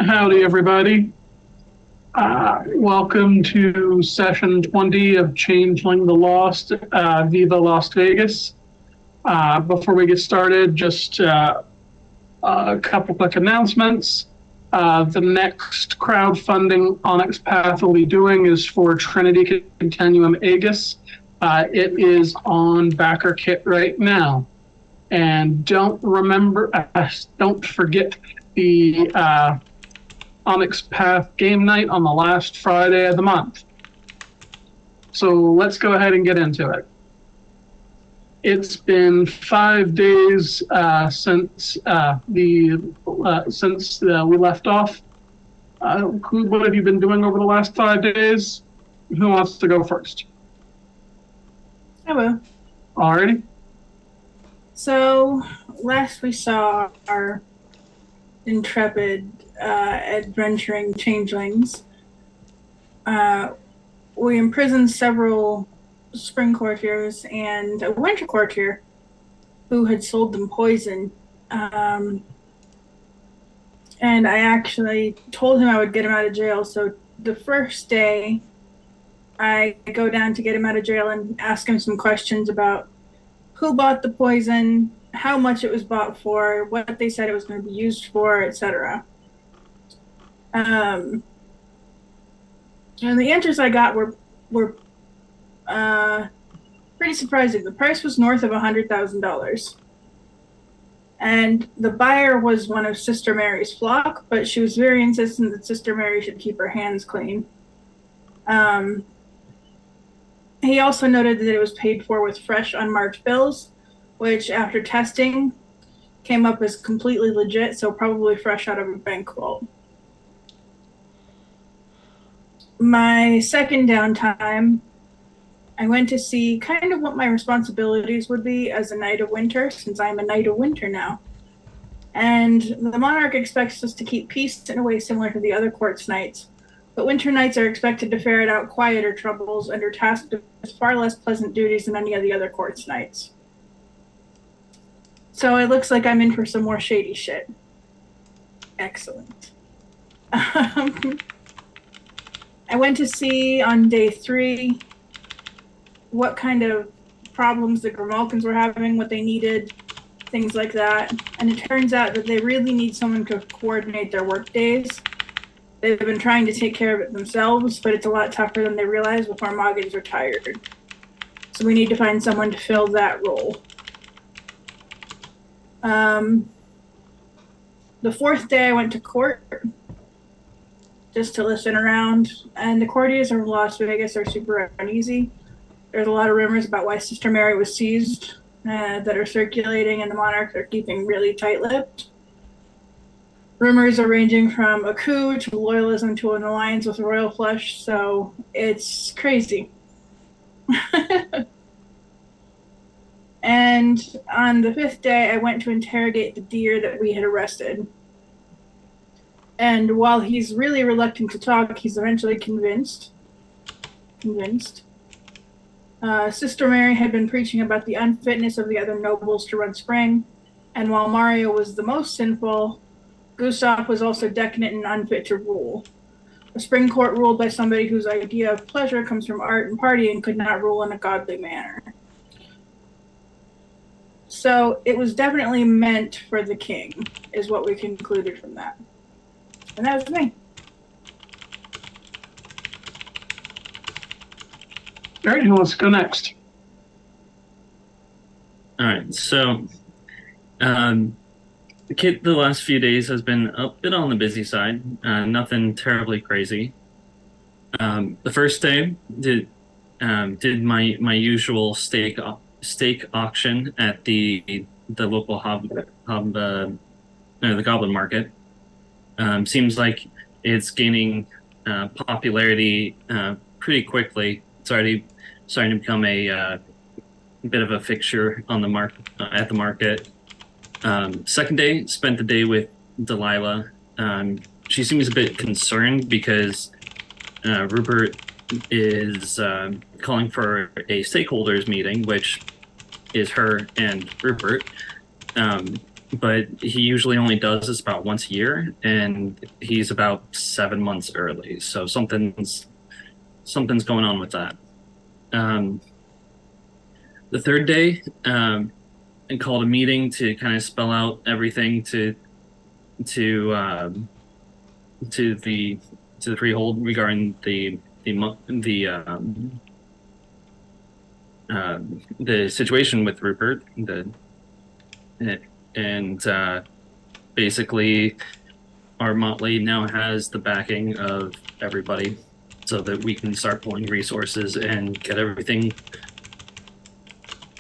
Howdy, everybody. Welcome to session 20 of Changeling the Lost, Viva Lost Vegas. Before we get started, just a couple quick announcements. The next crowdfunding Onyx path we'll be doing is for Trinity Continuum Aegis. It is on backer kit right now. And don't forget the Onyx Path game night on the last Friday of the month. So let's go ahead and get into it. It's been 5 days since we left off. What have you been doing over the last 5 days? Who wants to go first? I will. Alrighty. So last we saw our intrepid adventuring changelings. We imprisoned several spring courtiers and a winter courtier who had sold them poison. And I actually told him I would get him out of jail. So the first day, I go down to get him out of jail and ask him some questions about who bought the poison, how much it was bought for, what they said it was going to be used for, etc. And the answers I got were pretty surprising. The price was north of $100,000. And the buyer was one of Sister Mary's flock, but she was very insistent that Sister Mary should keep her hands clean. He also noted that it was paid for with fresh, unmarked bills, which, after testing, came up as completely legit, so probably fresh out of a bank vault. My second downtime, I went to see kind of what my responsibilities would be as a Knight of Winter, since I'm a Knight of Winter now. And the Monarch expects us to keep peace in a way similar to the other Court's Knights. But Winter Knights are expected to ferret out quieter troubles and are tasked with far less pleasant duties than any of the other Court's Knights. So it looks like I'm in for some more shady shit. Excellent. I went to see on day 3 what kind of problems the Grimalkins were having, what they needed, things like that. And it turns out that they really need someone to coordinate their work days. They've been trying to take care of it themselves, but it's a lot tougher than they realized before Moggins retired. So we need to find someone to fill that role. The 4th day I went to court just to listen around, and the courtiers of Las Vegas are super uneasy. There's a lot of rumors about why Sister Mary was seized that are circulating, and the monarchs are keeping really tight-lipped. Rumors are ranging from a coup to loyalism to an alliance with the royal flush, so it's crazy. And on the 5th day, I went to interrogate the deer that we had arrested. And while he's really reluctant to talk, he's eventually convinced. Sister Mary had been preaching about the unfitness of the other nobles to run spring, and while Mario was the most sinful, Gustav was also decadent and unfit to rule. A spring court ruled by somebody whose idea of pleasure comes from art and partying could not rule in a godly manner. So it was definitely meant for the king, is what we concluded from that. And that was me. All right, who wants to go next? All right, so the last few days has been a bit on the busy side. Nothing terribly crazy. The first day did my usual steak auction at the local the Goblin Market. Seems like it's gaining popularity pretty quickly. It's already starting to become a bit of a fixture on the at the market. Second day, spent the day with Delilah. She seems a bit concerned because Rupert is calling for a stakeholders meeting, which is her and Rupert. but he usually only does this about once a year, and he's about 7 months early. So something's going on with that. Um, the third day, and called a meeting to kind of spell out everything to um, to the to the freehold regarding the situation with Rupert. And basically, our motley now has the backing of everybody, so that we can start pulling resources and get everything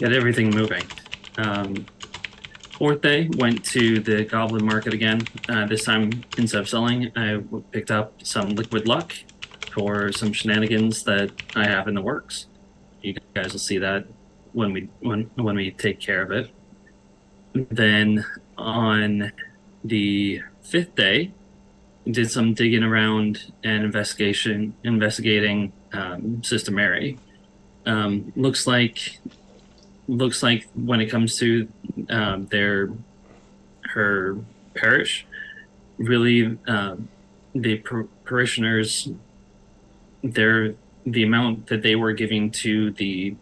moving. Fourth day, went to the Goblin Market again. This time, instead of selling, I picked up some liquid luck for some shenanigans that I have in the works. You guys will see that when we take care of it. Then on the fifth day, did some digging around and investigating Sister Mary. Looks like when it comes to her parish, really the parishioners, the amount that they were giving to the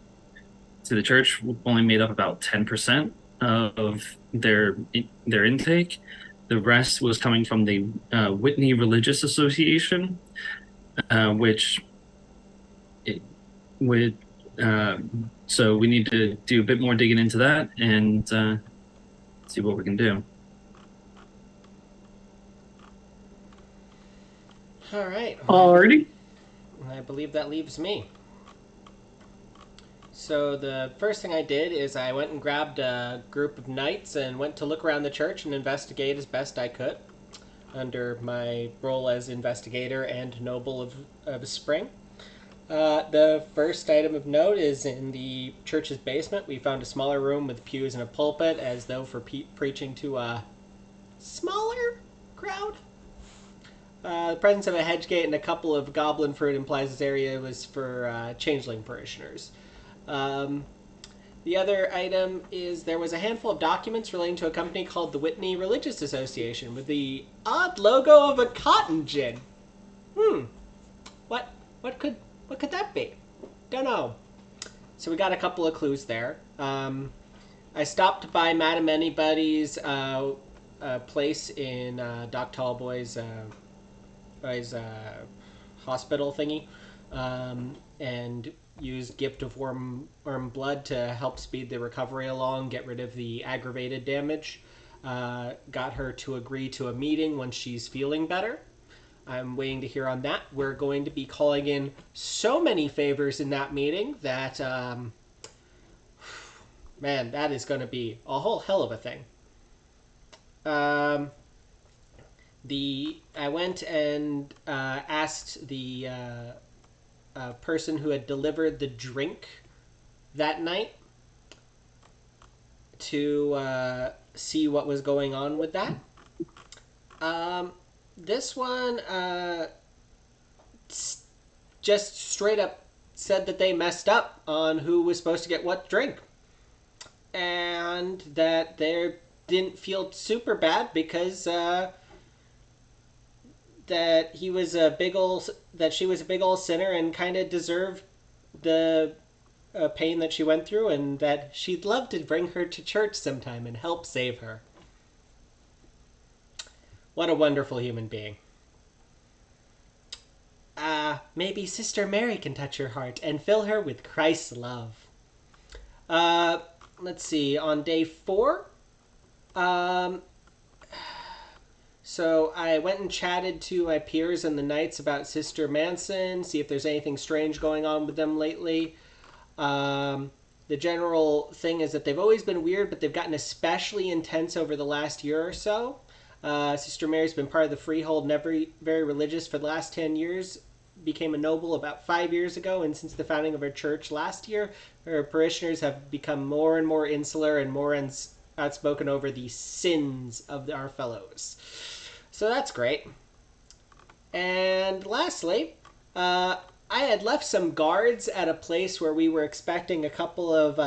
church only made up about 10% of their intake. The rest was coming from the Whitney Religious Association, which it would. So we need to do a bit more digging into that and see what we can do. All right. Alrighty. I believe that leaves me. So the first thing I did is I went and grabbed a group of knights and went to look around the church and investigate as best I could under my role as investigator and noble of Spring. The first item of note is in the church's basement. We found a smaller room with pews and a pulpit, as though for preaching to a smaller crowd. The presence of a hedge gate and a couple of goblin fruit implies this area was for changeling parishioners. The other item is there was a handful of documents relating to a company called the Whitney Religious Association with the odd logo of a cotton gin. What could that be? Don't know. So we got a couple of clues there. I stopped by Madam Anybody's place in Doc Tallboy's hospital thingy, and used gift of warm blood to help speed the recovery along, get rid of the aggravated damage. Got her to agree to a meeting when she's feeling better. I'm waiting to hear on that. We're going to be calling in so many favors in that meeting that, man, that is going to be a whole hell of a thing. I went and asked the person who had delivered the drink that night to see what was going on with that. This one just straight up said that they messed up on who was supposed to get what drink. And that they didn't feel super bad because that she was a big old sinner and kind of deserved the pain that she went through, and that she'd love to bring her to church sometime and help save her. What a wonderful human being. Maybe Sister Mary can touch her heart and fill her with Christ's love. Let's see, on day 4, so I went and chatted to my peers and the knights about Sister Manson, see if there's anything strange going on with them lately. The general thing is that they've always been weird, but they've gotten especially intense over the last year or so. Sister Mary's been part of the freehold, never very religious for the last 10 years, became a noble about 5 years ago, and since the founding of her church last year, her parishioners have become more and more insular and more outspoken over the sins of our fellows. So that's great. And lastly, I had left some guards at a place where we were expecting a couple of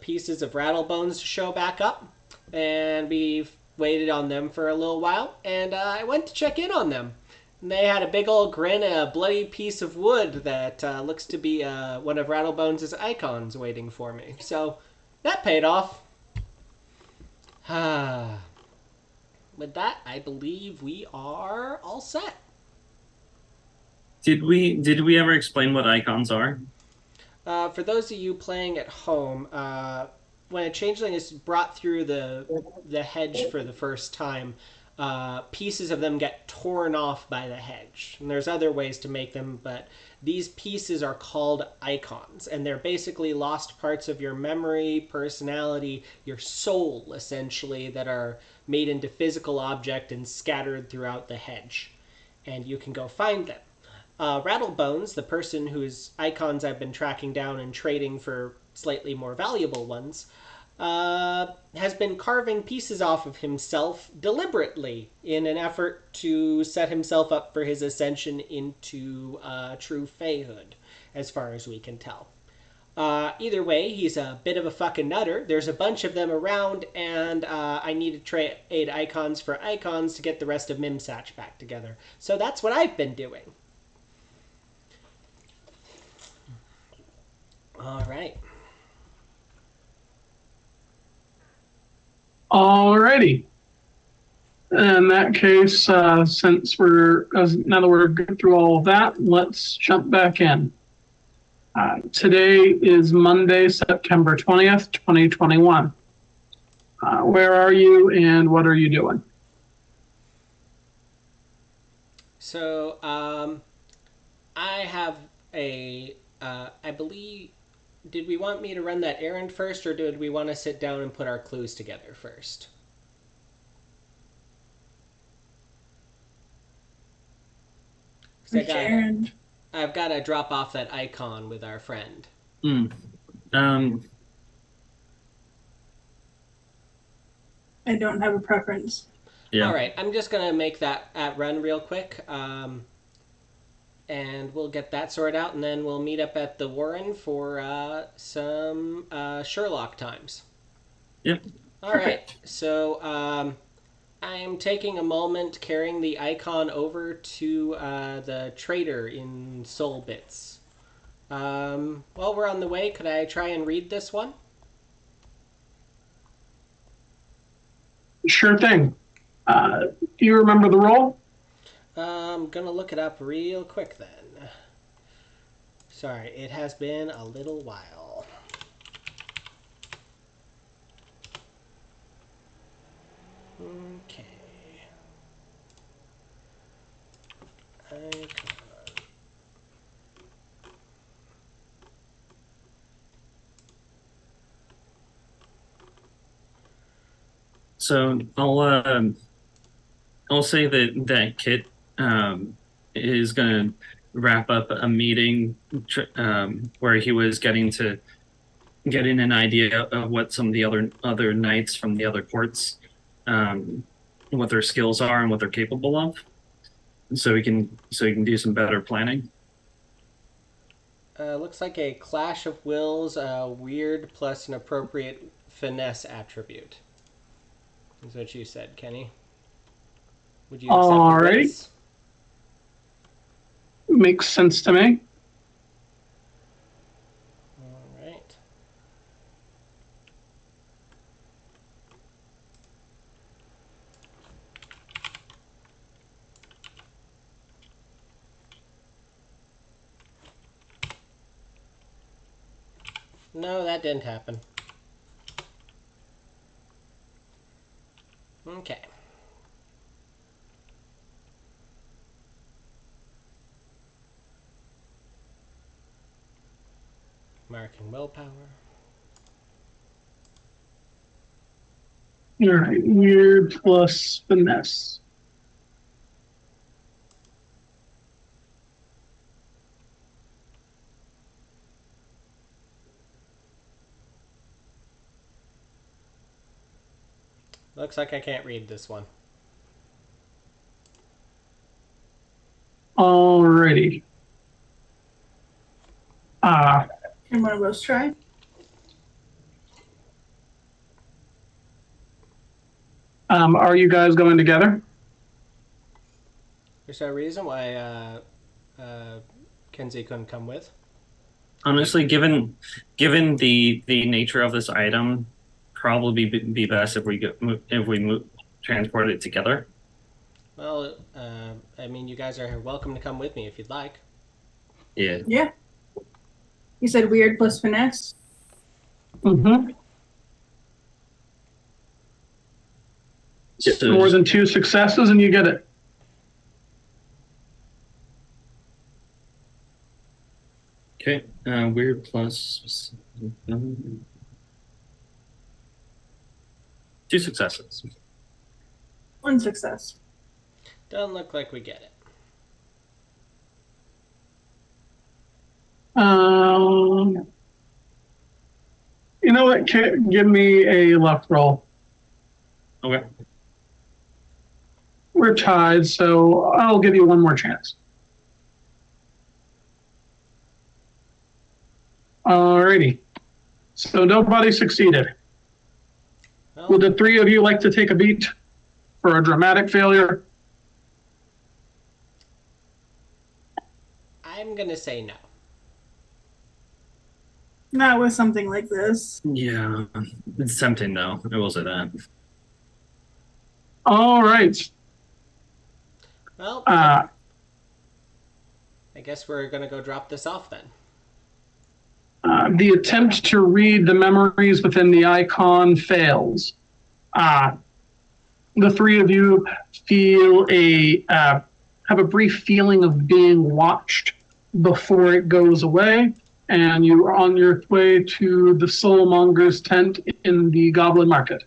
pieces of rattlebones to show back up. and we waited on them for a little while, and I went to check in on them. And they had a big old grin and a bloody piece of wood that looks to be one of Rattlebones' icons waiting for me. So that paid off. With that, I believe we are all set. Did we ever explain what icons are? For those of you playing at home, when a changeling is brought through the hedge for the first time, pieces of them get torn off by the hedge. And there's other ways to make them, but these pieces are called icons, and they're basically lost parts of your memory, personality, your soul, essentially, that are made into physical object and scattered throughout the hedge. And you can go find them. Rattlebones, the person whose icons I've been tracking down and trading for slightly more valuable ones, has been carving pieces off of himself deliberately in an effort to set himself up for his ascension into true faehood, as far as we can tell. Either way, he's a bit of a fucking nutter. There's a bunch of them around, and I need to trade icons for icons to get the rest of Mimsatch back together. So that's what I've been doing. All right. Alrighty. In that case, since now that we're good through all of that, let's jump back in. Today is Monday, September 20th, 2021. Where are you and what are you doing? So, I have I believe, did we want me to run that errand first, or did we want to sit down and put our clues together first? Which errand? I've got to drop off that icon with our friend. I don't have a preference. Yeah. All right, I'm just gonna make that run real quick, and we'll get that sorted out, and then we'll meet up at the Warren for some Sherlock times. Yep. All right, so I am taking a moment carrying the icon over to the trader in Soul Bits. While we're on the way, could I try and read this one? Sure thing. Do you remember the role? I'm gonna look it up real quick then. Sorry, it has been a little while. Okay. Icon. So I'll say that Kit is gonna wrap up a meeting where he was getting an idea of what some of the other knights from the other courts, what their skills are and what they're capable of, so he can do some better planning. Looks like a clash of wills, weird plus an appropriate finesse attribute. Is what you said, Kenny. Would you accept Alrighty. this? Makes sense to me. All right. No, that didn't happen. Okay. Marking willpower. All right, weird plus finesse. Looks like I can't read this one. Alrighty. Can one of us try? Are you guys going together? There's no reason why Kenzie couldn't come with. Honestly, given the nature of this item, probably be best if we transport it together. Well, I mean, you guys are welcome to come with me if you'd like. Yeah. Yeah. You said weird plus finesse. Mm-hmm. More than 2 successes and you get it. Okay. Weird plus 2 successes. 1 success. Doesn't look like we get it. You know what? Give me a luck roll. Okay. We're tied, so I'll give you one more chance. Alrighty. So nobody succeeded. Well, Would the 3 of you like to take a beat for a dramatic failure? I'm gonna say no. Not with something like this. Yeah, it's tempting though. I will say that. All right. Well, Uh, I guess we're gonna go drop this off then. the attempt to read the memories within the icon fails. The 3 of you feel have a brief feeling of being watched before it goes away, and you are on your way to the Soulmonger's tent in the Goblin Market.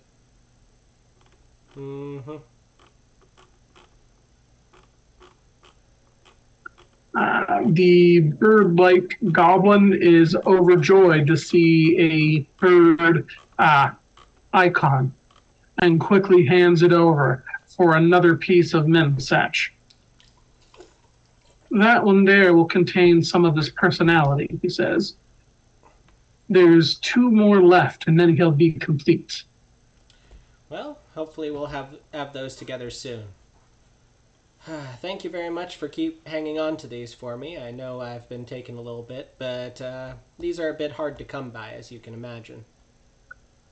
Mm-hmm. The bird-like goblin is overjoyed to see a bird icon and quickly hands it over for another piece of Mimsatch. That one there will contain some of his personality, he says. There's 2 more left, and then he'll be complete. Well, hopefully we'll have those together soon. Thank you very much for keep hanging on to these for me. I know I've been taking a little bit, but these are a bit hard to come by, as you can imagine.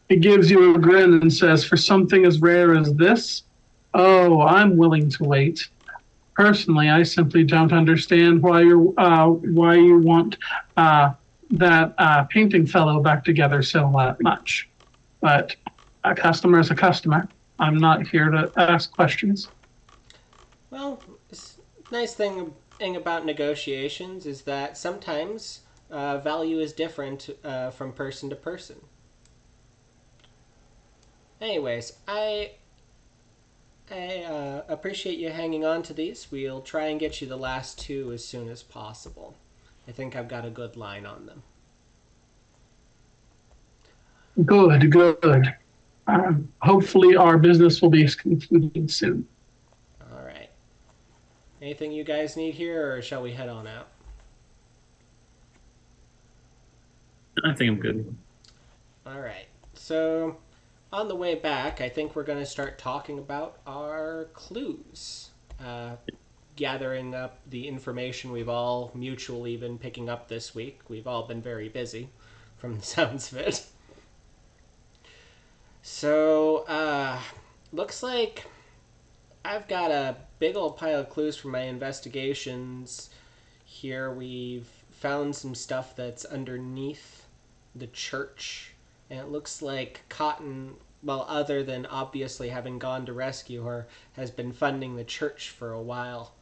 He gives you a grin and says, for something as rare as this, oh, I'm willing to wait. Personally, I simply don't understand why you want that painting fellow back together so much. But a customer is a customer. I'm not here to ask questions. Well, nice thing about negotiations is that sometimes value is different from person to person. Anyways, I appreciate you hanging on to these. We'll try and get you the last 2 as soon as possible. I think I've got a good line on them. Good. Hopefully our business will be concluded soon. All right. Anything you guys need here, or shall we head on out? I think I'm good. All right. So, on the way back, I think we're going to start talking about our clues. Gathering up the information we've all mutually been picking up this week. We've all been very busy, from the sounds of it. So, looks like I've got a big old pile of clues from my investigations. Here we've found some stuff that's underneath the church, and it looks like Cotton, well, other than obviously having gone to rescue her, has been funding the church for a while.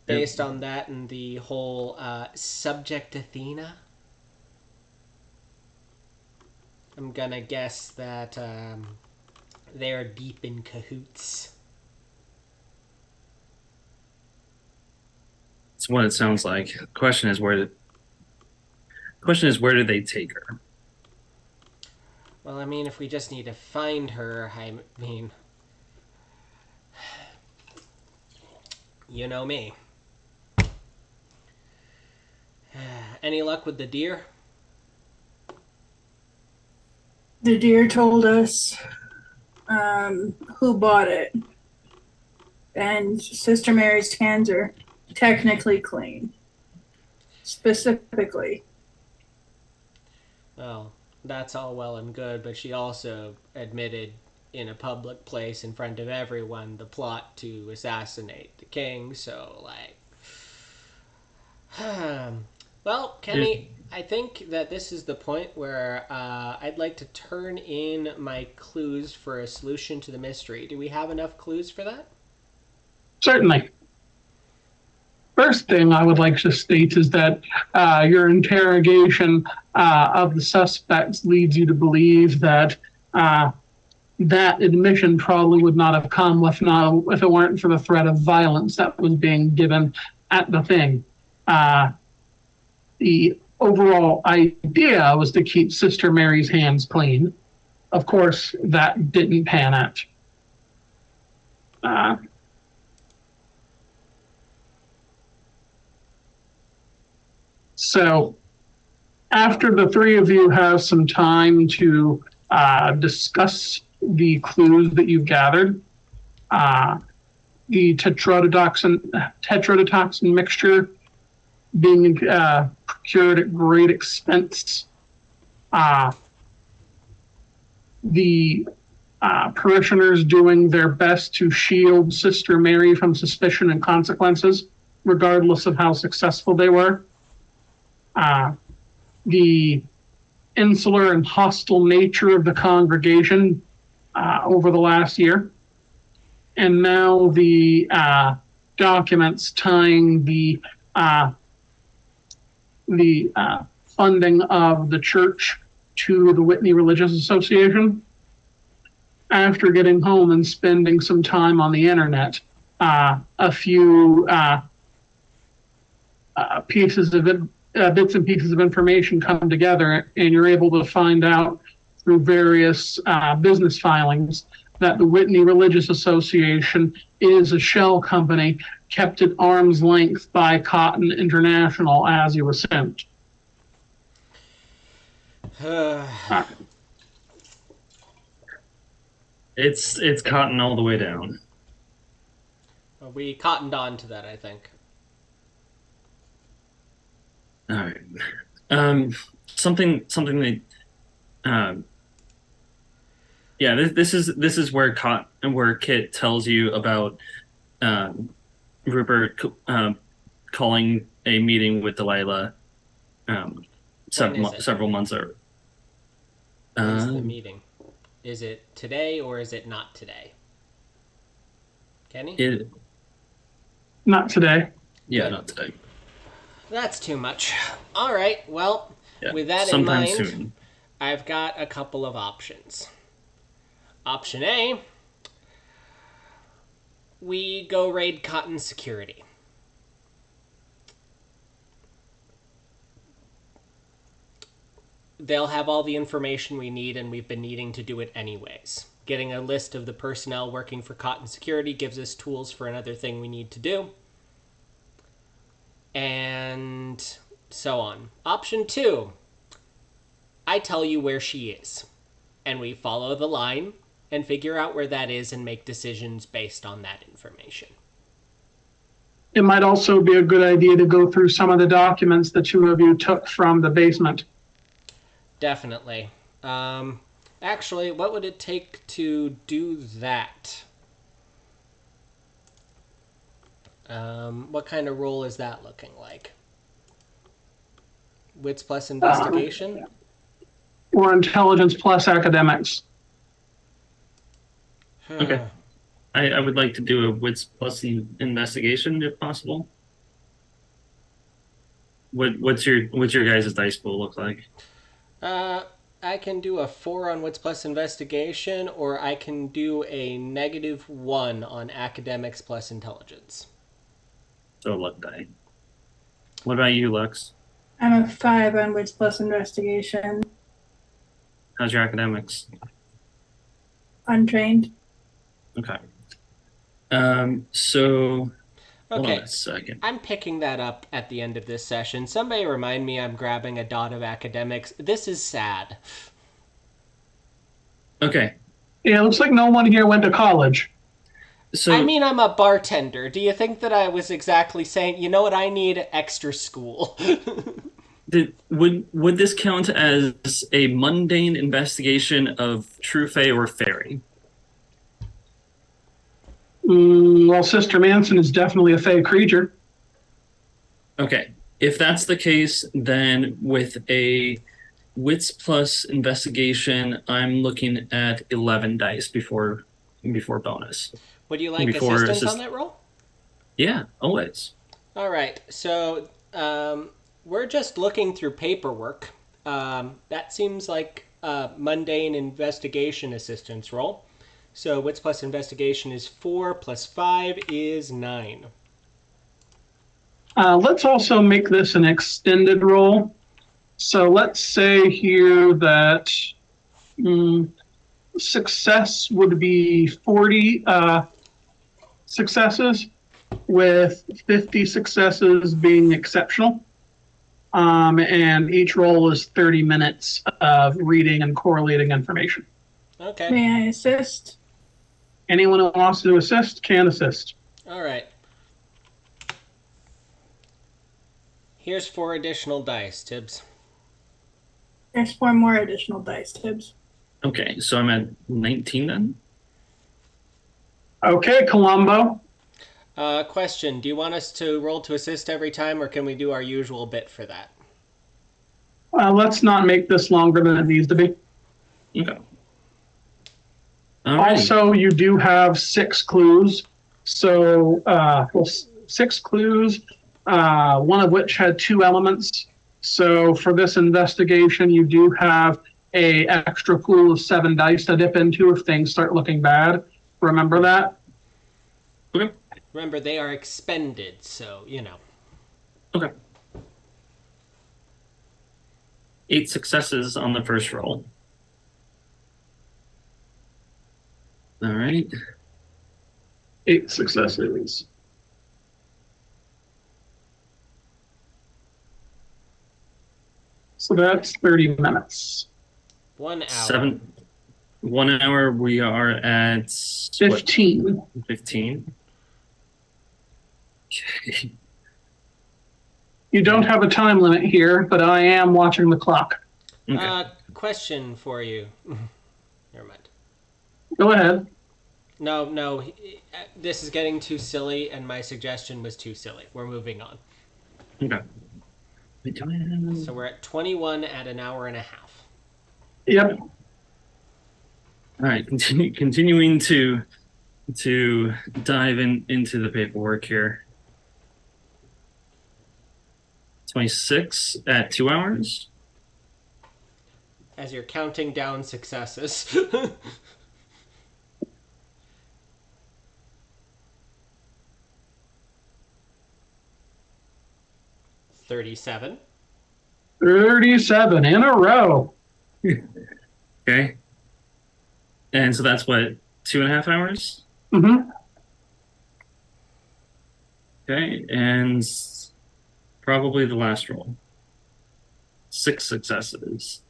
Based on that and the whole subject Athena, I'm gonna guess that they're deep in cahoots. It's what it sounds like. The question is where did they take her? Well, I mean, if we just need to find her, I mean, you know me. Any luck with the deer? The deer told us who bought it, and Sister Mary's hands are technically clean. Specifically, Well, that's all well and good, but she also admitted in a public place in front of everyone the plot to assassinate the king, so, like. Well, Kenny, I think that this is the point where I'd like to turn in my clues for a solution to the mystery. Do we have enough clues for that? Certainly. First thing I would like to state is that your interrogation of the suspects leads you to believe that that admission probably would not have come if it weren't for the threat of violence that was being given at the thing. The overall idea was to keep Sister Mary's hands clean. Of course, that didn't pan out. So after the three of you have some time to discuss the clues that you've gathered, the tetrodotoxin mixture being procured at great expense, the parishioners doing their best to shield Sister Mary from suspicion and consequences, regardless of how successful they were. The insular and hostile nature of the congregation over the last year, and now the documents tying the funding of the church to the Whitney Religious Association. After getting home and spending some time on the internet, a few bits and pieces of information come together, and you're able to find out through various business filings that the Whitney Religious Association is a shell company kept at arm's length by Cotton International, as you assumed. It's cotton all the way down. We cottoned on to that, I think. All right. Something that. Yeah. This is where Kit tells you about Rupert calling a meeting with Delilah several months earlier. When's the meeting? Is it today or is it not today? Kenny? Not today. Yeah, not today. That's too much. All right, well, Yeah, with that in sometime mind, soon. I've got a couple of options. Option A, we go raid Cotton Security. They'll have all the information we need, and we've been needing to do it anyways. Getting a list of the personnel working for Cotton Security gives us tools for another thing we need to do. And so on. Option 2, I tell you where she is, and we follow the line and figure out where that is and make decisions based on that information. It might also be a good idea to go through some of the documents the two of you took from the basement. Definitely. Actually, what would it take to do that? What kind of role is that looking like? Wits plus investigation? Or intelligence plus academics. Okay. I would like to do a wits plus the investigation if possible. What's your guys' dice pool look like? I can do a 4 on wits plus investigation, or I can do a -1 on academics plus intelligence. So luck die. What about you, Lux? I'm a 5 on Wits plus investigation. How's your academics? Untrained. Okay. So hold Okay, on a second. I'm picking that up at the end of this session. Somebody remind me I'm grabbing a dot of academics. This is sad. Okay. Yeah, it looks like no one here went to college. So I mean, I'm a bartender. Do you think that I was exactly saying, you know what, I need extra school? would this count as a mundane investigation of true fae or fairy? Well, Sister Manson is definitely a fey creature. Okay. If that's the case, then with a wits plus investigation, I'm looking at 11 dice before bonus. Would you like Before assistance assist- on that roll? Yeah, always. All right. So we're just looking through paperwork. That seems like a mundane investigation assistance roll. So wits plus investigation is 4 plus 5 is 9. Let's also make this an extended roll. So let's say here that success would be 40 successes, with 50 successes being exceptional. And each roll is 30 minutes of reading and correlating information. Okay. May I assist? Anyone who wants to assist can assist. All right. Here's 4 additional dice, Tibbs. There's 4 more additional dice, Tibbs. Okay, so I'm at 19 then? Okay, Columbo. Question. Do you want us to roll to assist every time, or can we do our usual bit for that? Let's not make this longer than it needs to be. Okay. All right. Also, you do have 6 clues. So, 6 clues, one of which had 2 elements. So for this investigation, you do have a extra pool of 7 dice to dip into if things start looking bad. Remember that? Okay. Remember, they are expended, so, you know. Okay. 8 successes on the first roll. All right. 8 successes. So that's 30 minutes. 1 hour. 1 hour, we are at 15. What, 15? Okay. You don't have a time limit here, but I am watching the clock. Okay. Question for you. Never mind. Go ahead. No. This is getting too silly, and my suggestion was too silly. We're moving on. Okay. Wait, do I have... So we're at 21 at an hour and a half. Yep. All right, continuing to dive into the paperwork here. 26 at 2 hours. As you're counting down successes. 37. 37 in a row. Okay. And so that's what, 2.5 hours? Mm-hmm. Okay, and probably the last roll. 6 successes.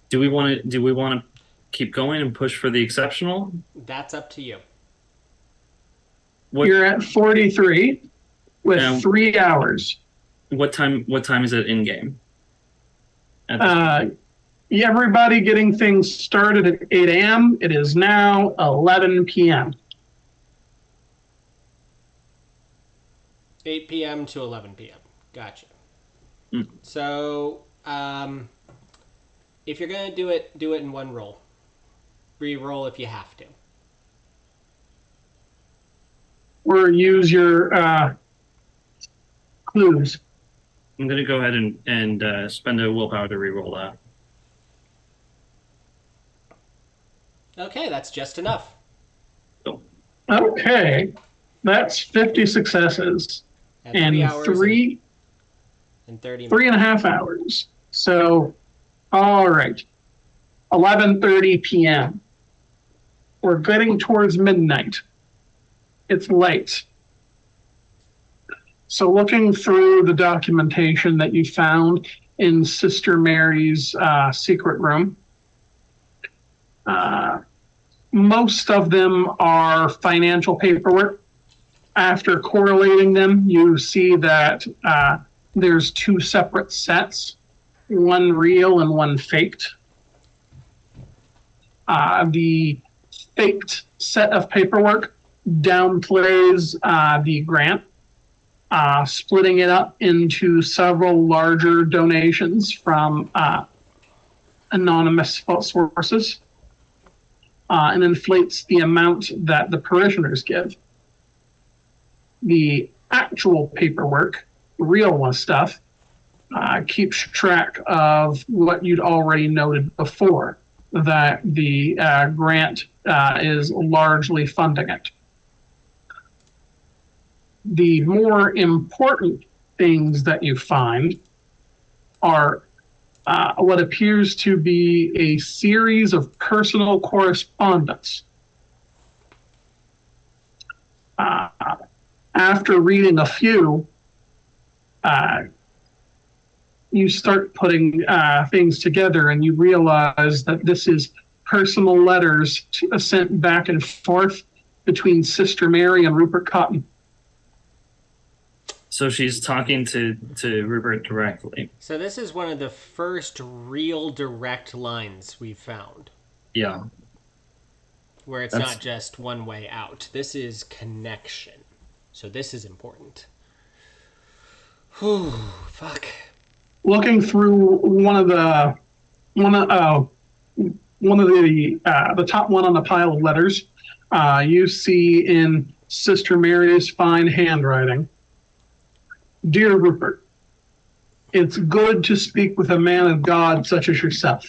Do we want to keep going and push for the exceptional? That's up to you. What, You're at 43 with 3 hours. what time is it in game? At this point? Everybody getting things started at 8 a.m. It is now 11 p.m. 8 p.m. to 11 p.m. Gotcha. Mm. So, if you're going to do it in one roll. Re-roll if you have to. Or use your clues. I'm going to go ahead and spend a willpower to re-roll that. Okay, that's just enough. Cool. Okay. That's 50 successes. At And 3 hours and 30 minutes. 3.5 hours. So, all right. 11:30 p.m. We're getting towards midnight. It's late. So looking through the documentation that you found in Sister Mary's secret room, Most of them are financial paperwork. After correlating them, you see that there's two separate sets, one real and one faked. The faked set of paperwork downplays the grant, splitting it up into several larger donations from anonymous sources, and inflates the amount that the parishioners give. The actual paperwork, real one stuff, keeps track of what you'd already noted before, that the grant is largely funding it. The more important things that you find are what appears to be a series of personal correspondence. After reading a few, you start putting things together and you realize that this is personal letters sent back and forth between Sister Mary and Rupert Cotton. So she's talking to Rupert directly. So this is one of the first real direct lines we've found. Yeah. Where it's not just one way out. This is connection. So this is important. Whew, fuck. Looking through the top one on the pile of letters, you see in Sister Mary's fine handwriting, "Dear Rupert, it's good to speak with a man of God such as yourself.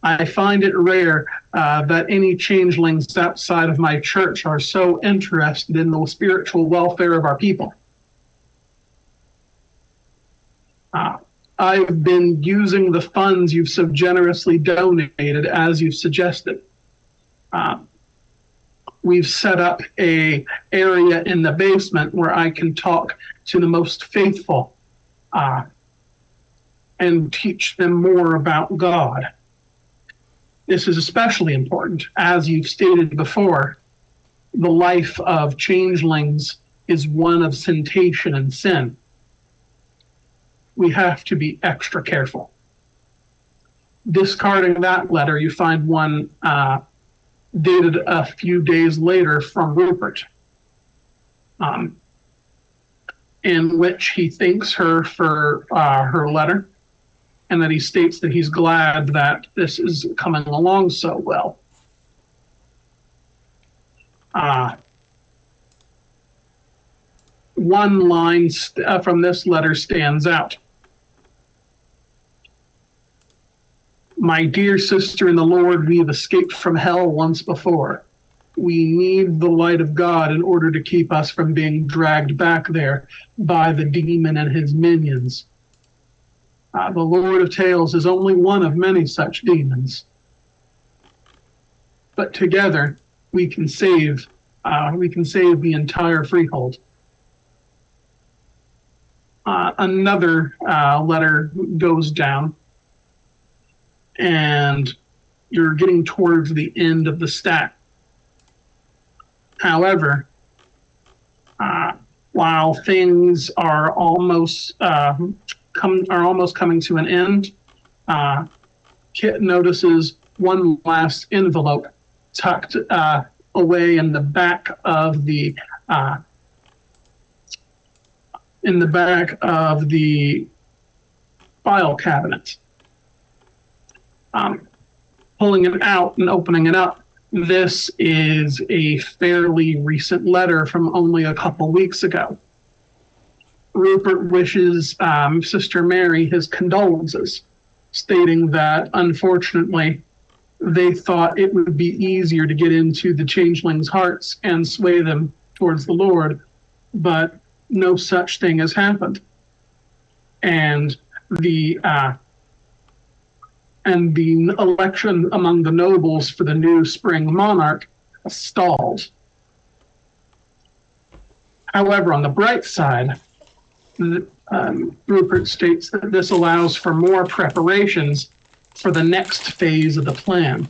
I find it rare that any changelings outside of my church are so interested in the spiritual welfare of our people. I've been using the funds you've so generously donated as you've suggested. We've set up a area in the basement where I can talk to the most faithful and teach them more about God. This is especially important, as you've stated before. The life of changelings is one of temptation and sin. We have to be extra careful." Discarding that letter, you find one dated a few days later from Rupert, in which he thanks her for her letter, and that he states that he's glad that this is coming along so well. One line from this letter stands out. "My dear sister in the Lord, we have escaped from hell once before. We need the light of God in order to keep us from being dragged back there by the demon and his minions. The Lord of Tales is only one of many such demons. But together we can save the entire freehold." Another letter goes down, and you're getting towards the end of the stack. However, while things are almost coming to an end, Kit notices one last envelope tucked away in the back of the file cabinet. Pulling it out and opening it up, this is a fairly recent letter from only a couple weeks ago. Rupert wishes Sister Mary his condolences, stating that unfortunately they thought it would be easier to get into the changelings' hearts and sway them towards the Lord, but no such thing has happened. And the election among the nobles for the new spring monarch stalled. However, on the bright side, Rupert states that this allows for more preparations for the next phase of the plan.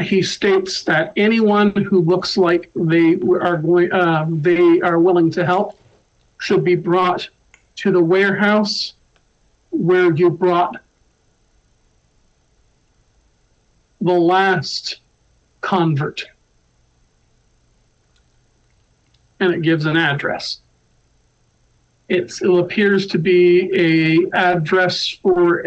He states that anyone who looks like they are willing to help should be brought to the warehouse where you brought the last convert. And it gives an address. It appears to be a address for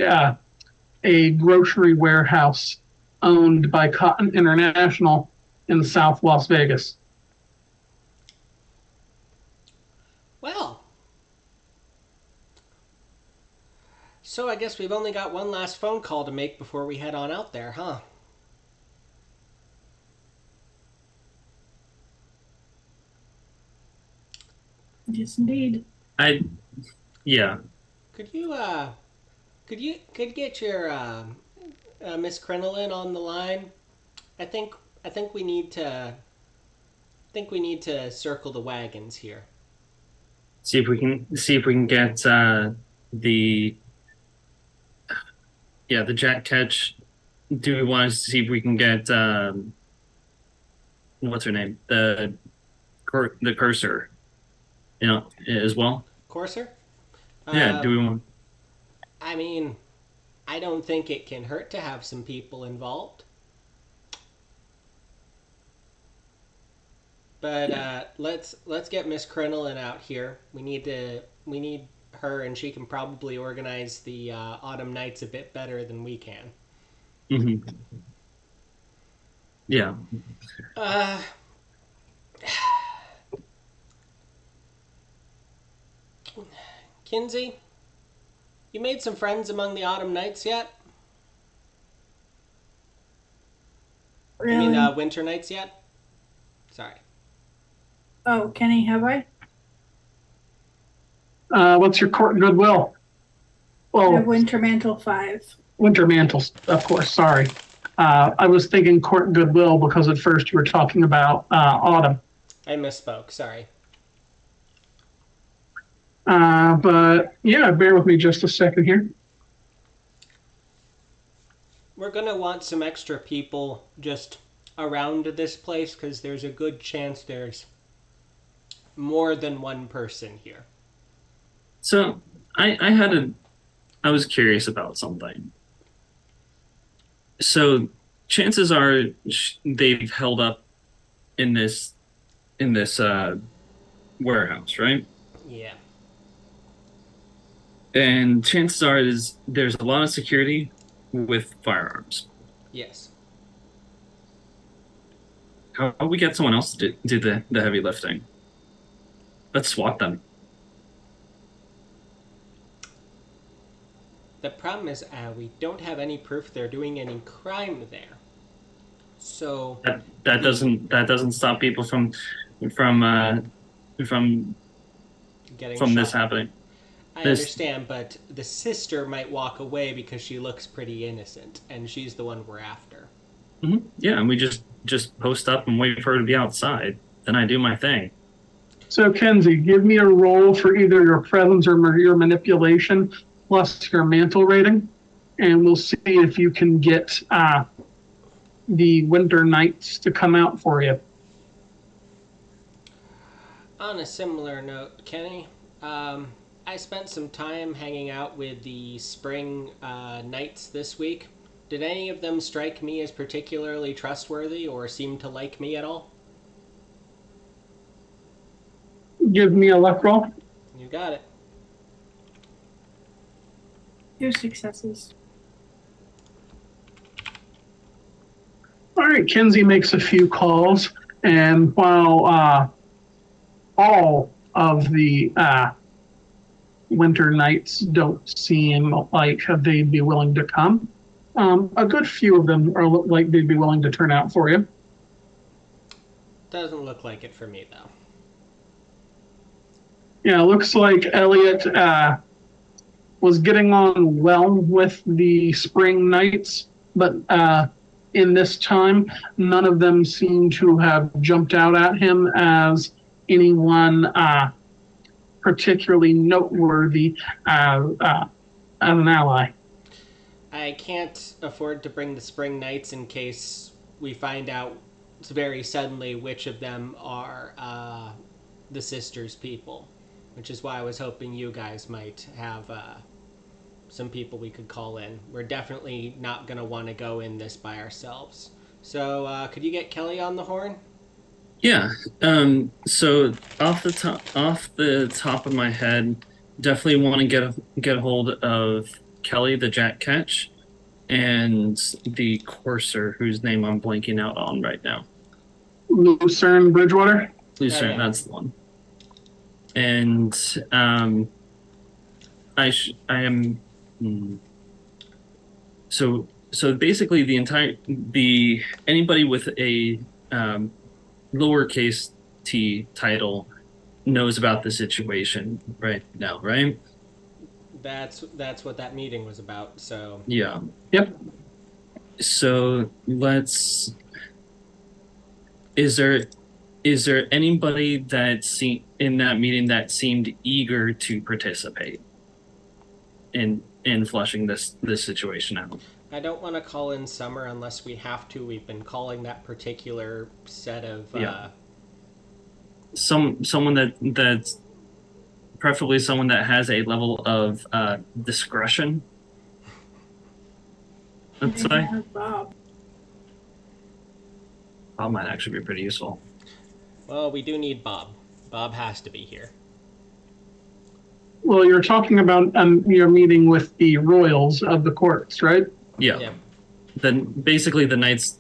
a grocery warehouse owned by Cotton International in South Las Vegas. Well, so I guess we've only got one last phone call to make before we head on out there, huh? Yes, indeed. Yeah. Could you get your Miss Crinoline on the line? I think we need to circle the wagons here. See if we can get the Jack Ketch. Do we want to see if we can get what's her name? The cursor, as well. Courser? Yeah, do we want? I mean, I don't think it can hurt to have some people involved. But let's get Miss Crinoline out here. We need her, and she can probably organize the Autumn Nights a bit better than we can. Mm-hmm. Yeah. Kinsey, you made some friends among the Autumn Nights yet? Really? You mean Winter Nights yet? Sorry. Oh, Kenny, have I? What's your court goodwill? I Well, have Winter Mantle 5. Winter Mantles, of course, sorry. I was thinking court goodwill because at first you were talking about autumn. I misspoke, sorry. But yeah, bear with me just a second here. We're going to want some extra people just around this place because there's a good chance there's more than one person here. So I was curious about something. So chances are they've held up in this warehouse, right? Yeah. And chances are there's a lot of security with firearms. Yes. How about we get someone else to do the heavy lifting? Let's SWAT them. The problem is we don't have any proof they're doing any crime there. So That doesn't stop people from getting this shot. happening. I understand, but the sister might walk away because she looks pretty innocent, and she's the one we're after. Mm-hmm. Yeah, and we just post up and wait for her to be outside. Then I do my thing. So Kenzie, give me a roll for either your presence or your manipulation plus your mantle rating, and we'll see if you can get the Winter Knights to come out for you. On a similar note, Kenny, I spent some time hanging out with the Spring Knights this week. Did any of them strike me as particularly trustworthy or seem to like me at all? Give me a luck roll. You got it. 2 successes. All right, Kenzie makes a few calls, and while all of the Winter Knights don't seem like they'd be willing to come, a good few of them are like they'd be willing to turn out for you. Doesn't look like it for me, though. Yeah, it looks like Elliot was getting on well with the Spring Knights, but in this time, none of them seem to have jumped out at him as anyone particularly noteworthy as an ally. I can't afford to bring the Spring Knights in case we find out very suddenly which of them are the sisters' people, which is why I was hoping you guys might have some people we could call in. We're definitely not going to want to go in this by ourselves. So could you get Kelly on the horn? Yeah. So off the top of my head, definitely want to get a hold of Kelly, the Jack Catch, and the Courser, whose name I'm blanking out on right now. Lucerne Bridgewater. Lucerne, yeah. that's the one. And I am. So basically, anybody with a lowercase t title knows about the situation right now, right? That's what that meeting was about. So Yeah. Yep. So is there anybody in that meeting that seemed eager to participate in fleshing this situation out? I don't want to call in Summer unless we have to. We've been calling that particular set of Yeah. Someone that's preferably someone that has a level of discretion. Let's say. Bob. Bob might actually be pretty useful. Well, we do need Bob. Bob has to be here. Well, you're talking about your meeting with the royals of the courts, right? Yeah. Yeah. Then basically the knights,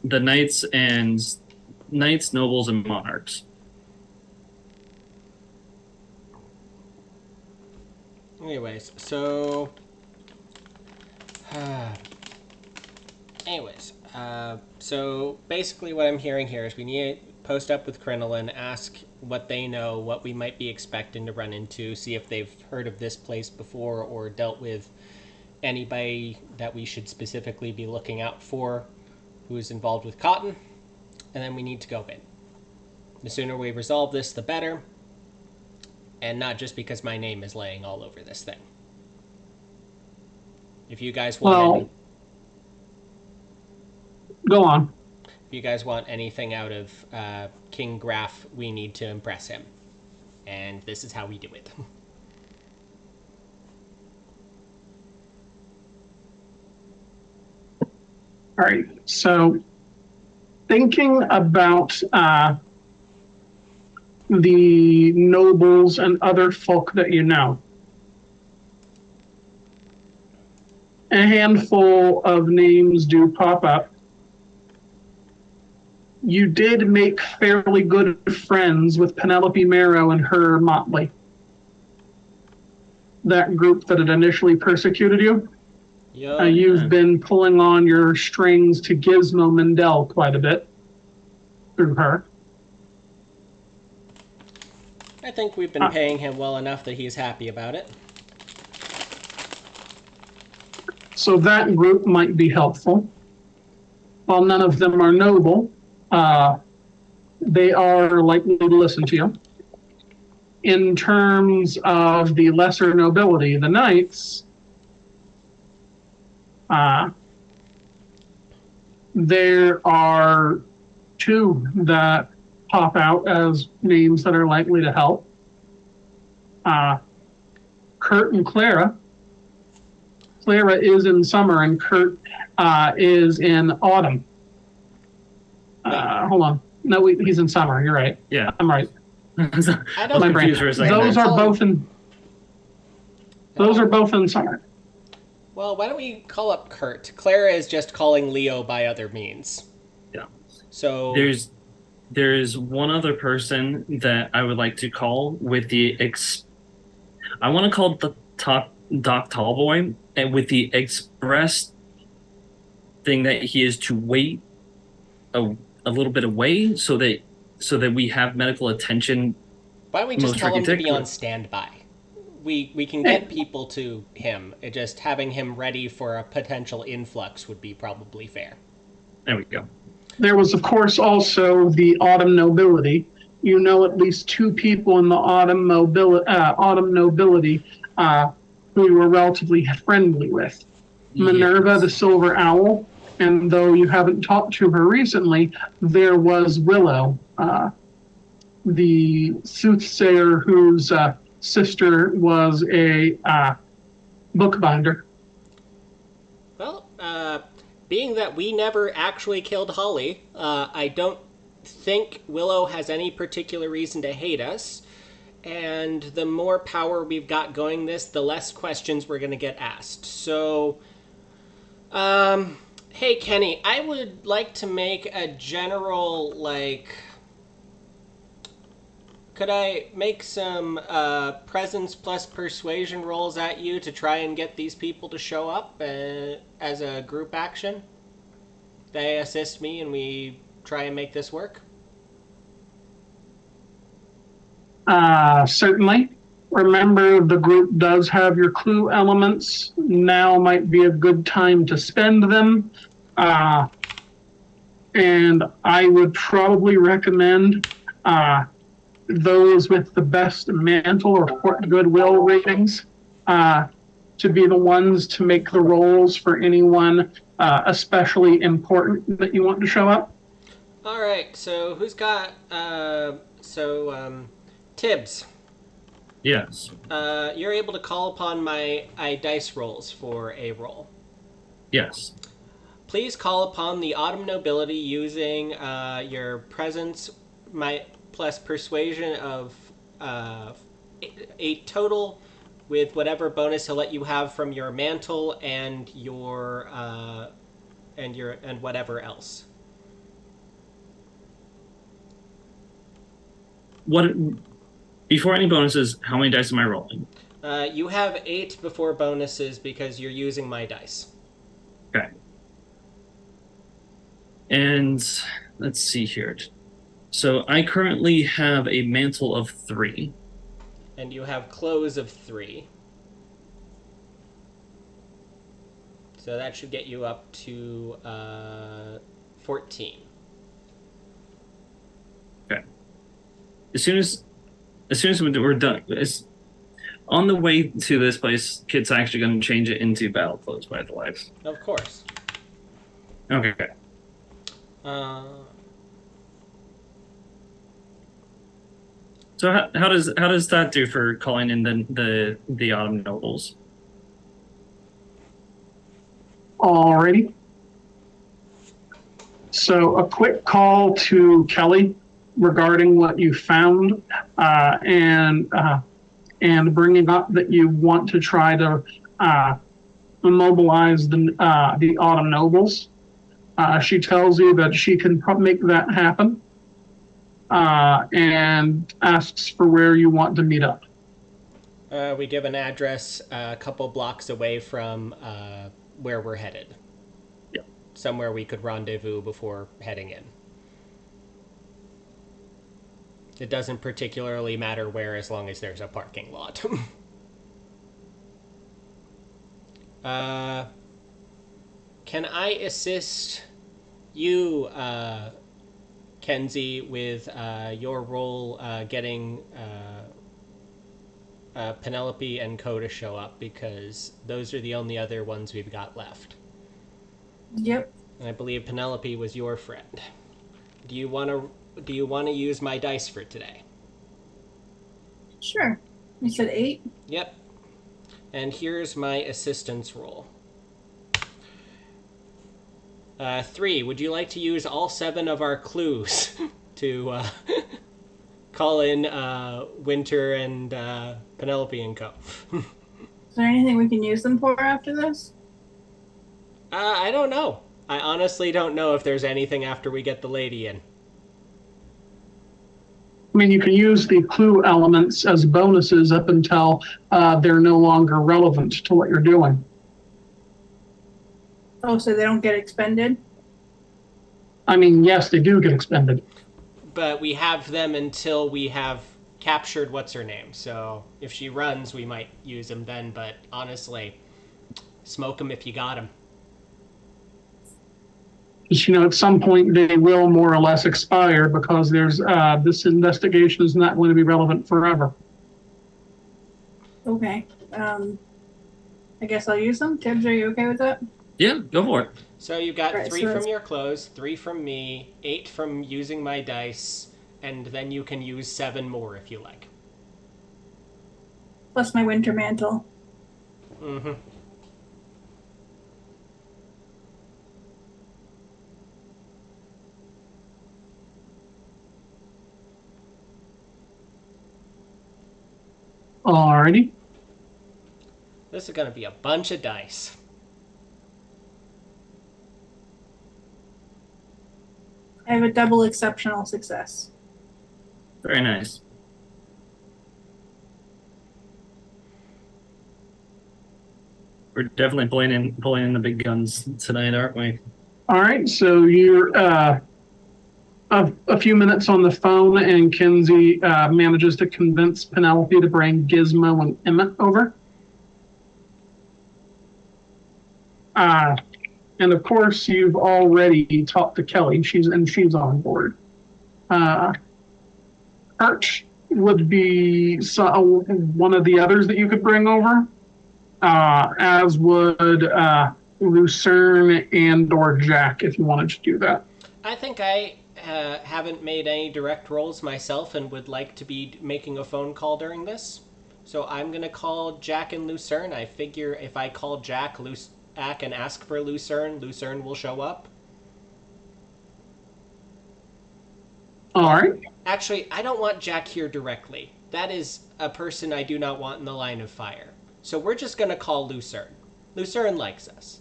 nobles, and monarchs. Anyways, so so basically what I'm hearing here is we need to post up with Crinoline, ask what they know, what we might be expecting to run into, see if they've heard of this place before or dealt with anybody that we should specifically be looking out for who's involved with Cotton, and then we need to go in. The sooner we resolve this, the better, and not just because my name is laying all over this thing. If you guys want Go on. if you guys want anything out of King Graf, we need to impress him. And this is how we do it. All right. So, thinking about the nobles and other folk that you know, a handful of names do pop up. You did make fairly good friends with Penelope Marrow and her motley. That group that had initially persecuted you. You've been pulling on your strings to Gizmo Mendel quite a bit through her. I think we've been paying him well enough that he's happy about it. So that group might be helpful. While none of them are noble, they are likely to listen to you. In terms of the lesser nobility, the knights, there are two that pop out as names that are likely to help. Kurt and Clara. Clara is in summer and Kurt is in autumn. Hold on. No, he's in summer. You're right. Yeah. I'm right. I don't My brain. confused for a second. Those are both in. Those are both in summer. Well, why don't we call up Kurt? Clara is just calling Leo by other means. Yeah. So there's one other person that I would like to call with the I want to call it the Doc Tallboy, and with the express thing that he is to wait a little bit away so that we have medical attention. why don't we just most tell him to be ridiculous. on standby? We can get people to him. Just having him ready for a potential influx would be probably fair. There we go. There was, of course, also the autumn nobility. You know at least two people in the autumn nobility who you were relatively friendly with. Minerva, Yes. the Silver Owl, And though you haven't talked to her recently, there was Willow, the soothsayer whose sister was a bookbinder. Well, being that we never actually killed Holly, I don't think Willow has any particular reason to hate us. And the more power we've got going this, the less questions we're going to get asked. So, hey, Kenny, I would like to make a general, could I make some presence plus persuasion rolls at you to try and get these people to show up as a group action? They assist me and we try and make this work? Certainly. Remember, the group does have your clue elements. Now might be a good time to spend them. And I would probably recommend those with the best mantle or Fort Goodwill ratings to be the ones to make the rolls for anyone especially important that you want to show up. All right, so who's got... Tibbs. Yes. You're able to call upon my dice rolls for a roll. Yes. Please call upon the autumn nobility using your presence plus persuasion of 8 total, with whatever bonus he'll let you have from your mantle and your and whatever else. What? Before any bonuses, how many dice am I rolling? You have 8 before bonuses because you're using my dice. Okay. And let's see here. So I currently have a mantle of 3. And you have clothes of 3. So that should get you up to 14. Okay. As soon as we're done, on the way to this place, Kit's actually going to change it into battle clothes, by the way. Of course. Okay. So how does that do for calling in the autumn nobles? Alrighty. So a quick call to Kelly regarding what you found and bringing up that you want to try to immobilize the autumn nobles. She tells you that she can make that happen and asks for where you want to meet up. We give an address a couple blocks away from where we're headed. Yeah. Somewhere we could rendezvous before heading in. It doesn't particularly matter where as long as there's a parking lot. Can I assist you, Kenzie, with your role getting Penelope and Co to show up, because those are the only other ones we've got left. Yep. And I believe Penelope was your friend. Do you want to use my dice for today? Sure. You said 8? Yep. And here's my assistance roll. 3. Would you like to use all 7 of our clues to call in Winter and Penelope and Co? Is there anything we can use them for after this? I don't know. I honestly don't know if there's anything after we get the lady in. I mean, you can use the clue elements as bonuses up until they're no longer relevant to what you're doing. Oh, so they don't get expended? I mean, yes, they do get expended. But we have them until we have captured what's-her-name. So if she runs, we might use them then. But honestly, smoke them if you got them. Because, at some point they will more or less expire because there's this investigation is not going to be relevant forever. Okay. I guess I'll use them. Tibbs, are you okay with that? Yeah, go for it. So you got Right, 3 so from that's- your clothes, 3 from me, 8 from using my dice, and then you can use 7 more if you like. Plus my winter mantle. Mm-hmm. Alrighty. This is going to be a bunch of dice. I have a double exceptional success. Very nice. We're definitely pulling in the big guns tonight, aren't we? All right. So you're a few minutes on the phone, and Kinsey manages to convince Penelope to bring Gizmo and Emmett over. And of course, you've already talked to Kelly. She's on board. Arch would be one of the others that you could bring over, as would Lucerne and or Jack if you wanted to do that. I think I haven't made any direct rolls myself and would like to be making a phone call during this. So I'm going to call Jack and Lucerne. I figure if I call Jack and ask for Lucerne, Lucerne will show up. All right. Actually, I don't want Jack here directly. That is a person I do not want in the line of fire. So we're just going to call Lucerne. Lucerne likes us.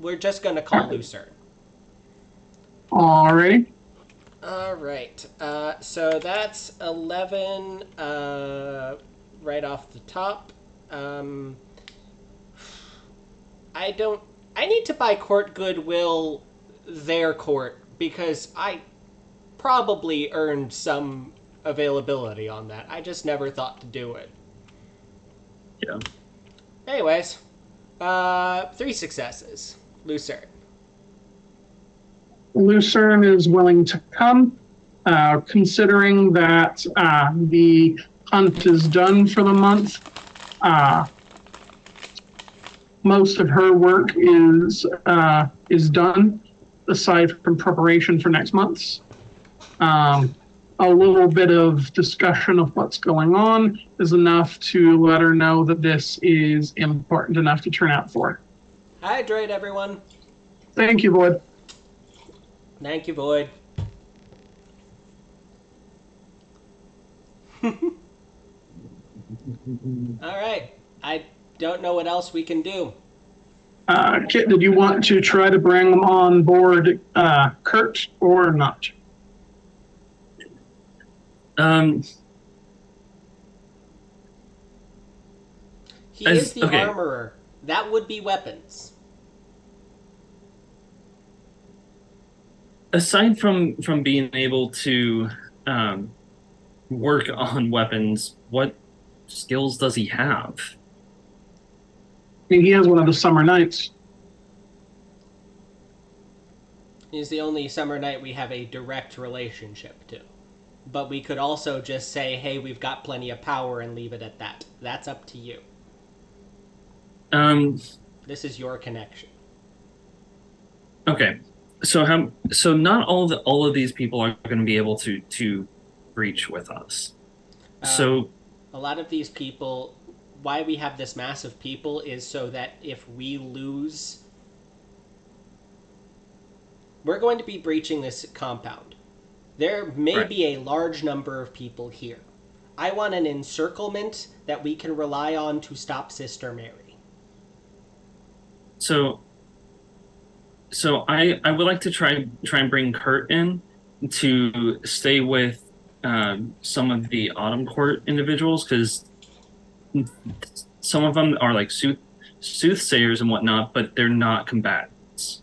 We're just going to call Lucerne. All right. All right. So that's 11 right off the top. I need to buy court goodwill their court because I probably earned some availability on that. I just never thought to do it. Yeah. Anyways, 3 successes. Lucerne. Lucerne is willing to come, considering that the hunt is done for the month. Most of her work is done, aside from preparation for next month's. A little bit of discussion of what's going on is enough to let her know that this is important enough to turn out for. Hydrate, everyone. Thank you, Void. Thank you, Void. All right. I don't know what else we can do. Kit, did you want to try to bring on board Kurt or not? He is the armorer. That would be weapons. Aside from being able to work on weapons, what skills does he have? He has one of the summer nights. He's the only summer knight we have a direct relationship to. But we could also just say, hey, we've got plenty of power and leave it at that. That's up to you. This is your connection. Okay. So not all of these people are going to be able to breach with us. So a lot of these people, why we have this mass of people is so that if we lose, we're going to be breaching this compound. There may be a large number of people here. I want an encirclement that we can rely on to stop Sister Mary. So I would like to try and bring Kurt in to stay with some of the Autumn Court individuals, because some of them are like soothsayers and whatnot, but they're not combatants.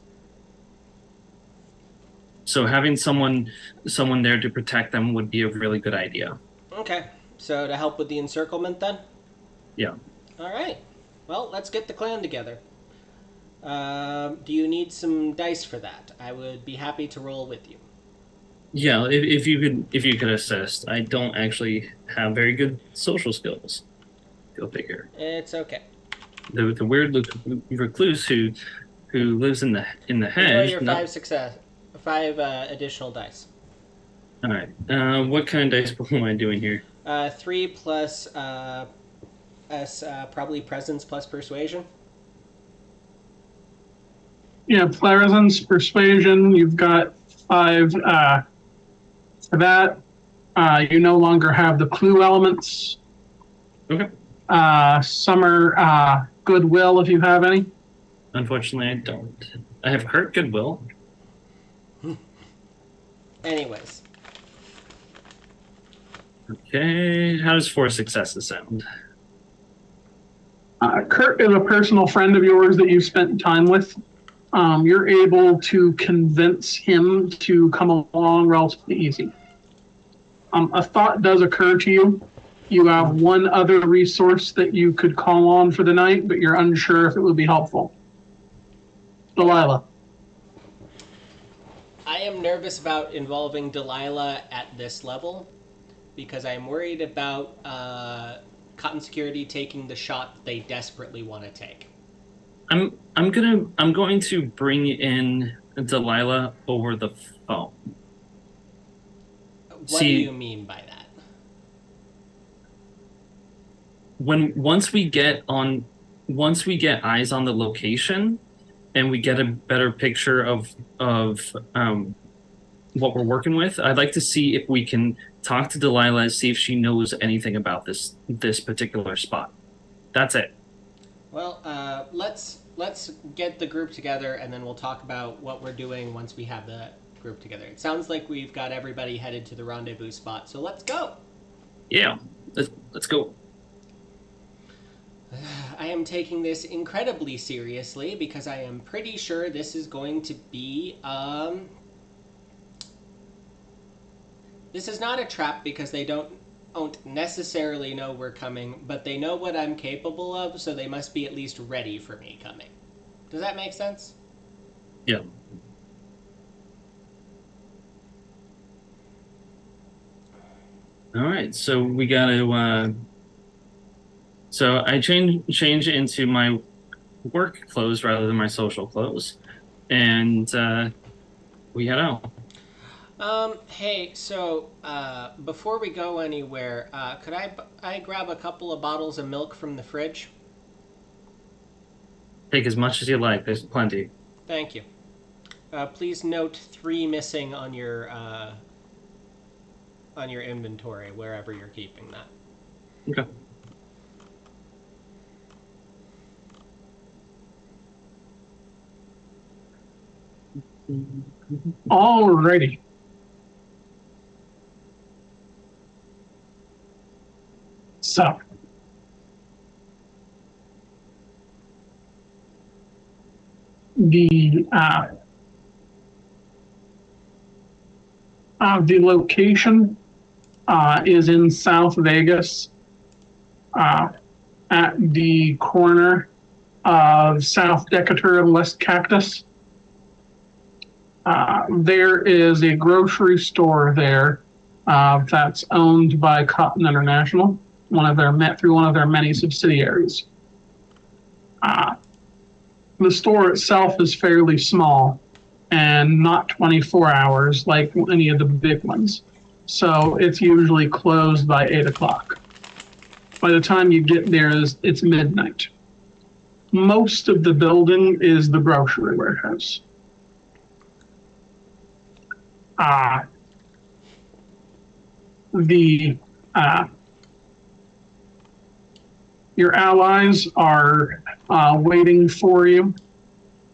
So having someone there to protect them would be a really good idea. Okay, so to help with the encirclement then? Yeah. All right. Well, let's get the clan together. Do you need some dice for that? I would be happy to roll with you. Yeah, if you could assist. I don't actually have very good social skills. Go figure. It's okay. The weird recluse who who lives in the Roll hedge. your 5 additional dice. All right. What kind of dice pool am I doing here? 3 plus probably presence plus persuasion. Yeah, presence, persuasion. You've got 5 for that. You no longer have the clue elements. Okay. Summer goodwill, if you have any. Unfortunately, I don't. I have hurt goodwill. Anyways. Okay. How does 4 successes sound? Kurt is a personal friend of yours that you spent time with. You're able to convince him to come along relatively easy. A thought does occur to you. You have one other resource that you could call on for the night, but you're unsure if it would be helpful. Delilah. I am nervous about involving Delilah at this level because I'm worried about Cotton Security taking the shot they desperately want to take. I'm going to bring in Delilah over the phone. What do you mean by that? Once we get eyes on the location and we get a better picture of what we're working with, I'd like to see if we can talk to Delilah, see if she knows anything about this particular spot. That's it. Well, let's get the group together and then we'll talk about what we're doing once we have the group together. It sounds like we've got everybody headed to the rendezvous spot, so let's go. Yeah, let's go. I am taking this incredibly seriously because I am pretty sure this is going to be this is not a trap because they don't necessarily know we're coming, but they know what I'm capable of, so they must be at least ready for me coming. Does that make sense? Yeah. All right, so we got to. So I change into my work clothes rather than my social clothes, and we head out. Hey, so before we go anywhere, could I grab a couple of bottles of milk from the fridge? Take as much as you like. There's plenty. Thank you. Please note 3 missing on your inventory, wherever you're keeping that. Okay. Alrighty. So, the location is in South Vegas, at the corner of South Decatur and West Cactus. There is a grocery store there that's owned by Cotton International, through one of their many subsidiaries. The store itself is fairly small and not 24 hours like any of the big ones. So it's usually closed by 8 o'clock. By the time you get there, it's midnight. Most of the building is the grocery warehouse. Your allies are waiting for you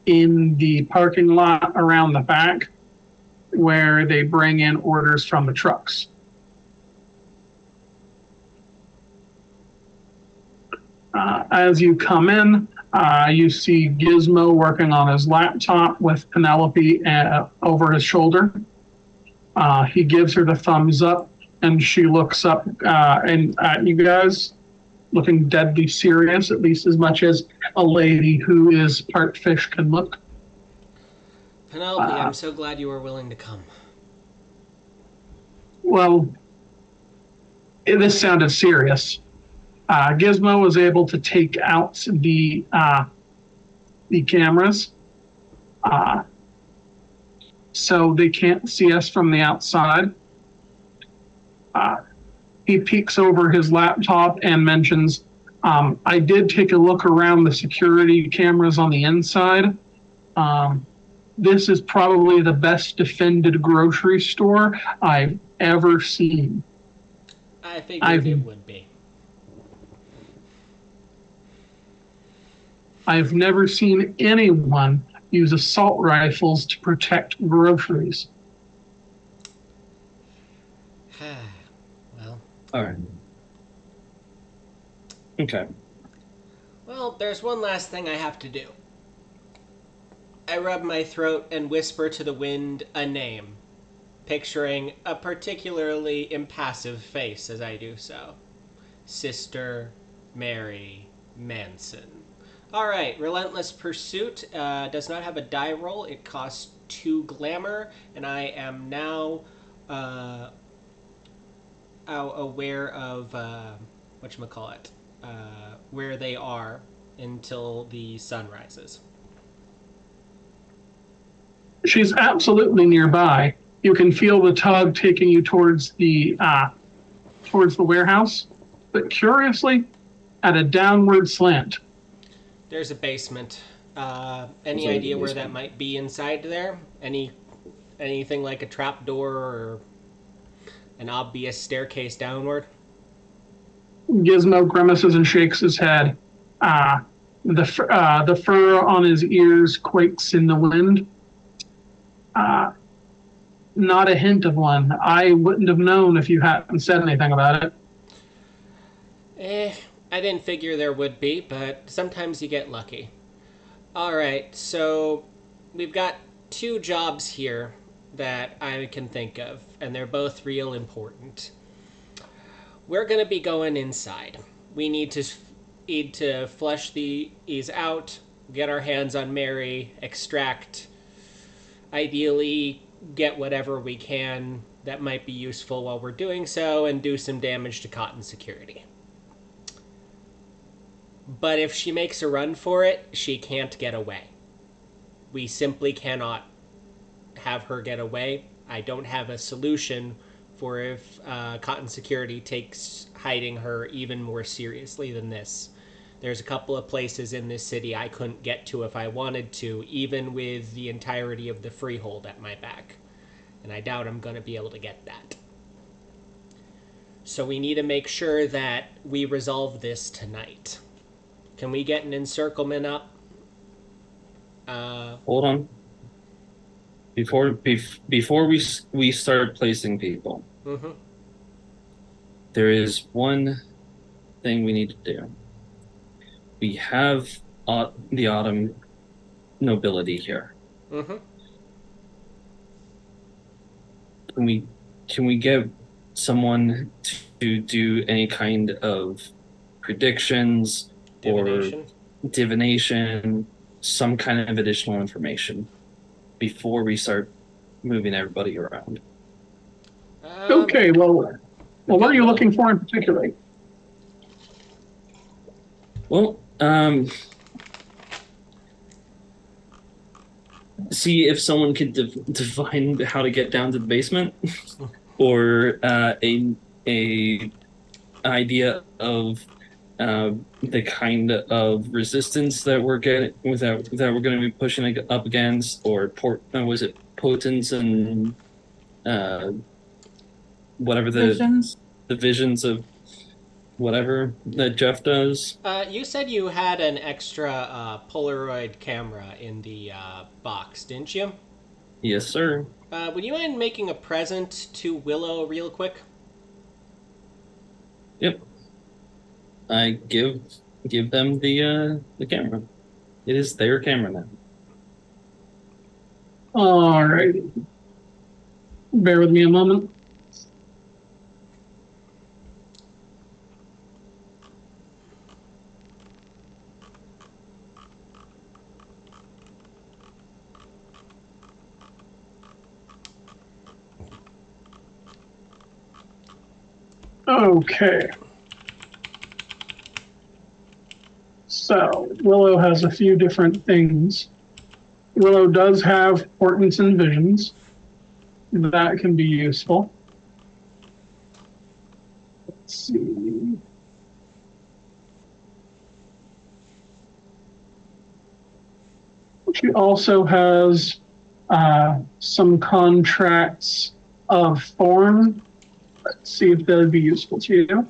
in the parking lot around the back, where they bring in orders from the trucks. As you come in, you see Gizmo working on his laptop with Penelope over his shoulder. He gives her the thumbs up, and she looks up and at you guys, looking deadly serious, at least as much as a lady who is part fish can look. Penelope, I'm so glad you were willing to come. Well, this sounded serious. Gizmo was able to take out the cameras so they can't see us from the outside. He peeks over his laptop and mentions, I did take a look around the security cameras on the inside. This is probably the best defended grocery store I've ever seen. I figured it would be. I've never seen anyone use assault rifles to protect groceries. Well. All right. Okay. Well, there's one last thing I have to do. I rub my throat and whisper to the wind a name, picturing a particularly impassive face as I do so. Sister Mary Manson. Alright, Relentless Pursuit does not have a die roll. It costs 2 glamour, and I am now aware of, whatchamacallit, where they are until the sun rises. She's absolutely nearby. You can feel the tug taking you towards the warehouse, but curiously, at a downward slant. There's a basement. Any idea where that might be inside there? Anything like a trapdoor or an obvious staircase downward? Gizmo grimaces and shakes his head. The fur on his ears quakes in the wind. Not a hint of one. I wouldn't have known if you hadn't said anything about it. I didn't figure there would be, but sometimes you get lucky. Alright, so we've got 2 jobs here that I can think of, and they're both real important. We're going to be going inside. We need to flush these out, get our hands on Mary, extract, ideally get whatever we can that might be useful while we're doing so, and do some damage to Cotton Security. But if she makes a run for it, she can't get away. We simply cannot have her get away. I don't have a solution for if Cotton Security takes hiding her even more seriously than this. There's a couple of places in this city I couldn't get to if I wanted to, even with the entirety of the freehold at my back. And I doubt I'm going to be able to get that. So we need to make sure that we resolve this tonight. Can we get an encirclement up? Hold on. Before we start placing people, there is one thing we need to do. We have the Autumn nobility here. Can we get someone to do any kind of predictions or divination, some kind of additional information before we start moving everybody around? Okay, well, what are you looking for in particular? Well, see if someone could define how to get down to the basement, or a idea of the kind of resistance that we're getting that we're going to be pushing up against, or was it potence and whatever the visions of whatever that Jeff does. You said you had an extra Polaroid camera in the box, didn't you? Yes, sir. Would you mind making a present to Willow real quick? Yep. I give them the camera. It is their camera now. All right. Bear with me a moment. Okay. So, Willow has a few different things Willow does have portents and visions. That can be useful. Let's see. She also has some contracts of form. Let's see if that would be useful to you.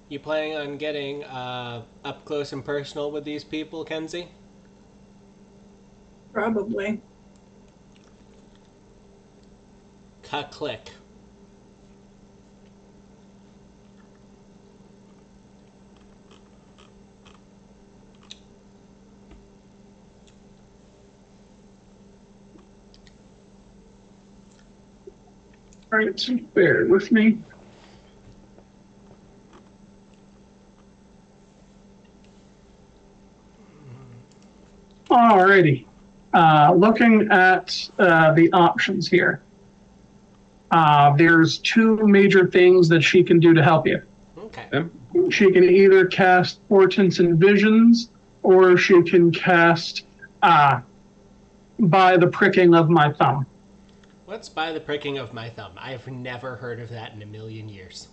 You planning on getting up close and personal with these people, Kenzie? Probably. Click. All right, so bear with me. Alrighty. Looking at the options here, there's two major things that she can do to help you. Okay. She can either cast portents and visions, or she can cast by the pricking of my thumb. What's by the pricking of my thumb? I've never heard of that in a million years.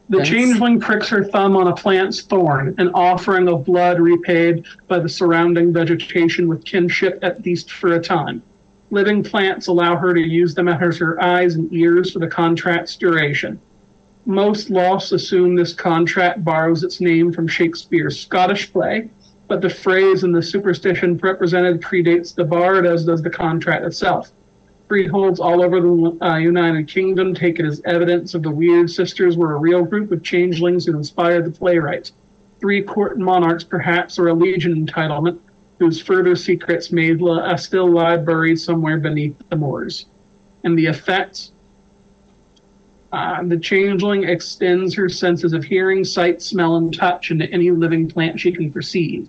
The changeling pricks her thumb on a plant's thorn, an offering of blood repaid by the surrounding vegetation with kinship, at least for a time. Living plants allow her to use them as her eyes and ears for the contract's duration. Most lofts assume this contract borrows its name from Shakespeare's Scottish play, but the phrase and the superstition represented predates the bard, as does the contract itself. Freeholds all over the United Kingdom take it as evidence of the Weird Sisters were a real group of changelings who inspired the playwright. 3 court monarchs, perhaps, or a legion entitlement, whose further secrets may still lie buried somewhere beneath the moors. And the effect, the changeling extends her senses of hearing, sight, smell, and touch into any living plant she can perceive.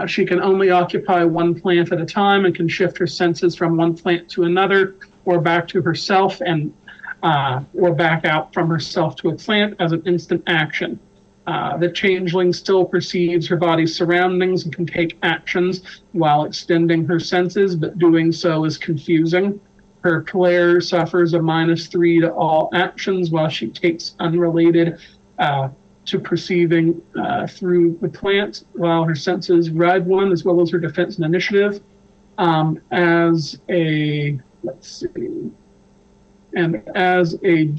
She can only occupy one plant at a time and can shift her senses from one plant to another, or back to herself, and or back out from herself to a plant as an instant action. The changeling still perceives her body's surroundings and can take actions while extending her senses, but doing so is confusing. Her player suffers a -3 to all actions, while she takes unrelated to perceiving through the plant, while her senses ride 1, as well as her defense and initiative. As a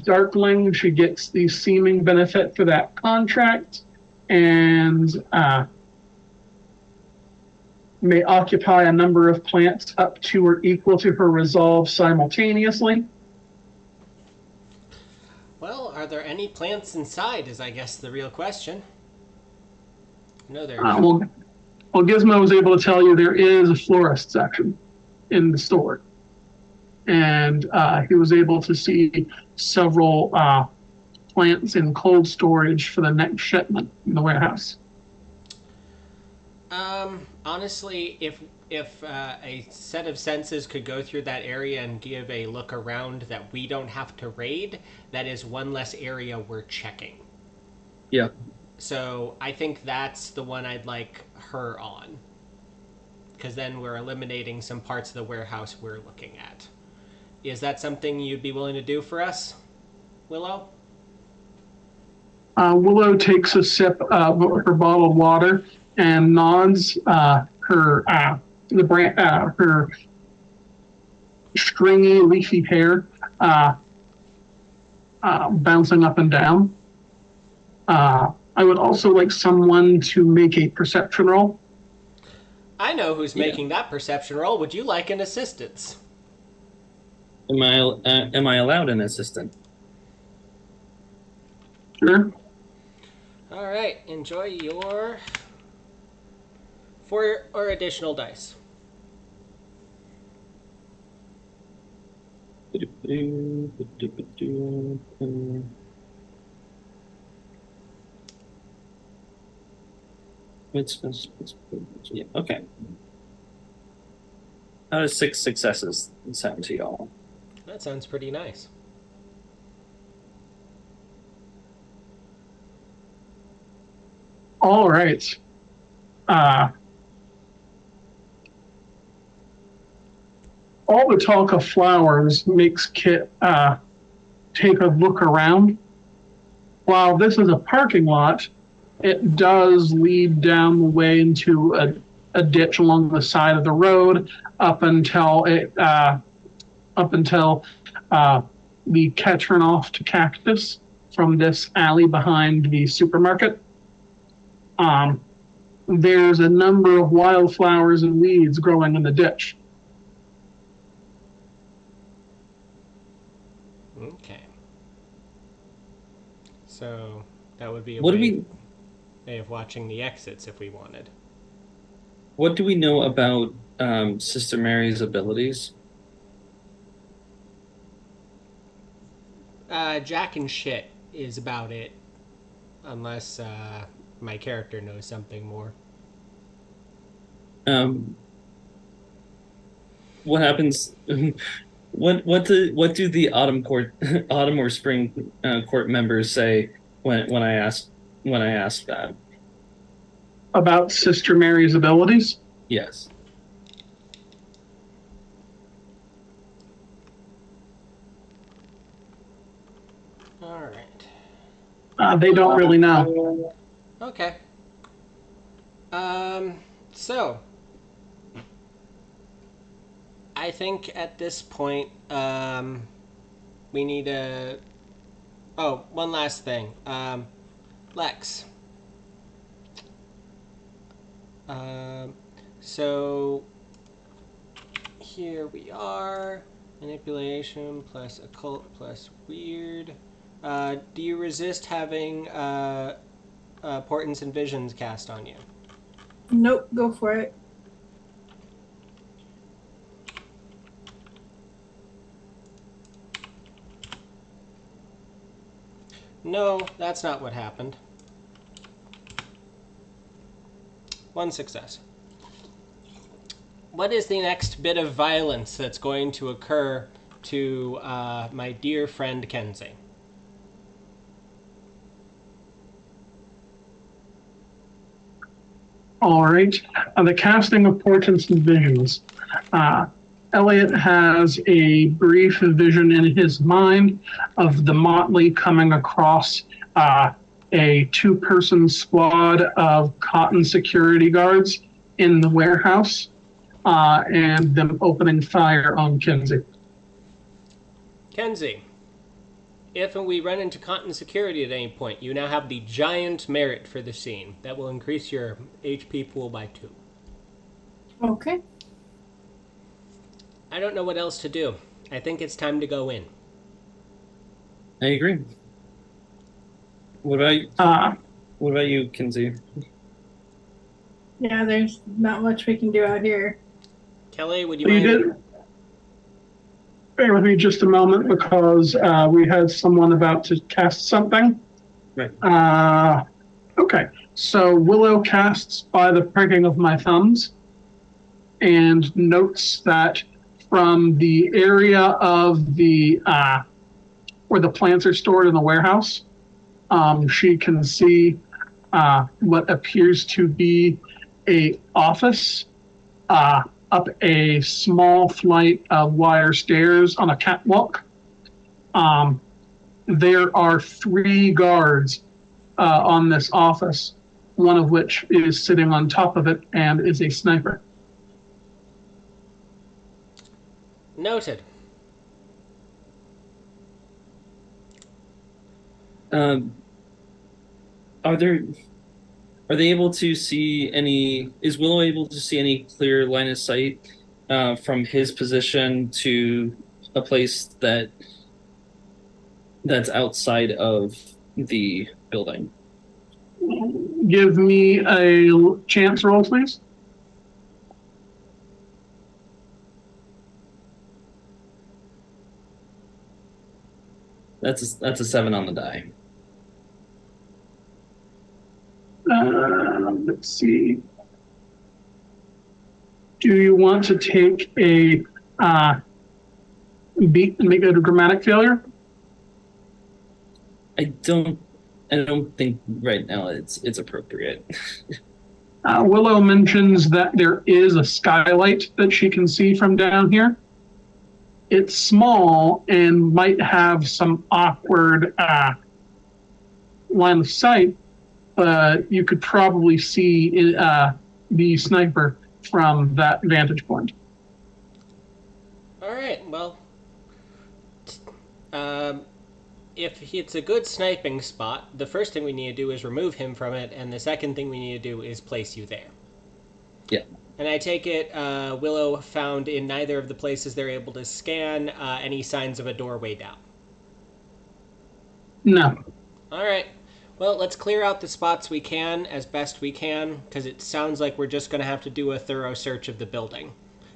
darkling, she gets the seeming benefit for that contract, and may occupy a number of plants up to or equal to her resolve simultaneously. Well, are there any plants inside is, I guess, the real question. No, there Well, Gizmo was able to tell you there is a florist section in the store. And he was able to see several plants in cold storage for the next shipment in the warehouse. Honestly, if a set of senses could go through that area and give a look around that we don't have to raid, that is one less area we're checking. Yeah. So I think that's the one I'd like her on. Because then we're eliminating some parts of the warehouse we're looking at. Is that something you'd be willing to do for us, Willow? Willow takes a sip of her bottled water and nods. Her stringy, leafy hair bouncing up and down. I would also like someone to make a perception roll. I know who's making that perception roll. Would you like an assistance? Am I allowed an assistant? Sure. All right, enjoy your 4 or additional dice. Yeah, okay. How does 6 successes sound to y'all? That sounds pretty nice. All right. All the talk of flowers makes Kit take a look around. While this is a parking lot, it does lead down the way into a ditch along the side of the road up until we turn off to Cactus from this alley behind the supermarket. There's a number of wildflowers and weeds growing in the ditch. Okay. So that would be a What do way, we way of watching the exits if we wanted. What do we know about Sister Mary's abilities? Jack and shit is about it, unless my character knows something more. What happens? What do the autumn or spring court members say when I ask that? About Sister Mary's abilities? Yes. All right. They don't really know. Okay. So I think at this point, we need a. Oh, one last thing. Lex. So here we are. Manipulation plus occult plus weird. Do you resist having portents and visions cast on you? Nope, go for it. No, that's not what happened. One success. What is the next bit of violence that's going to occur to my dear friend Kenzie? All right. The casting of portents and visions. Elliot has a brief vision in his mind of the motley coming across a two-person squad of cotton security guards in the warehouse and them opening fire on Kinsey. Kenzie, if we run into cotton security at any point, you now have the giant merit for the scene. That will increase your HP pool by 2. Okay. I don't know what else to do. I think it's time to go in. I agree. What about you, Kinsey? Yeah, there's not much we can do out here. Kelly, would you You mind? did. Bear with me just a moment because we had someone about to cast something. Right. Okay, so Willow casts by the pricking of my thumbs and notes that from the area of the where the plants are stored in the warehouse, she can see what appears to be a office up a small flight of wire stairs on a catwalk. There are 3 guards on this office, one of which is sitting on top of it and is a sniper. Noted. Are they able to see any? Is Willow able to see any clear line of sight from his position to a place that's outside of the building? Give me a chance roll, please. That's a 7 on the die. Let's see. Do you want to take a beat and make it a dramatic failure? I don't. don't think right now it's appropriate. Willow mentions that there is a skylight that she can see from down here. It's small and might have some awkward line of sight, but you could probably see the sniper from that vantage point. All right. Well, if it's a good sniping spot, the first thing we need to do is remove him from it, and the second thing we need to do is place you there. Yeah. And I take it Willow found in neither of the places they're able to scan any signs of a doorway down. No. All right. Well, let's clear out the spots we can as best we can, because it sounds like we're just going to have to do a thorough search of the building.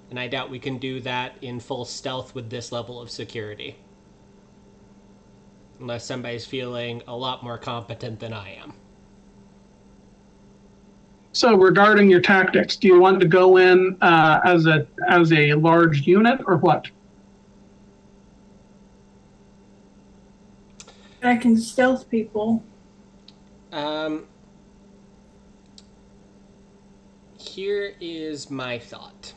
And I doubt we can do that in full stealth with this level of security. Unless somebody's feeling a lot more competent than I am. So regarding your tactics, do you want to go in as a large unit or what? I can stealth people. Here is my thought.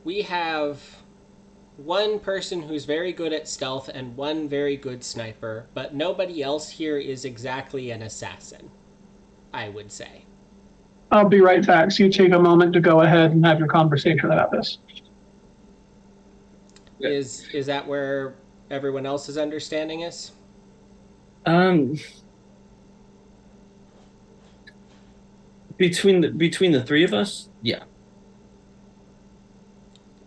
We have one person who's very good at stealth and one very good sniper, but nobody else here is exactly an assassin, I would say. I'll be right back. So you take a moment to go ahead and have your conversation about this. Is that where everyone else's understanding is? Between the three of us, yeah.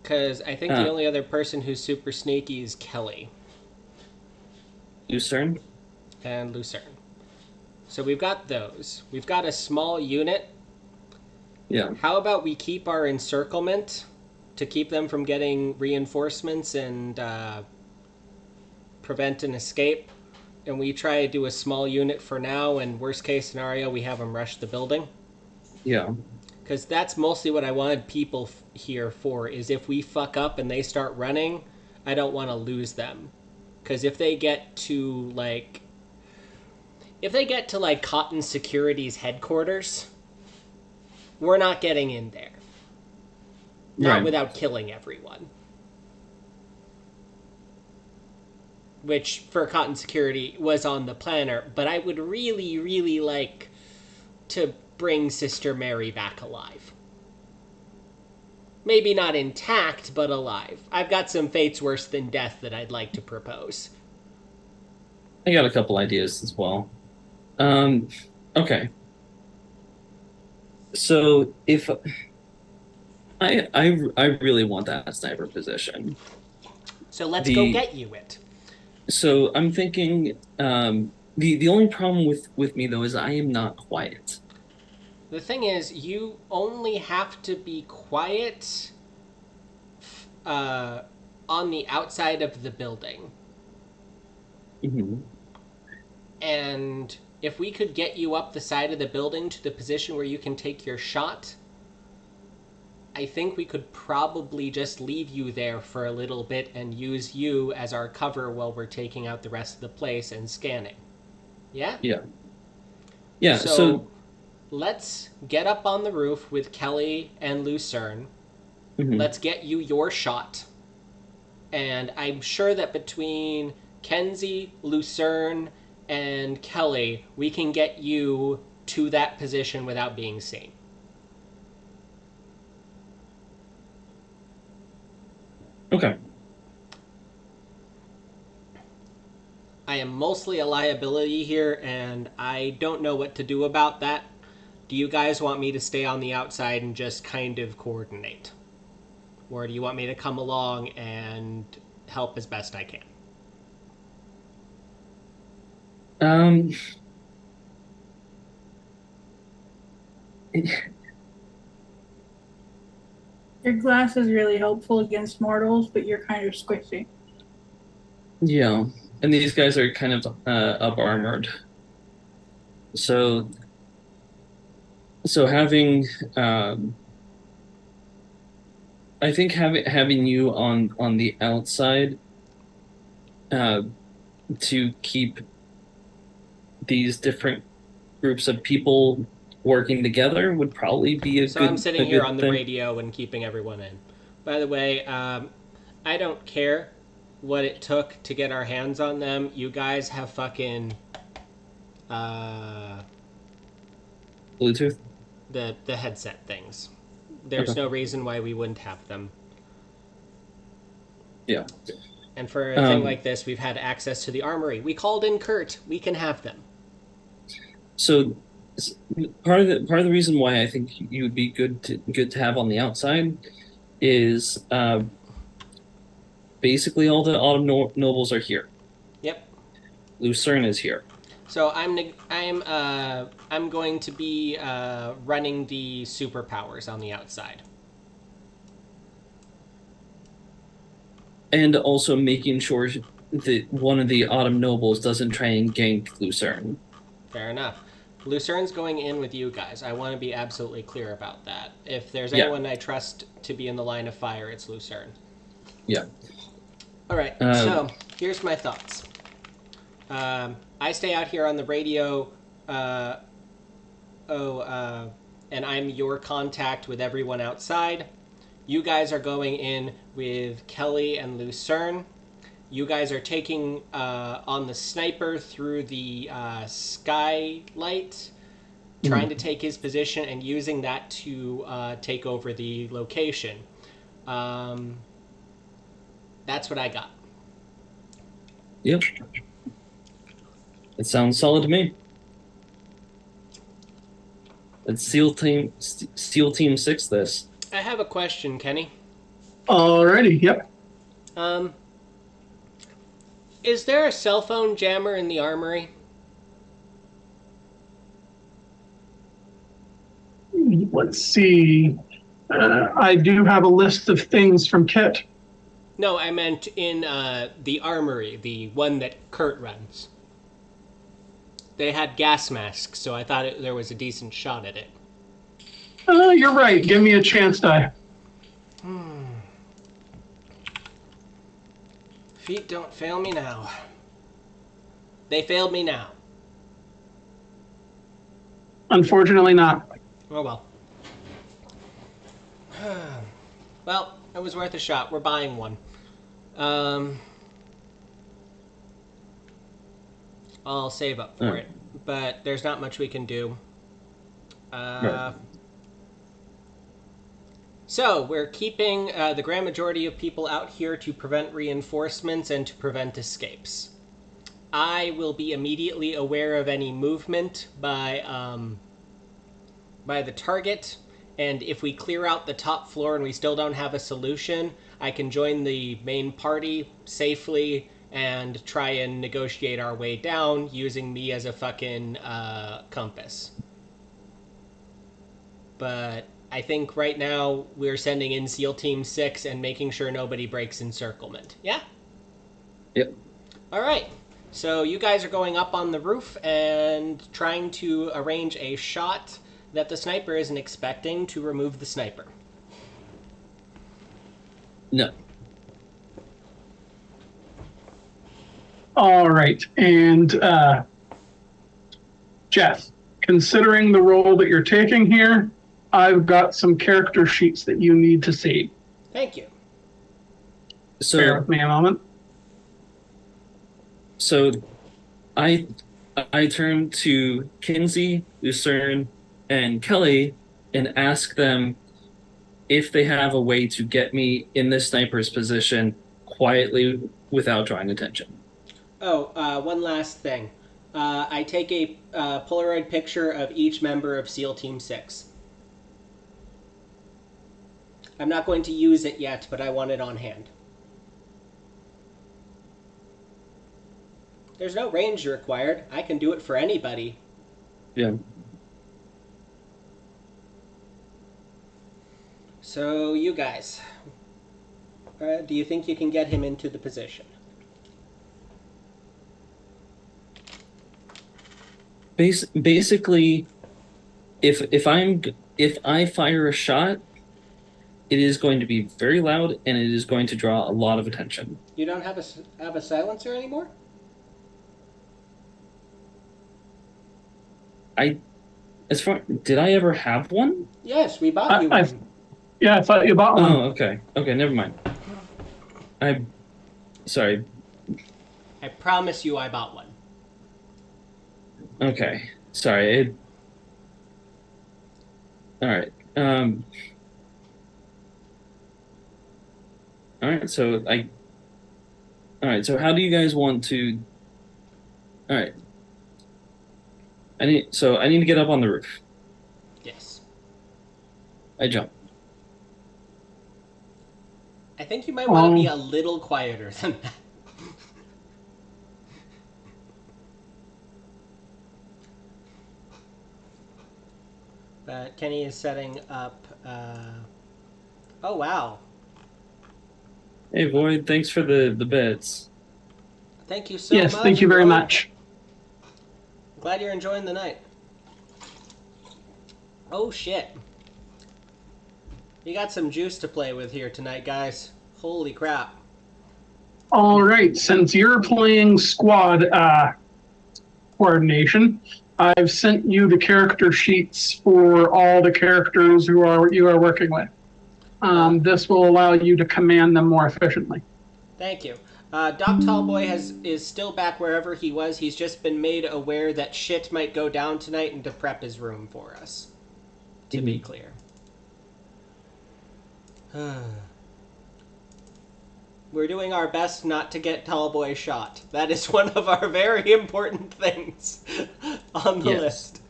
Because I think the only other person who's super sneaky is Kelly. Lucerne? And Lucerne. So we've got those. We've got a small unit. Yeah. How about we keep our encirclement to keep them from getting reinforcements and prevent an escape? And we try to do a small unit for now, and worst case scenario, we have them rush the building. Yeah. Because that's mostly what I wanted people here for, is if we fuck up and they start running, I don't want to lose them. Because if they get to, Cotton Security's headquarters, we're not getting in there. Not Right. without killing everyone. Which, for Cotton Security, was on the planner, but I would really, really like to bring Sister Mary back alive. Maybe not intact, but alive. I've got some fates worse than death that I'd like to propose. I got a couple ideas as well. Okay. So if I really want that sniper position. So let's go get you it. So I'm thinking the only problem with me though is I am not quiet. The thing is, you only have to be quiet on the outside of the building. Mm-hmm. And if we could get you up the side of the building to the position where you can take your shot, I think we could probably just leave you there for a little bit and use you as our cover while we're taking out the rest of the place and scanning. Yeah? Yeah. Yeah, So let's get up on the roof with Kelly and Lucerne. mm-hmm. Let's get you your shot. And I'm sure that between Kenzie, Lucerne, and Kelly, we can get you to that position without being seen. Okay. I am mostly a liability here, and I don't know what to do about that. Do you guys want me to stay on the outside and just kind of coordinate? Or do you want me to come along and help as best I can? Your glass is really helpful against mortals, but you're kind of squishy. Yeah, and these guys are kind of up armored. So having I think having you on the outside to keep these different groups of people working together would probably be So I'm sitting a here good on the thing. radio and keeping everyone in. By the way, I don't care what it took to get our hands on them. You guys have fucking Bluetooth. the headset things. There's Okay. no reason why we wouldn't have them. Yeah. And for a thing like this, we've had access to the armory. We called in Kurt. We can have them. So part of the reason why I think you would be good to have on the outside is basically all the Autumn Nobles are here. Yep. Lucerne is here. So I'm going to be running the superpowers on the outside. And also making sure that one of the Autumn Nobles doesn't try and gank Lucerne. Fair enough. Lucerne's going in with you guys. I want to be absolutely clear about that. If there's anyone I trust to be in the line of fire, it's Lucerne. Yeah. All right. So here's my thoughts. I stay out here on the radio. And I'm your contact with everyone outside. You guys are going in with Kelly and Lucerne. You guys are taking on the sniper through the skylight, trying to take his position and using that to take over the location. That's what I got. Yep. It sounds solid to me. It's SEAL Team 6 this. I have a question, Kenny. Alrighty, yep. Is there a cell phone jammer in the armory? Let's see. I do have a list of things from Kit. No, I meant in the armory, the one that Kurt runs. They had gas masks, so I thought there was a decent shot at it. You're right. Give me a chance die. Feet don't fail me now. They failed me now. Unfortunately not. Oh well. Well, it was worth a shot. We're buying one. I'll save up for it. But there's not much we can do. Right. So, we're keeping the grand majority of people out here to prevent reinforcements and to prevent escapes. I will be immediately aware of any movement by the target, and if we clear out the top floor and we still don't have a solution, I can join the main party safely and try and negotiate our way down using me as a fucking compass. But I think right now we're sending in SEAL Team 6 and making sure nobody breaks encirclement. Yeah? Yep. All right. So you guys are going up on the roof and trying to arrange a shot that the sniper isn't expecting to remove the sniper. No. All right. And Jeff, considering the role that you're taking here, I've got some character sheets that you need to see. Thank you. Bear So with me a moment. I turn to Kinsey, Lucerne, and Kelly and ask them if they have a way to get me in the sniper's position quietly without drawing attention. Oh, one last thing. I take a Polaroid picture of each member of SEAL Team 6. I'm not going to use it yet, but I want it on hand. There's no range required. I can do it for anybody. Yeah. So, you guys, do you think you can get him into the position? Basically, if I fire a shot, it is going to be very loud and it is going to draw a lot of attention. You don't have a silencer anymore? Did I ever have one? Yes, we bought you I one. yeah, I thought you bought one. Oh, okay. Okay, never mind. Sorry. I promise you I bought one. Okay. Sorry. All right. All right. All right. So how do you guys want to? All right. I need to get up on the roof. Yes. I jump. I think you might want to be a little quieter than that. But Kenny is setting up. Oh wow! Hey, Void. Thanks for the bits. Thank you so Yes, much. thank you very Roy. much. Glad you're enjoying the night. Oh shit! You got some juice to play with here tonight, guys. Holy crap! All right, since you're playing squad coordination, I've sent you the character sheets for all the characters you are working with. This will allow you to command them more efficiently. Thank you. Doc Tallboy is still back wherever he was. He's just been made aware that shit might go down tonight and to prep his room for us. To be clear. We're doing our best not to get Tallboy shot. That is one of our very important things on the list.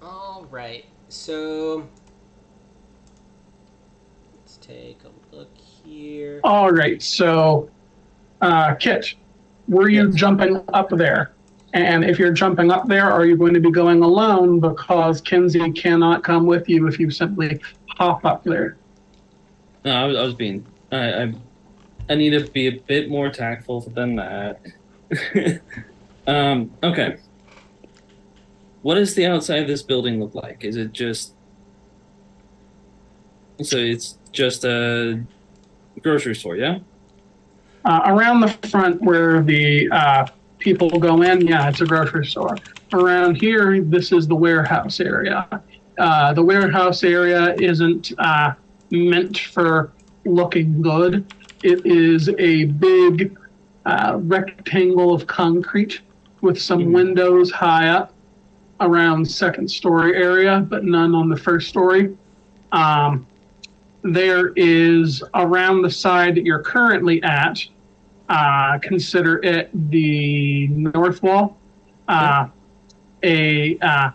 Alright, so let's take a look here. All right, so Kit, were you jumping up there? And if you're jumping up there, are you going to be going alone because Kinsey cannot come with you if you simply hop up there? No, I was being. I need to be a bit more tactful than that. Okay. What does the outside of this building look like? Is it just? So it's just a grocery store, yeah? Around the front where the people go in, yeah, it's a grocery store. Around here, this is the warehouse area. The warehouse area isn't meant for looking good. It is a big rectangle of concrete with some windows high up around second story area, but none on the first story. There is around the side that you're currently at, consider it the north wall, a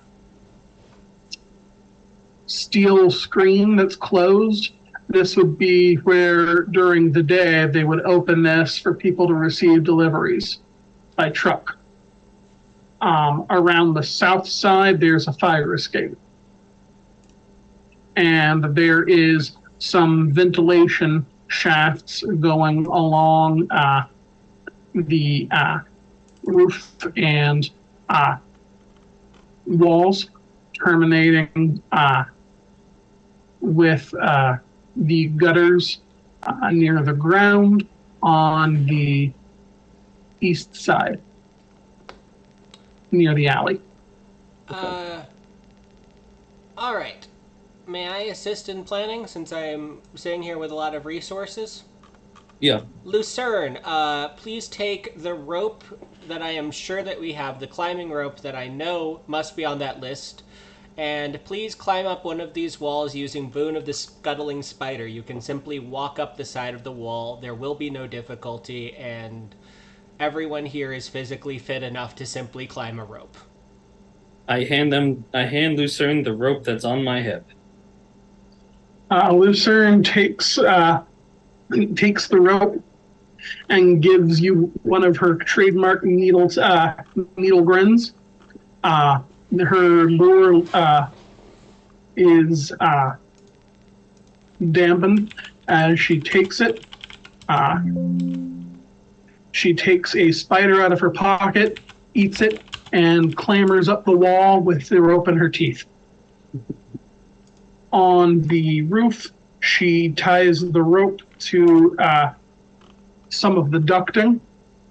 steel screen that's closed. This would be where during the day they would open this for people to receive deliveries by truck. Around the south side, there's a fire escape. And there is some ventilation shafts going along the roof and walls, terminating with the gutters near the ground on the east side, near the alley. All right. May I assist in planning since I am sitting here with a lot of resources? Yeah. Lucerne, please take the rope that I am sure that we have, the climbing rope that I know must be on that list, and please climb up one of these walls using Boon of the Scuttling Spider. You can simply walk up the side of the wall. There will be no difficulty, and everyone here is physically fit enough to simply climb a rope. I hand Lucerne the rope that's on my hip. Lucerne takes the rope and gives you one of her trademark needle grins. Her lure is dampened as she takes it. She takes a spider out of her pocket, eats it, and clambers up the wall with the rope in her teeth. On the roof, she ties the rope to some of the ducting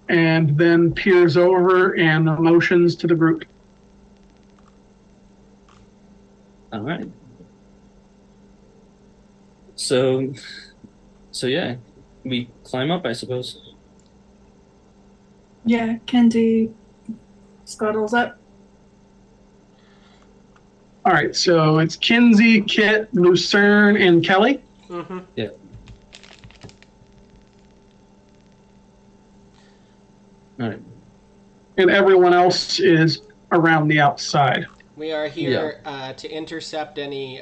and then peers over and motions to the group. All right. So yeah, we climb up, I suppose. Yeah, Kenzie scuttles up. All right, so it's Kinsey, Kit, Lucerne, and Kelly. Mm-hmm. Yeah. All right. And everyone else is around the outside. We are here to intercept any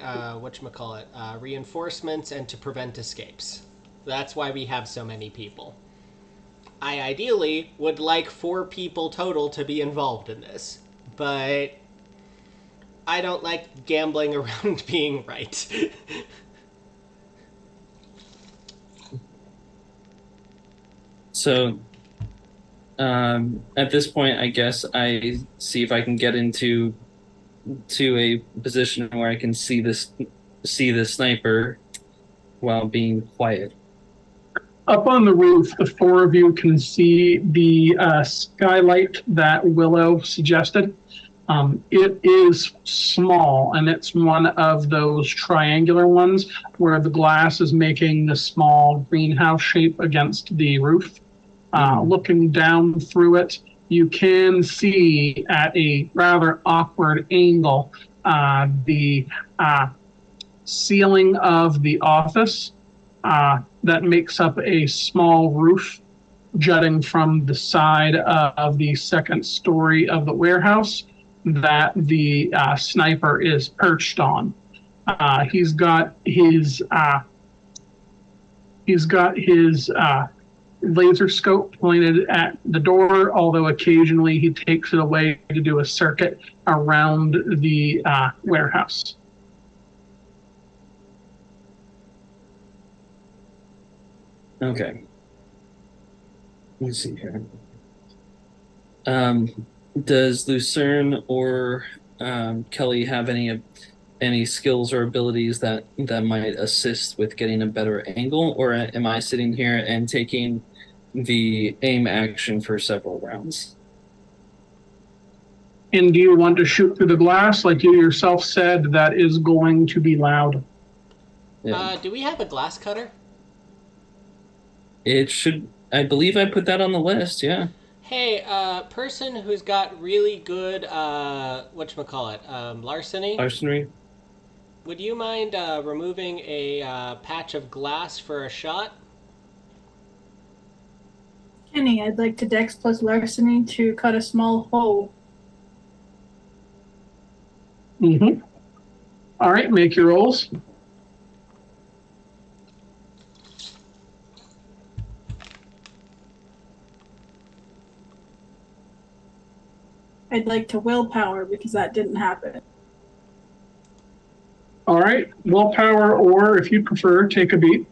reinforcements and to prevent escapes. That's why we have so many people. I ideally would like 4 people total to be involved in this, but I don't like gambling around being right. So, at this point, I guess I see if I can get into a position where I can see the sniper while being quiet. Up on the roof, the 4 of you can see the skylight that Willow suggested. It is small, and it's one of those triangular ones where the glass is making the small greenhouse shape against the roof. Looking down through it, you can see at a rather awkward angle the ceiling of the office that makes up a small roof jutting from the side of the second story of the warehouse that the sniper is perched on. He's got his laser scope pointed at the door, although occasionally he takes it away to do a circuit around the warehouse. Okay. Let's see here. Does Lucerne or Kelly have any skills or abilities that might assist with getting a better angle, or am I sitting here and taking the aim action for several rounds? And do you want to shoot through the glass? Like you yourself said, that is going to be loud. Yeah. Do we have a glass cutter? It should. I believe I put that on the list. Yeah. Hey, person who's got really good, larceny. Larceny. Would you mind removing a patch of glass for a shot? Kenny, I'd like to Dex plus larceny to cut a small hole. Mm-hmm. All right, make your rolls. I'd like to willpower because that didn't happen. All right, willpower, or if you prefer, take a beat.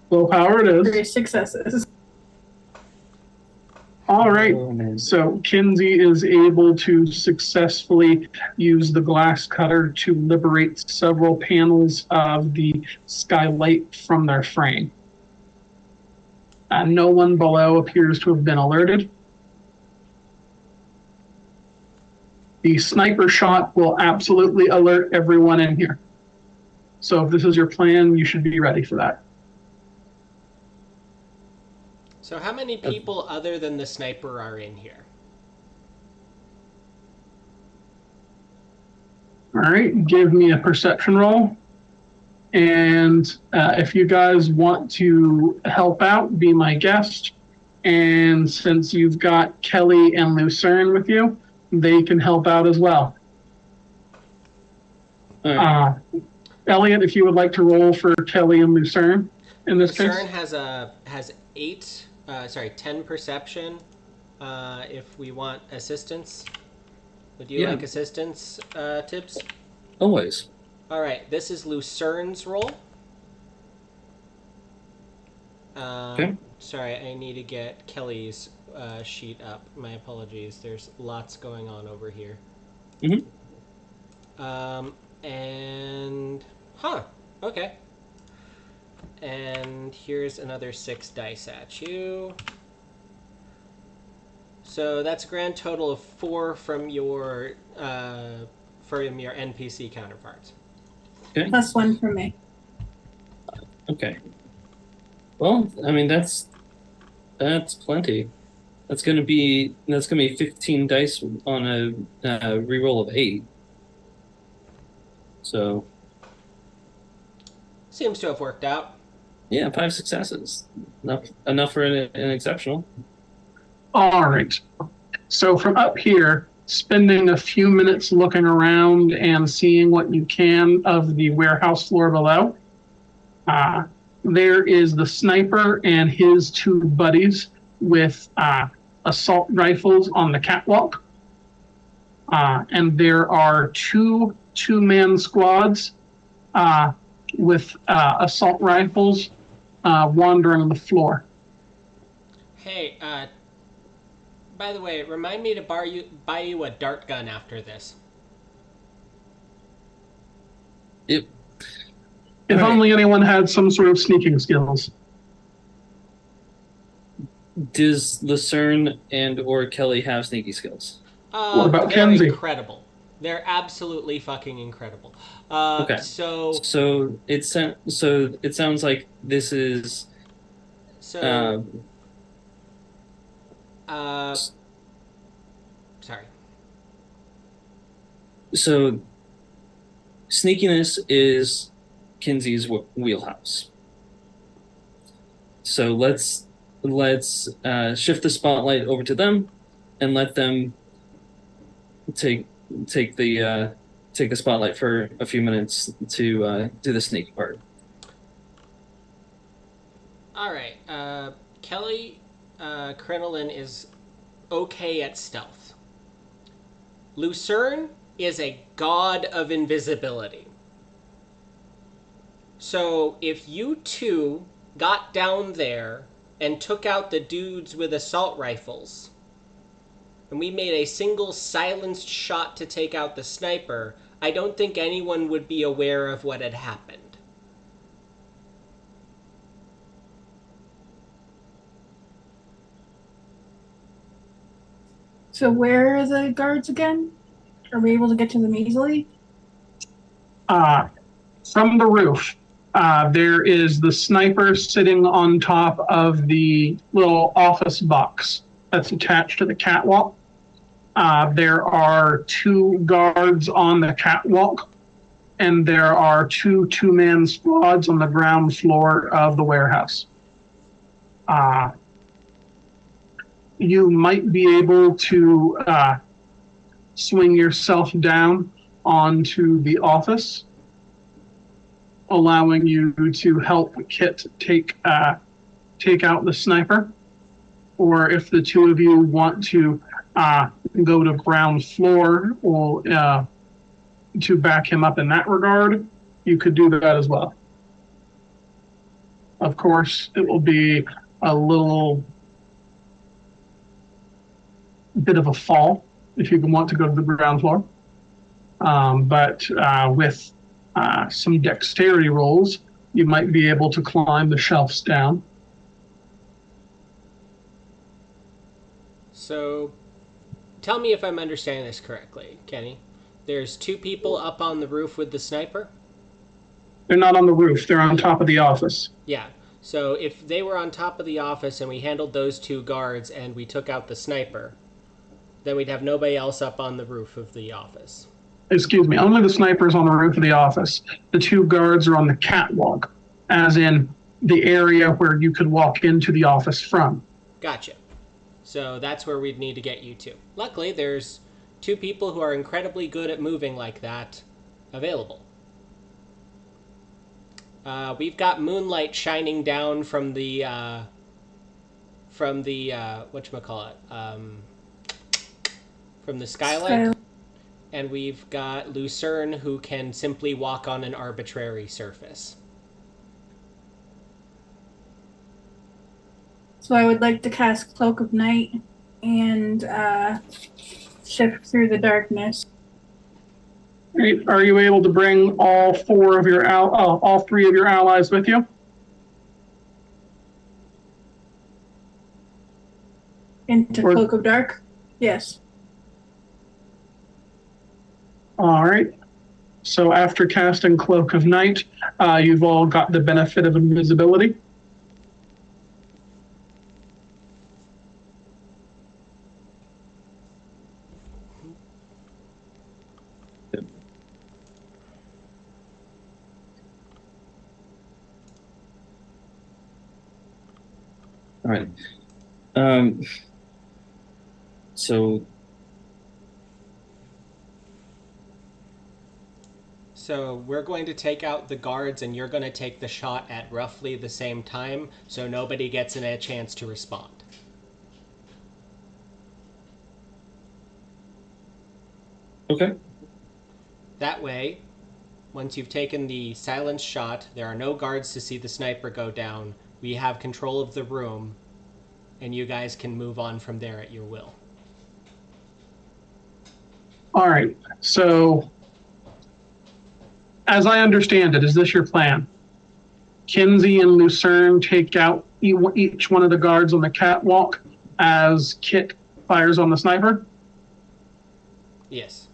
Willpower it 3 is. successes. All right, Oh, man. so Kinsey is able to successfully use the glass cutter to liberate several panels of the skylight from their frame. No one below appears to have been alerted. The sniper shot will absolutely alert everyone in here. So if this is your plan, you should be ready for that. So how many people other than the sniper are in here? All right, give me a perception roll. And if you guys want to help out, be my guest. And since you've got Kelly and Lucerne with you, they can help out as well. All right. Elliot, if you would like to roll for Kelly and Lucerne in this Lucerne case. has 10 perception. If we want assistance, would you like assistance, Tibbs? Always. All right, this is Lucerne's roll. Okay. Sorry, I need to get Kelly's sheet up. My apologies. There's lots going on over here. Mm-hmm. Okay. And here's another 6 dice at you. So that's a grand total of 4 from your NPC counterparts. Okay. Plus 1 for me. Okay. Well, I mean that's plenty. That's gonna be 15 dice on a reroll of 8. So Seems to have worked out. yeah, 5 successes. Enough for an exceptional. All right. So from up here, spending a few minutes looking around and seeing what you can of the warehouse floor below, there is the sniper and his 2 buddies with assault rifles on the catwalk. And there are 2 two-man squads with assault rifles wandering the floor. Hey, by the way, remind me to buy you a dart gun after this. Yep. If All right. only anyone had some sort of sneaking skills. Does Lucerne and or Kelly have sneaky skills? What about they're Kenzie? incredible. They're absolutely fucking incredible. Okay. So it sounds like this is sorry. So sneakiness is Kinsey's wheelhouse. So let's shift the spotlight over to them and let them take the spotlight for a few minutes to do the sneak part. All right. Kelly Crinoline is okay at stealth. Lucerne is a god of invisibility. So if you 2 got down there and took out the dudes with assault rifles, and we made a single silenced shot to take out the sniper, I don't think anyone would be aware of what had happened. So where are the guards again? Are we able to get to them easily? From the roof, there is the sniper sitting on top of the little office box that's attached to the catwalk. There are 2 guards on the catwalk, and there are 2 two-man squads on the ground floor of the warehouse. You might be able to swing yourself down onto the office, allowing you to help Kit take out the sniper. Or if the 2 of you want to go to ground floor or to back him up in that regard, you could do that as well. Of course, it will be a little bit of a fall if you want to go to the ground floor. But with some dexterity rolls, you might be able to climb the shelves down. So, tell me if I'm understanding this correctly, Kenny. There's 2 people up on the roof with the sniper? They're not on the roof, they're on top of the office. Yeah. So if they were on top of the office and we handled those 2 guards and we took out the sniper, then we'd have nobody else up on the roof of the office. Excuse me, only the sniper's on the roof of the office. The 2 guards are on the catwalk, as in the area where you could walk into the office from. Gotcha. So that's where we'd need to get you to. Luckily, there's 2 people who are incredibly good at moving like that available. We've got moonlight shining down from the whatchamacallit, from the skylight. And we've got Lucerne, who can simply walk on an arbitrary surface. So I would like to cast Cloak of Night and shift through the darkness. Are you able to bring all 3 of your allies with you? Into Or- Cloak of Dark? Yes. All right. So after casting Cloak of Night, you've all got the benefit of invisibility. All right. Um, so So we're going to take out the guards, and you're going to take the shot at roughly the same time, so nobody gets a chance to respond. okay. That way, once you've taken the silence shot, there are no guards to see the sniper go down. We have control of the room, and you guys can move on from there at your will. All right. So, as I understand it, is this your plan? Kinsey and Lucerne take out each one of the guards on the catwalk as Kit fires on the sniper? Yes.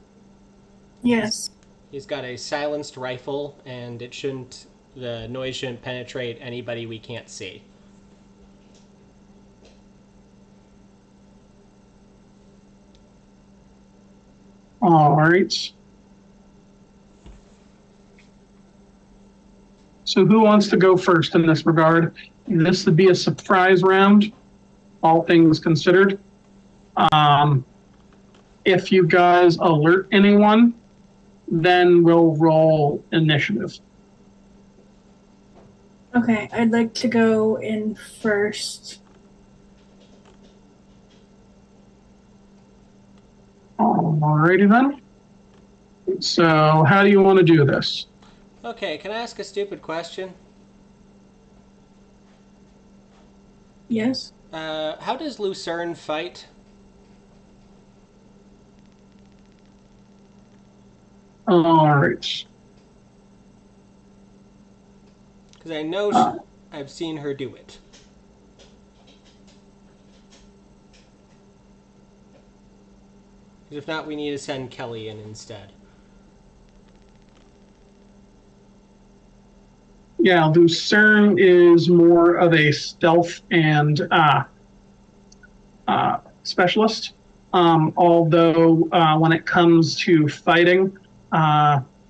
Yes. He's got a silenced rifle, and the noise shouldn't penetrate anybody we can't see. All right. So who wants to go first in this regard? This would be a surprise round, all things considered. If you guys alert anyone, then we'll roll initiative. Okay, I'd like to go in first. Alrighty then. So how do you want to do this? Okay, can I ask a stupid question? Yes. How does Lucerne fight? Alright. Because I know I've seen her do it. If not, we need to send Kelly in instead. Yeah, Lucerne is more of a stealth and specialist. Although when it comes to fighting,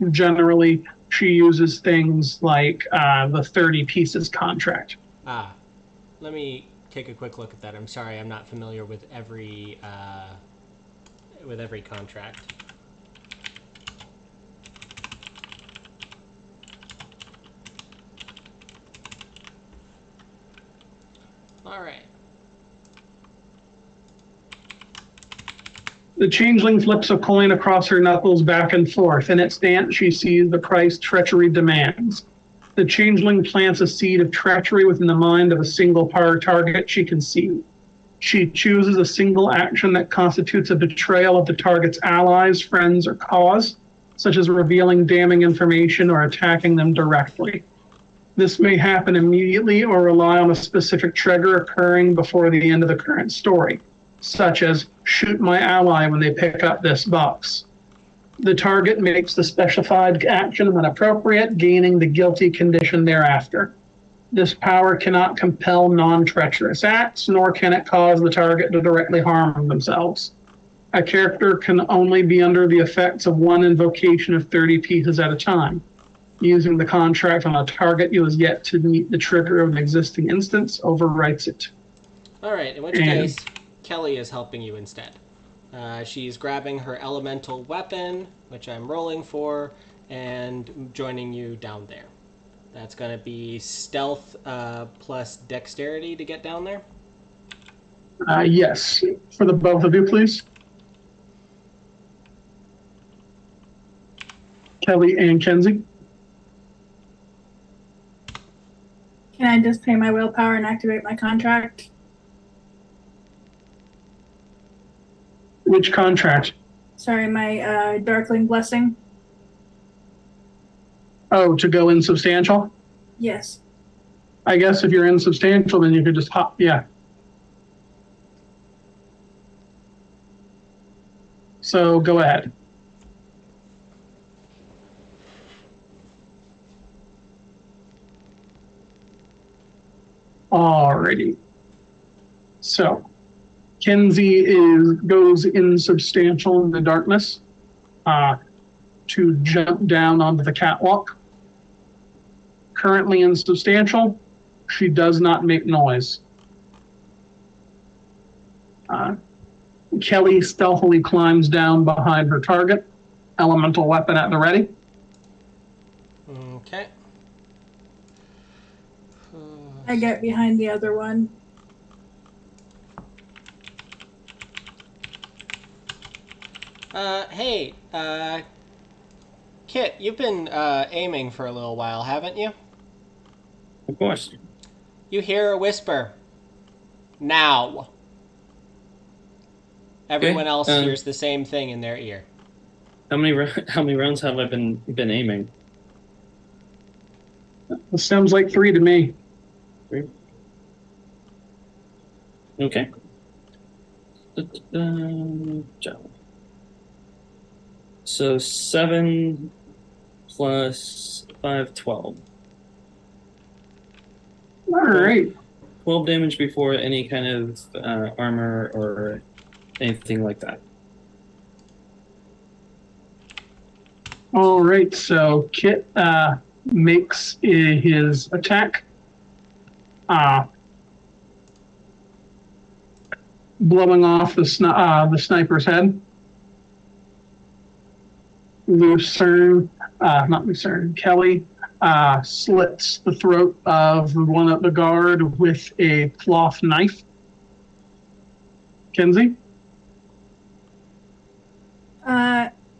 generally she uses things like the 30 pieces contract. Let me take a quick look at that. I'm sorry, I'm not familiar with every contract. All right. The changeling flips a coin across her knuckles back and forth. In its dance, she sees the price treachery demands. The changeling plants a seed of treachery within the mind of a single target she can see. She chooses a single action that constitutes a betrayal of the target's allies, friends, or cause, such as revealing damning information or attacking them directly. This may happen immediately or rely on a specific trigger occurring before the end of the current story, such as shoot my ally when they pick up this box. The target makes the specified action when appropriate, gaining the guilty condition thereafter. This power cannot compel non-treacherous acts, nor can it cause the target to directly harm themselves. A character can only be under the effects of one invocation of 30 pieces at a time. Using the contract on a target who has yet to meet the trigger of an existing instance overwrites it. All right, in which case, Kelly is helping you instead. She's grabbing her elemental weapon, which I'm rolling for, and joining you down there. That's going to be stealth plus dexterity to get down there. Yes, for the both of you, please. Kelly and Kenzie. Can I just pay my willpower and activate my contract? Which contract? Sorry, my Darkling Blessing. Oh, to go insubstantial? Yes. I guess if you're insubstantial, then you could just hop. Yeah. So go ahead. Alrighty. So Kenzie goes insubstantial in the darkness to jump down onto the catwalk. Currently insubstantial, she does not make noise. Kelly stealthily climbs down behind her target, elemental weapon at the ready. Okay. I get behind the other one. Hey, Kit, you've been aiming for a little while, haven't you? Of course. You hear a whisper. Now. Everyone else hears the same thing in their ear. How many rounds have I been aiming? It sounds like 3 to me. 3. Okay. So 7 plus 5, 12. All right. 12 damage before any kind of armor or anything like that. All right. So Kit makes his attack. Blowing off the sniper's head. Kelly slits the throat of one of the guard with a cloth knife. Kenzie?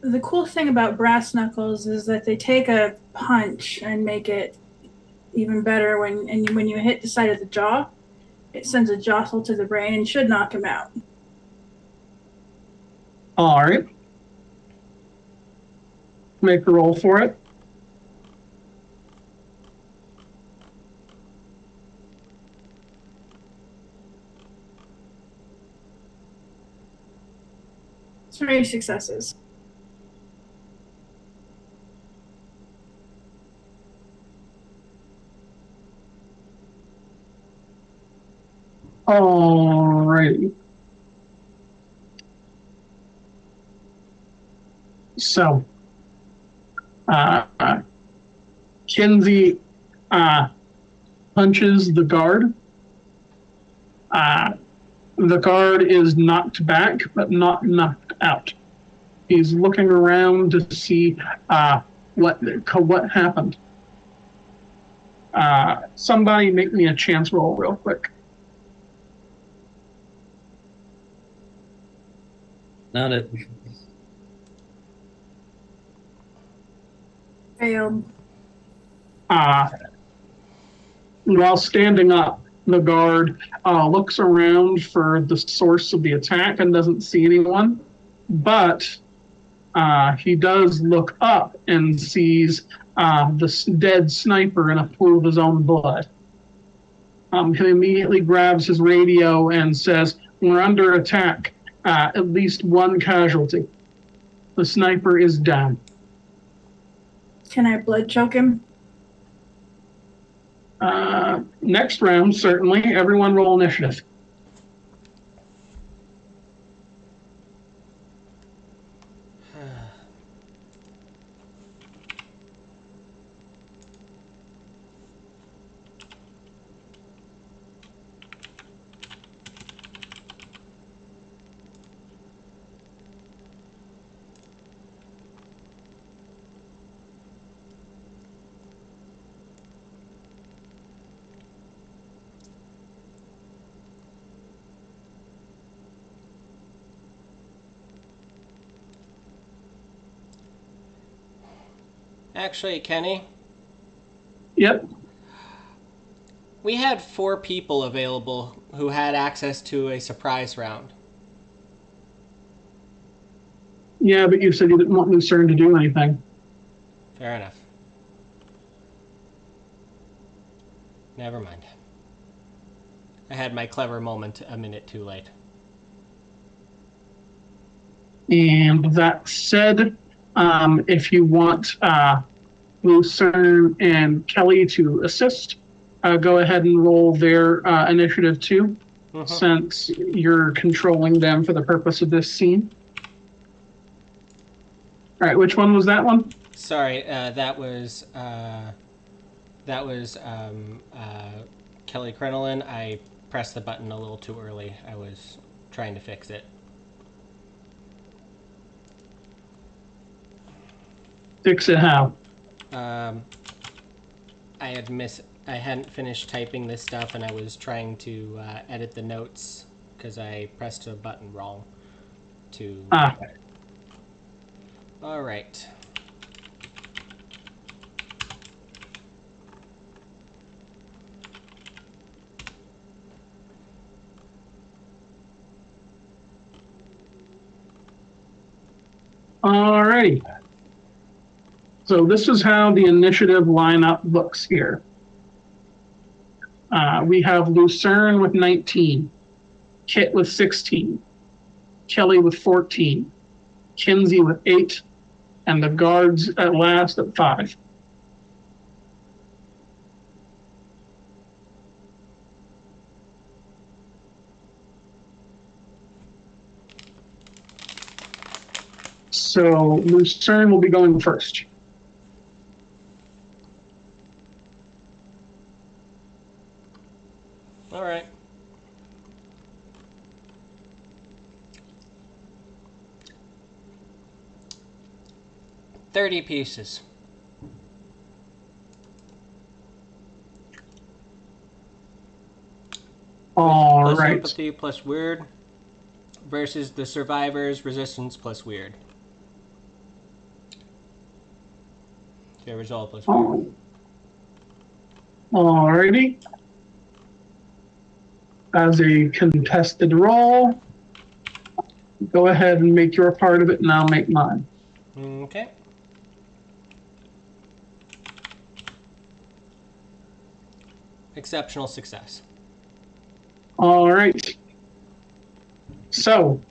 The cool thing about brass knuckles is that they take a punch and make it even better when you hit the side of the jaw. It sends a jostle to the brain and should knock him out. All right. Make a roll for it. Three successes. All right. So, Kenzie punches the guard. The guard is knocked back, but not knocked out. He's looking around to see what happened. Somebody make me a chance roll real quick. Not it. Failed. While standing up, the guard looks around for the source of the attack and doesn't see anyone, but he does look up and sees the dead sniper in a pool of his own blood. He immediately grabs his radio and says, "We're under attack. At least one casualty. The sniper is down." Can I blood choke him? Next round, certainly. Everyone roll initiative. Actually, Kenny, Yep. we had 4 people available who had access to a surprise round. Yeah, but you said you didn't want Lucerne to do anything. Fair enough. Never mind. I had my clever moment a minute too late. And that said, if you want Lucerne and Kelly to assist, go ahead and roll their initiative too, since you're controlling them for the purpose of this scene. All right, which one was that one? Sorry, that was Kelly Crinoline. I pressed the button a little too early. I was trying to fix it. Fix it how? I hadn't finished typing this stuff, and I was trying to edit the notes because I pressed a button wrong. All right. Alrighty. So this is how the initiative lineup looks here. We have Lucerne with 19, Kit with 16, Kelly with 14, Kinsey with 8, and the guards at last at 5. So Lucerne will be going first. All right. $30 pieces. All plus right. empathy plus weird versus the survivors resistance plus weird. Okay, result plus weird. Alrighty. As a contested roll, go ahead and make your part of it, and I'll make mine. Okay. Exceptional success. All right. So,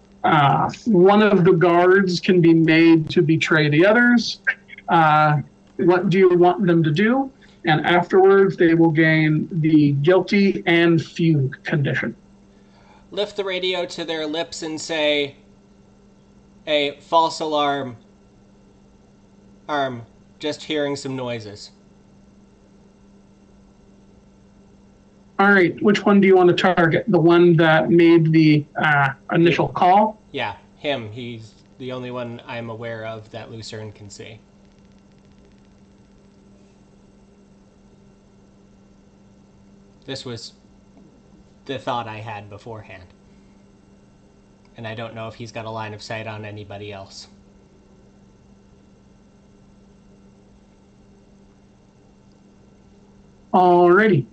one of the guards can be made to betray the others. What do you want them to do? And afterwards, they will gain the guilty and fugue condition. Lift the radio to their lips and say, "A false alarm. Just hearing some noises." All right, which one do you want to target? The one that made the initial call? Yeah, him. He's the only one I'm aware of that Lucerne can see. This was the thought I had beforehand. And I don't know if he's got a line of sight on anybody else. Alrighty.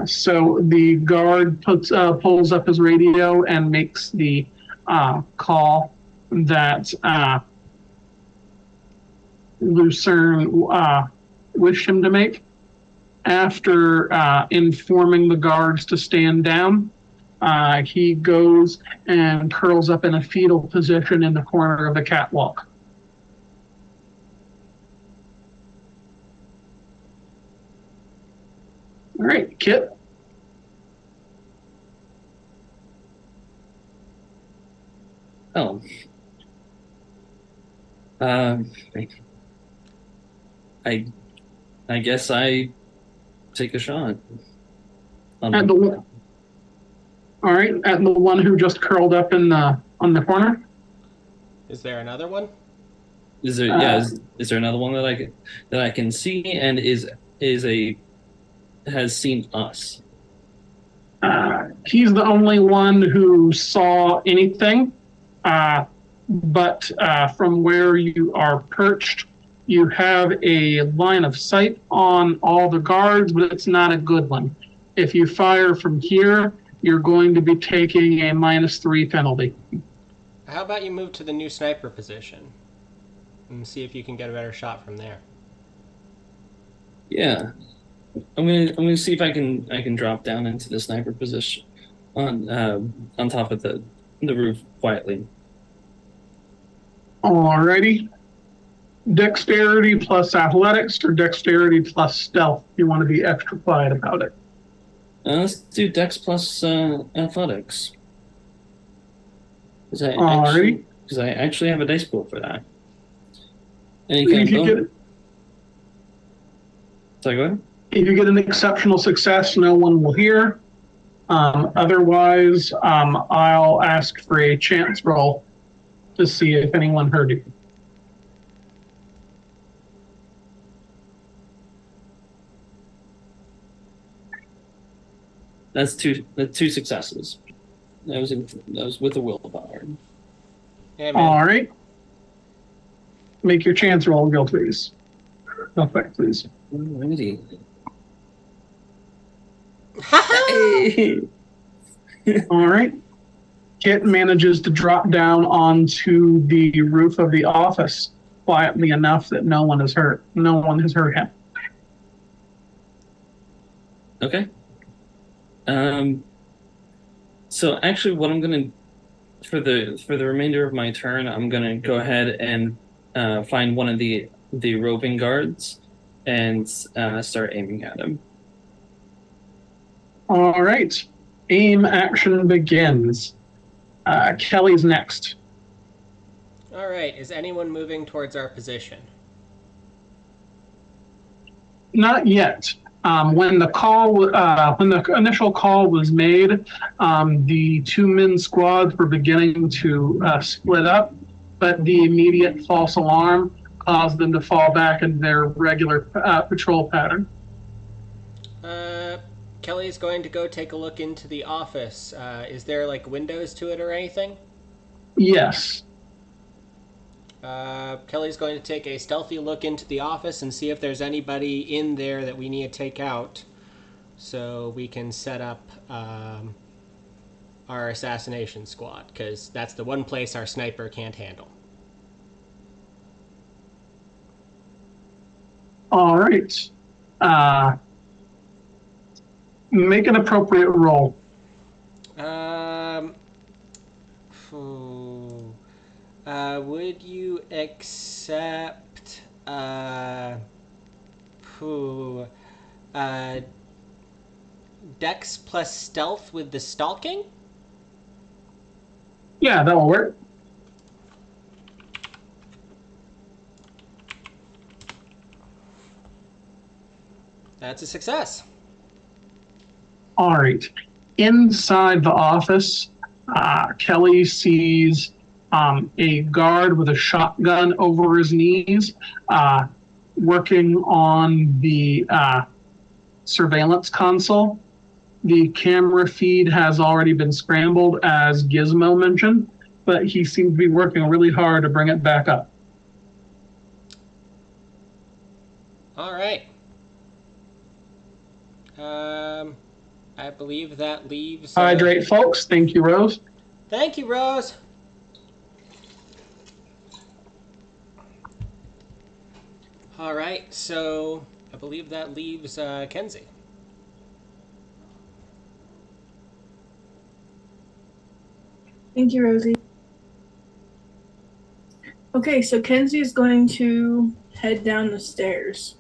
So the guard pulls up his radio and makes the call that Lucerne wished him to make. After informing the guards to stand down, he goes and curls up in a fetal position in the corner of the catwalk. All right, Kit. Oh. I guess I take a shot. All right, at the one who just curled up in on the corner. Is there another one? Is there is there another one that I can see and has seen us? He's the only one who saw anything, but from where you are perched, you have a line of sight on all the guards, but it's not a good one. If you fire from here, you're going to be taking a -3 penalty. How about you move to the new sniper position and see if you can get a better shot from there? Yeah. I'm gonna see if I can drop down into the sniper position on top of the roof quietly. Alrighty. Dexterity plus athletics or dexterity plus stealth. You want to be extra quiet about it. Let's do Dex plus athletics. Because Alrighty. I actually have a dice pool for that. And you If can you get Sorry, go ahead. if you get an exceptional success, no one will hear. Otherwise, I'll ask for a chance roll to see if anyone heard you. That's two successes. That was with a willpower. Yeah, man. All right. Make your chance roll, Gil, please. Go quick, please. Alrighty. All right. Kit manages to drop down onto the roof of the office quietly enough that no one is hurt. No one has heard him. Okay. So actually, what I'm gonna for the remainder of my turn, I'm gonna go ahead and find one of the roving guards and start aiming at him. All right. Aim action begins. Kelly's next. All right. Is anyone moving towards our position? Not yet. When the initial call was made, the two-man squads were beginning to split up, but the immediate false alarm caused them to fall back in their regular patrol pattern. Kelly's going to go take a look into the office. Is there like windows to it or anything? Yes. Kelly's going to take a stealthy look into the office and see if there's anybody in there that we need to take out so we can set up our assassination squad, because that's the one place our sniper can't handle. All right. Make an appropriate roll. Would you accept Dex plus stealth with the stalking? Yeah, that will work. That's a success. All right. Inside the office, Kelly sees a guard with a shotgun over his knees, working on the surveillance console. The camera feed has already been scrambled, as Gizmo mentioned, but he seems to be working really hard to bring it back up. All right. I believe that leaves... Hydrate, folks. Thank you, Rose. Thank you, Rose. All right, so I believe that leaves Kenzie. Thank you, Rosie. Okay, so Kenzie is going to head down the stairs.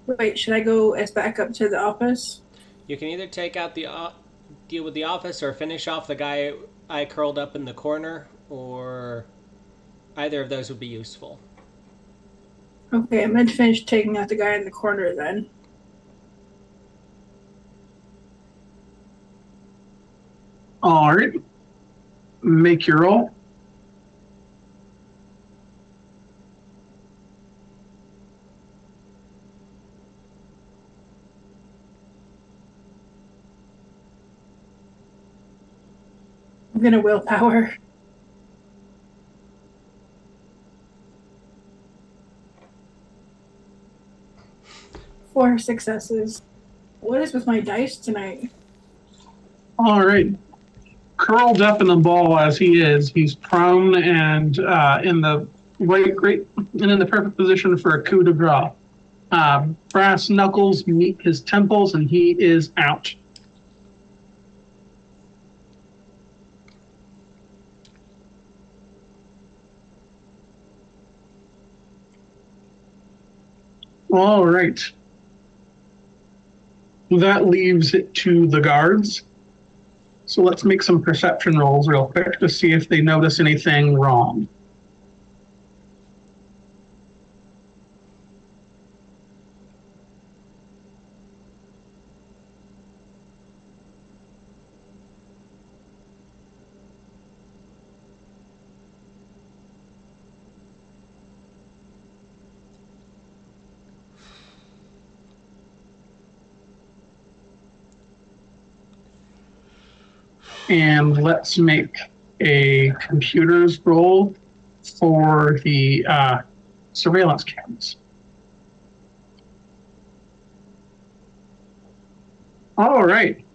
Wait, should I go as back up to the office? You can either take out the deal with the office or finish off the guy I curled up in the corner, or either of those would be useful. Okay, I'm going to finish taking out the guy in the corner then. All right. Make your roll. I'm going to willpower. Four successes. What is with my dice tonight? All right. Curled up in the ball as he is, he's prone and in the perfect position for a coup de grace. Brass knuckles meet his temples, and he is out. All right. That leaves it to the guards. So let's make some perception rolls real quick to see if they notice anything wrong. And let's make a computers roll for the surveillance cameras. All right.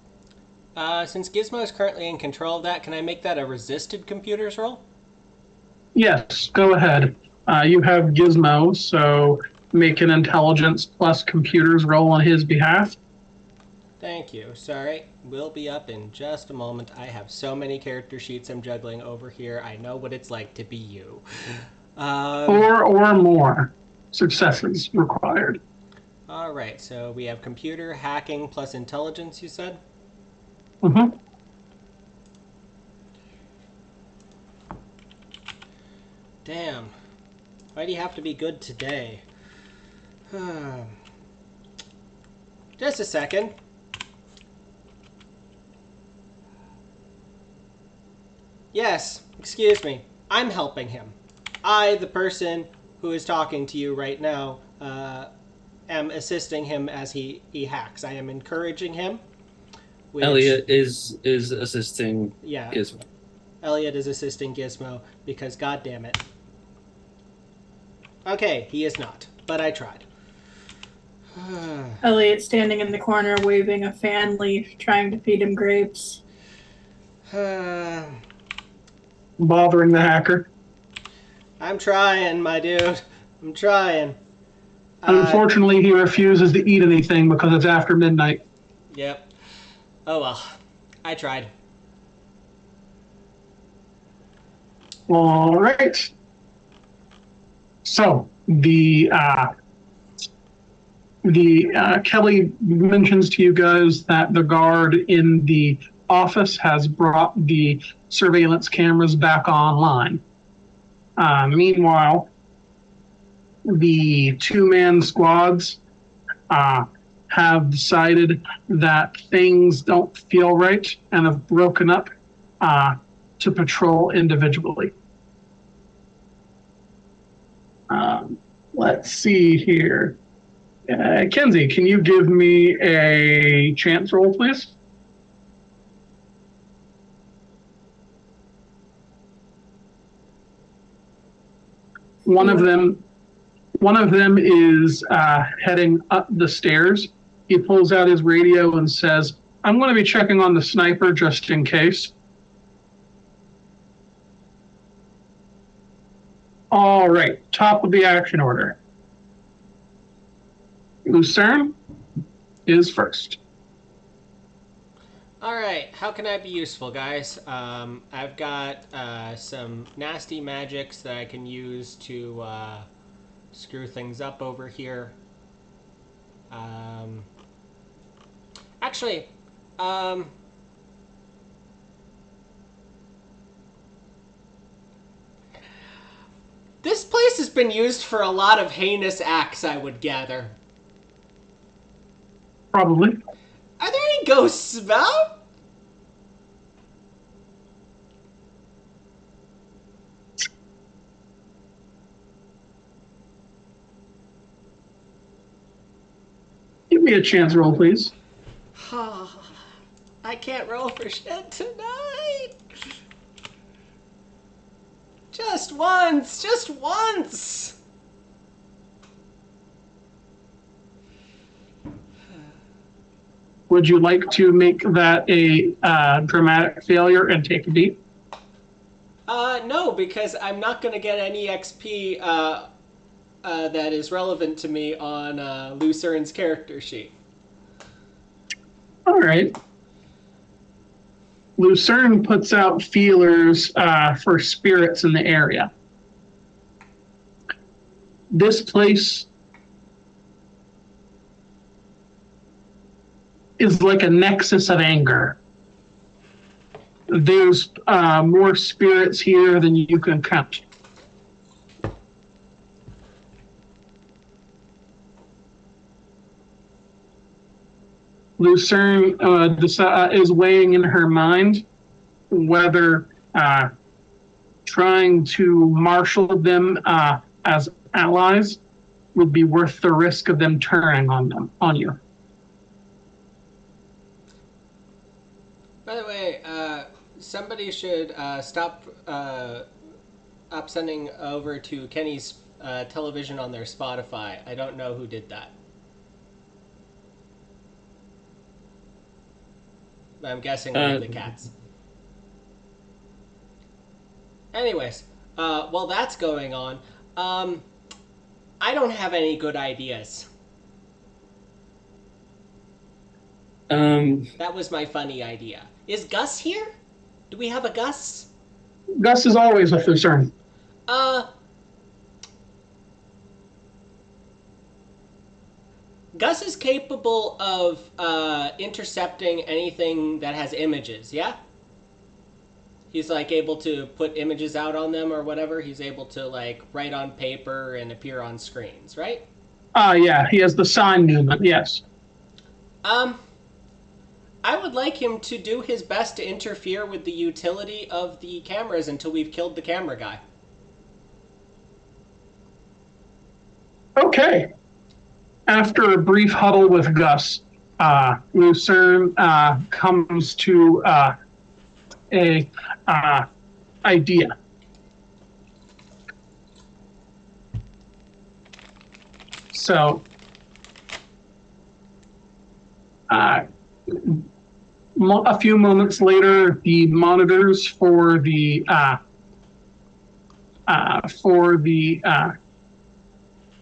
Since Gizmo is currently in control of that, can I make that a resisted computers roll? Yes, go ahead. You have Gizmo, so make an intelligence plus computers roll on his behalf. Thank you. Sorry. We'll be up in just a moment. I have so many character sheets I'm juggling over here. I know what it's like to be you. Four or more successes required. All right. So we have computer hacking plus intelligence, you said? Mm-hmm. Damn. Why do you have to be good today? Just a second. Yes, excuse me. I'm helping him. I, the person who is talking to you right now, am assisting him as he hacks. I am encouraging him. Which, Elliot is assisting yeah, Gizmo. Elliot is assisting Gizmo because, god damn it. Okay, he is not, but I tried. Elliot standing in the corner waving a fan leaf, trying to feed him grapes. Bothering the hacker. I'm trying, my dude. I'm trying. Unfortunately, he refuses to eat anything because it's after midnight. Yep. Oh well. I tried. All right. So the Kelly mentions to you guys that the guard in the office has brought the surveillance cameras back online. Meanwhile, the two-man squads have decided that things don't feel right and have broken up to patrol individually. Let's see here. Kenzie, can you give me a chance roll, please? One of them is heading up the stairs. He pulls out his radio and says, "I'm going to be checking on the sniper just in case." All right, top of the action order. Lucerne is first. All right, how can I be useful, guys? I've got some nasty magics that I can use to screw things up over here. Actually, this place has been used for a lot of heinous acts, I would gather. Probably. Are there any ghosts about? Give me a chance roll, please. I can't roll for shit tonight. Just once. Just once. Would you like to make that a dramatic failure and take a beat? No, because I'm not going to get any XP that is relevant to me on Lucerne's character sheet. All right. Lucerne puts out feelers for spirits in the area. This place is like a nexus of anger. There's more spirits here than you can count. Lucerne is weighing in her mind whether trying to marshal them as allies would be worth the risk of them turning on you. By the way, somebody should stop sending over to Kenny's television on their Spotify. I don't know who did that. I'm guessing one of the cats. Anyways, while that's going on, I don't have any good ideas. That was my funny idea. Is Gus here? Do we have a Gus? Gus is always with Lucerne. Gus is capable of intercepting anything that has images, yeah? He's like able to put images out on them or whatever. He's able to like write on paper and appear on screens, right? Yeah, he has the sign movement, yes. I would like him to do his best to interfere with the utility of the cameras until we've killed the camera guy. Okay. After a brief huddle with Gus, Lucerne comes to a idea. So, a few moments later, the monitors for the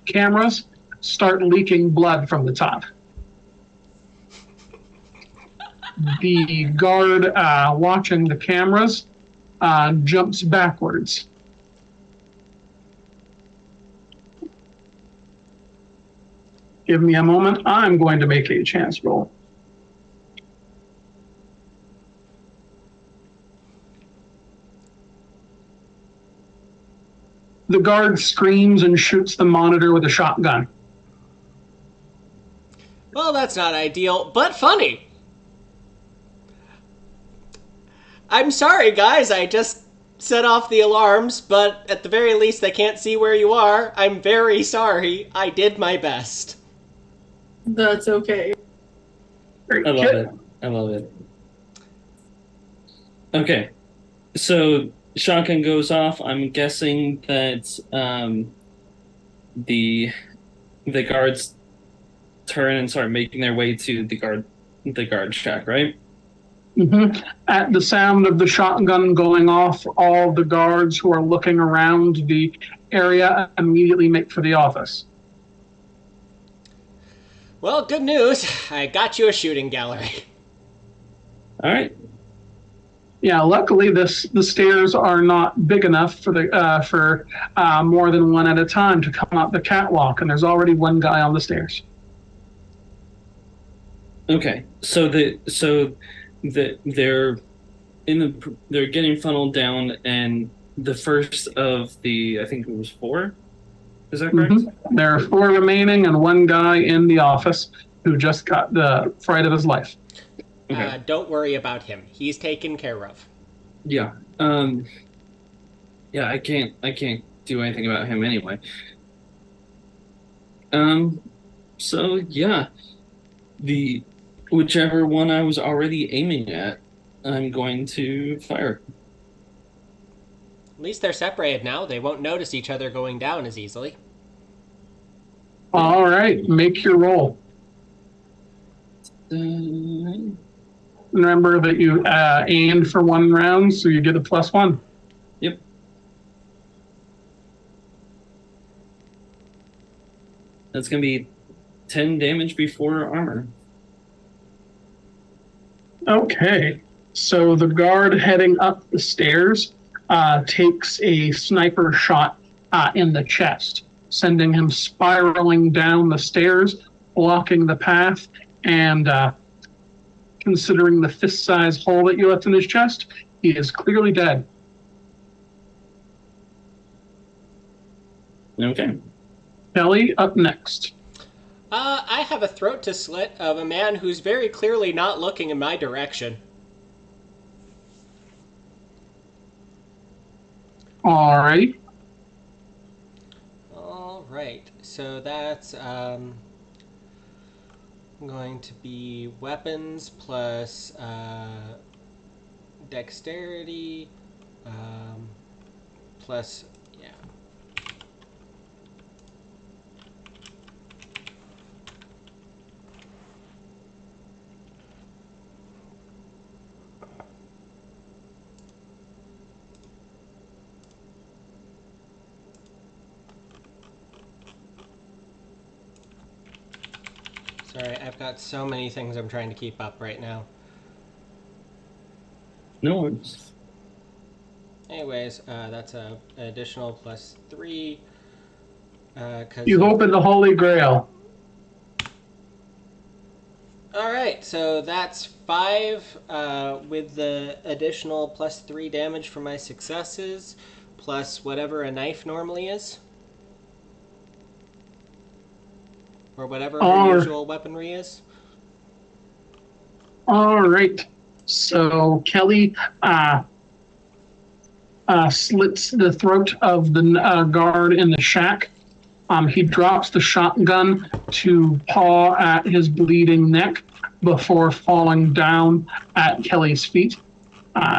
cameras start leaking blood from the top. The guard watching the cameras jumps backwards. Give me a moment. I'm going to make a chance roll. The guard screams and shoots the monitor with a shotgun. Well, that's not ideal, but funny. I'm sorry, guys. I just set off the alarms, but at the very least, they can't see where you are. I'm very sorry. I did my best. That's okay. I love it. I love it. Okay, so shotgun goes off. I'm guessing that the guards turn and start making their way to the guard shack, right? Mm-hmm. At the sound of the shotgun going off, all the guards who are looking around the area immediately make for the office. Well, good news. I got you a shooting gallery. All right. Yeah, luckily the stairs are not big enough for more than one at a time to come up the catwalk, and there's already one guy on the stairs. Okay, so they're getting funneled down, and the first of the, I think it was 4. Is that correct? Mm-hmm. There are 4 remaining, and one guy in the office who just got the fright of his life. Okay. Don't worry about him. He's taken care of. Yeah. Yeah, I can't do anything about him anyway. So yeah, whichever one I was already aiming at, I'm going to fire. At least they're separated now. They won't notice each other going down as easily. All right, make your roll. Remember that you aimed for 1 round, so you get a +1. Yep. That's going to be 10 damage before armor. Okay, so the guard heading up the stairs takes a sniper shot in the chest, sending him spiraling down the stairs, blocking the path, and considering the fist-sized hole that you left in his chest. He is clearly dead. Okay. Kelly, up next. I have a throat to slit of a man who's very clearly not looking in my direction. All right. All right, so that's going to be weapons plus dexterity plus, yeah. Sorry, I've got so many things I'm trying to keep up right now. No worries. Anyways, that's an additional plus 3. You opened the Holy Grail. All right, so that's 5 with the additional plus 3 damage for my successes, plus whatever a knife normally is. Or whatever her usual weaponry is. All right. So Kelly slits the throat of the guard in the shack. He drops the shotgun to paw at his bleeding neck before falling down at Kelly's feet.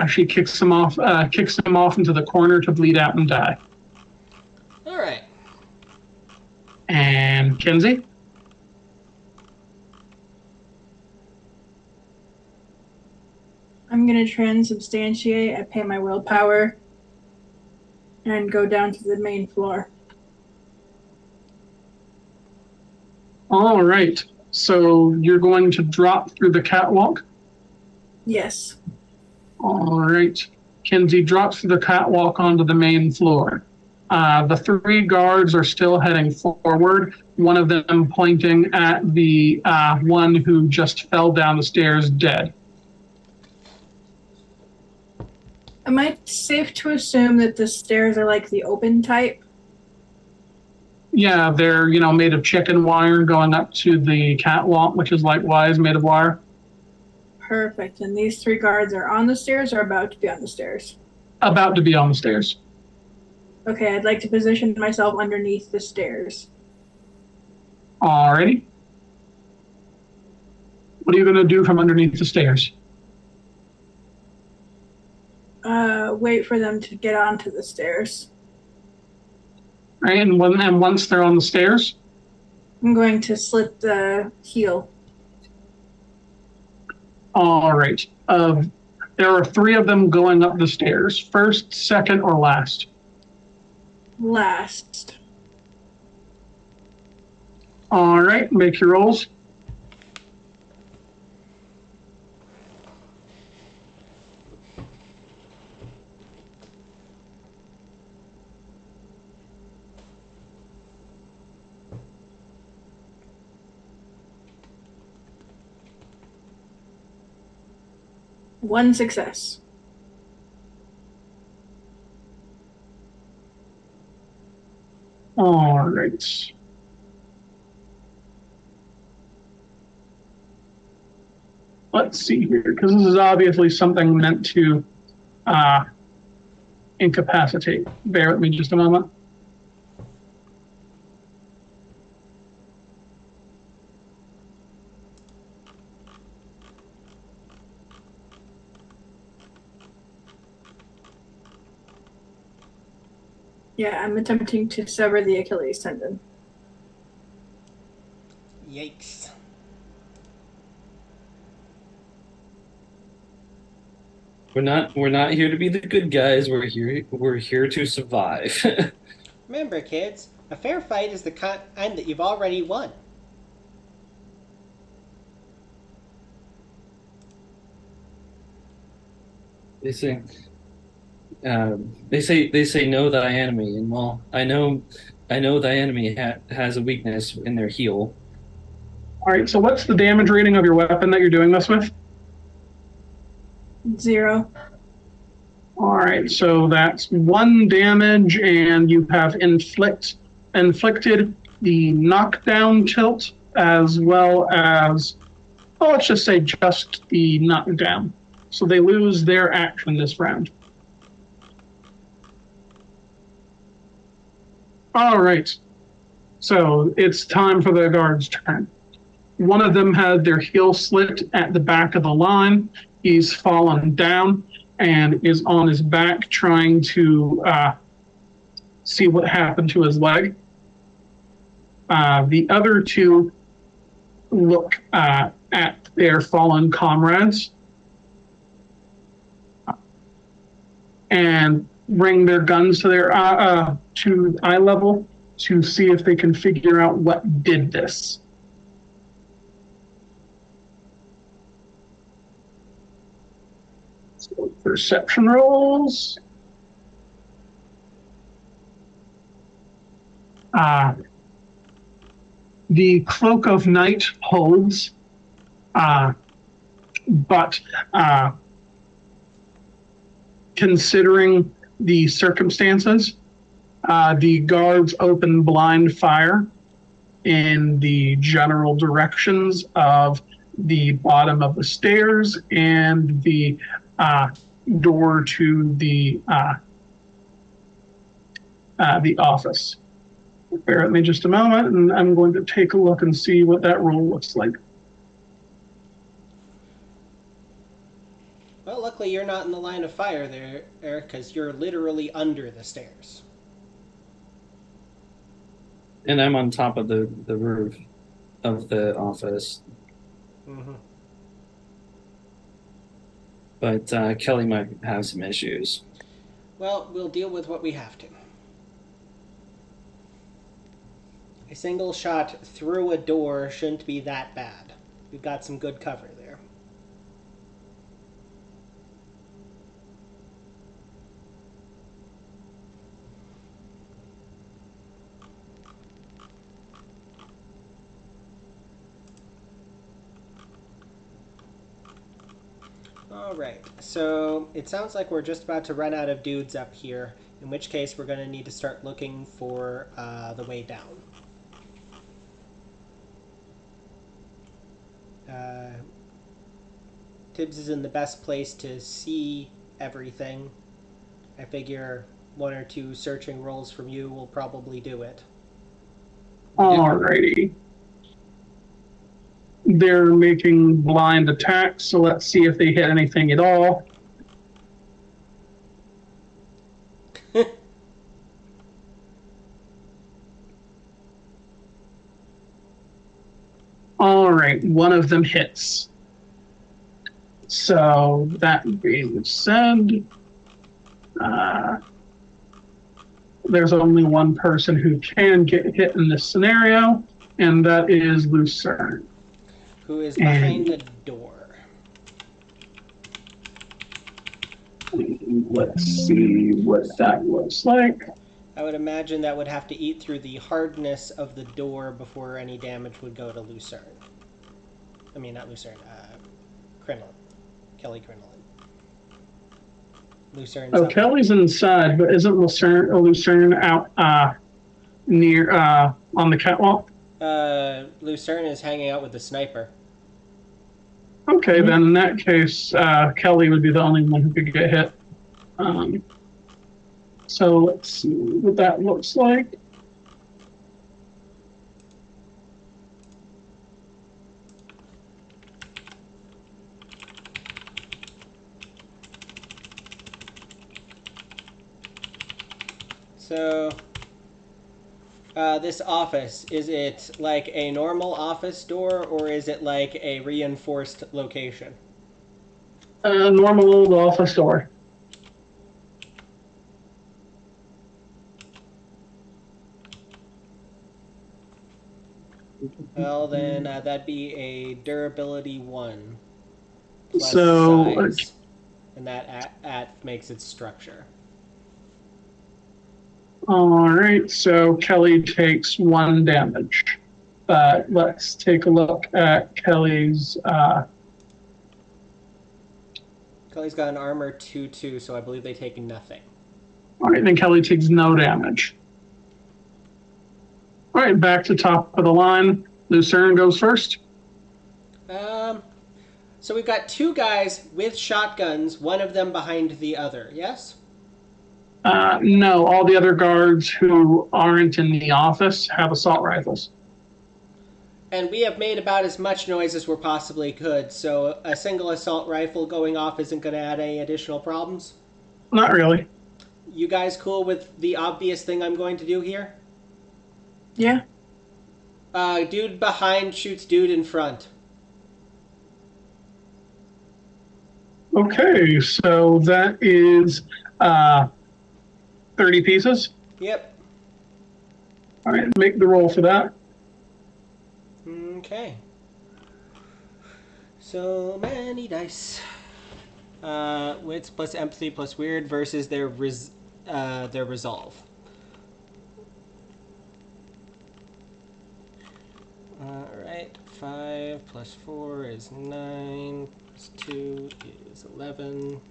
She kicks him off into the corner to bleed out and die. All right. And Kenzie? I'm going to transubstantiate. I pay my willpower and go down to the main floor. All right. So you're going to drop through the catwalk? Yes. All right. Kenzie drops through the catwalk onto the main floor. The 3 guards are still heading forward, one of them pointing at the one who just fell down the stairs dead. Am I safe to assume that the stairs are like the open type? Yeah, they're, made of chicken wire going up to the catwalk, which is likewise made of wire. Perfect. And these 3 guards are on the stairs or about to be on the stairs? About to be on the stairs. Okay, I'd like to position myself underneath the stairs. Alrighty. What are you going to do from underneath the stairs? Wait for them to get onto the stairs. Right, and once they're on the stairs? I'm going to slit the heel. All right. There are 3 of them going up the stairs. First, second, or last? Last. All right, make your rolls. One success. All right. Let's see here, because this is obviously something meant to incapacitate. Bear with me just a moment. Yeah, I'm attempting to sever the Achilles tendon. Yikes. We're not here to be the good guys. We're here to survive. Remember, kids, a fair fight is the kind that you've already won. They say know thy enemy, and well, I know thy enemy has a weakness in their heel. All right, so what's the damage rating of your weapon that you're doing this with? 0. All right, so that's 1 damage, and you have inflicted the knockdown tilt as well as, well, let's just say just the knockdown. So they lose their action this round. All right, so it's time for the guard's turn. One of them had their heel slit at the back of the line. He's fallen down and is on his back trying to see what happened to his leg. The other 2 look at their fallen comrades and bring their guns to their to eye level to see if they can figure out what did this. So perception rolls. The cloak of night holds, but considering the circumstances, the guards open blind fire in the general directions of the bottom of the stairs and the door to the office. Bear with me just a moment, and I'm going to take a look and see what that roll looks like. Well, luckily you're not in the line of fire there, Eric, because you're literally under the stairs. And I'm on top of the roof of the office. Mm-hmm. But Kelly might have some issues. Well, we'll deal with what we have to. A single shot through a door shouldn't be that bad. We've got some good cover there. Alright, so it sounds like we're just about to run out of dudes up here, in which case we're going to need to start looking for the way down. Tibbs is in the best place to see everything. I figure 1 or 2 searching rolls from you will probably do it. Alrighty. They're making blind attacks, so let's see if they hit anything at all. All right, one of them hits. So that being said, there's only one person who can get hit in this scenario, and that is Lucerne. Who is behind the door. Let's see what that looks like. I would imagine that would have to eat through the hardness of the door before any damage would go to Lucerne. I mean, not Lucerne, Crinoline. Kelly Crinoline. Lucerne's Oh, up. Kelly's inside, but isn't Lucerne out near on the catwalk? Lucerne is hanging out with the sniper. Okay, then in that case, Kelly would be the only one who could get hit. So let's see what that looks like. So, this office, is it like a normal office door, or is it like a reinforced location? Normal old office door. Well, then that'd be a durability 1 plus So, size, and that at makes its structure. All right, so Kelly takes 1 damage. But let's take a look at Kelly's Kelly's got an armor 2/2, so I believe they take nothing. All right, then Kelly takes no damage. All right, back to top of the line. Lucerne goes first. So we've got two guys with shotguns, one of them behind the other, yes? No, all the other guards who aren't in the office have assault rifles. And we have made about as much noise as we possibly could, so a single assault rifle going off isn't going to add any additional problems? Not really. You guys cool with the obvious thing I'm going to do here? Yeah. Dude behind shoots dude in front. Okay, so that is 30 pieces. Yep. All right, make the roll for that. Okay. So many dice. Wits plus empathy plus weird versus their resolve. Alright, 5 plus 4 is 9, plus 2 is 11.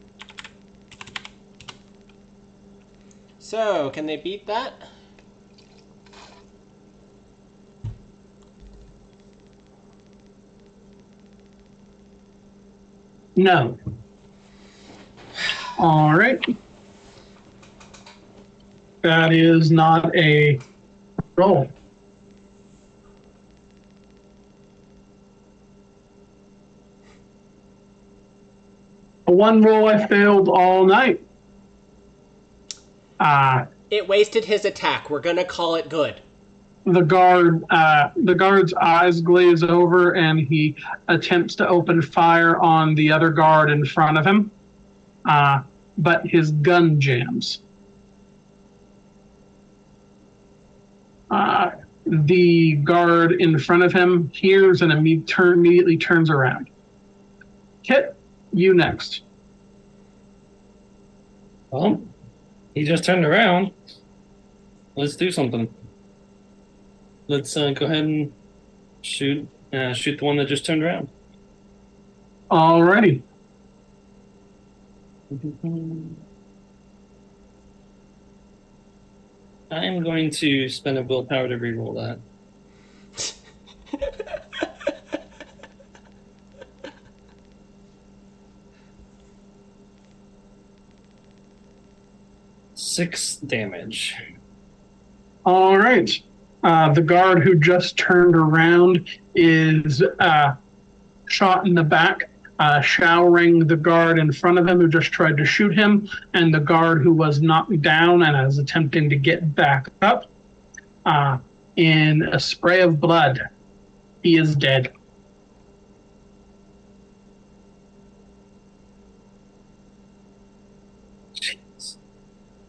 So, can they beat that? No. All right. That is not a roll. One roll I failed all night. It wasted his attack. We're gonna call it good. The guard's eyes glaze over and he attempts to open fire on the other guard in front of him. But his gun jams. The guard in front of him hears and immediately turns around. Kit, you next. Well, he just turned around. Let's do something. Let's go ahead and shoot the one that just turned around. Alrighty. I am going to spend a willpower to reroll that. Six damage. All right. The guard who just turned around is shot in the back, showering the guard in front of him who just tried to shoot him, and the guard who was knocked down and is attempting to get back up. In a spray of blood, he is dead. Jeez.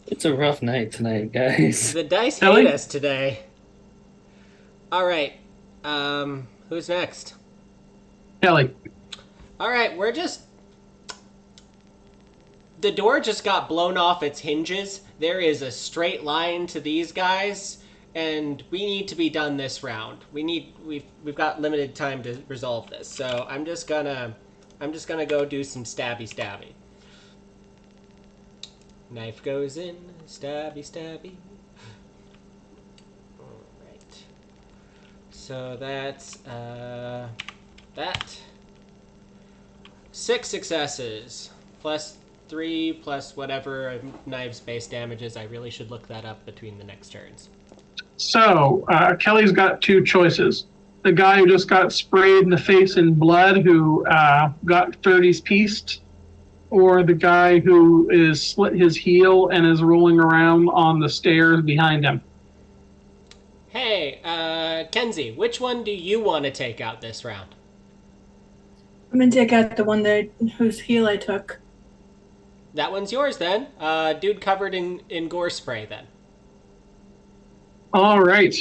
It's a rough night tonight, guys. The dice Ellie? hate us today. Alright. Who's next? Kelly. Alright, the door just got blown off its hinges. There is a straight line to these guys, and we need to be done this round. We've got limited time to resolve this. So I'm just gonna go do some stabby. Knife goes in, stabby. Alright. So that's that. 6 successes. Plus 3 plus whatever knives base damage is. I really should look that up between the next turns. So, Kelly's got two choices. The guy who just got sprayed in the face in blood, who got 30s pieced, or the guy who is slit his heel and is rolling around on the stairs behind him. Hey, Kenzie, which one do you want to take out this round? I'm gonna take out the one whose heel I took. That one's yours then. Dude covered in gore spray then. All right.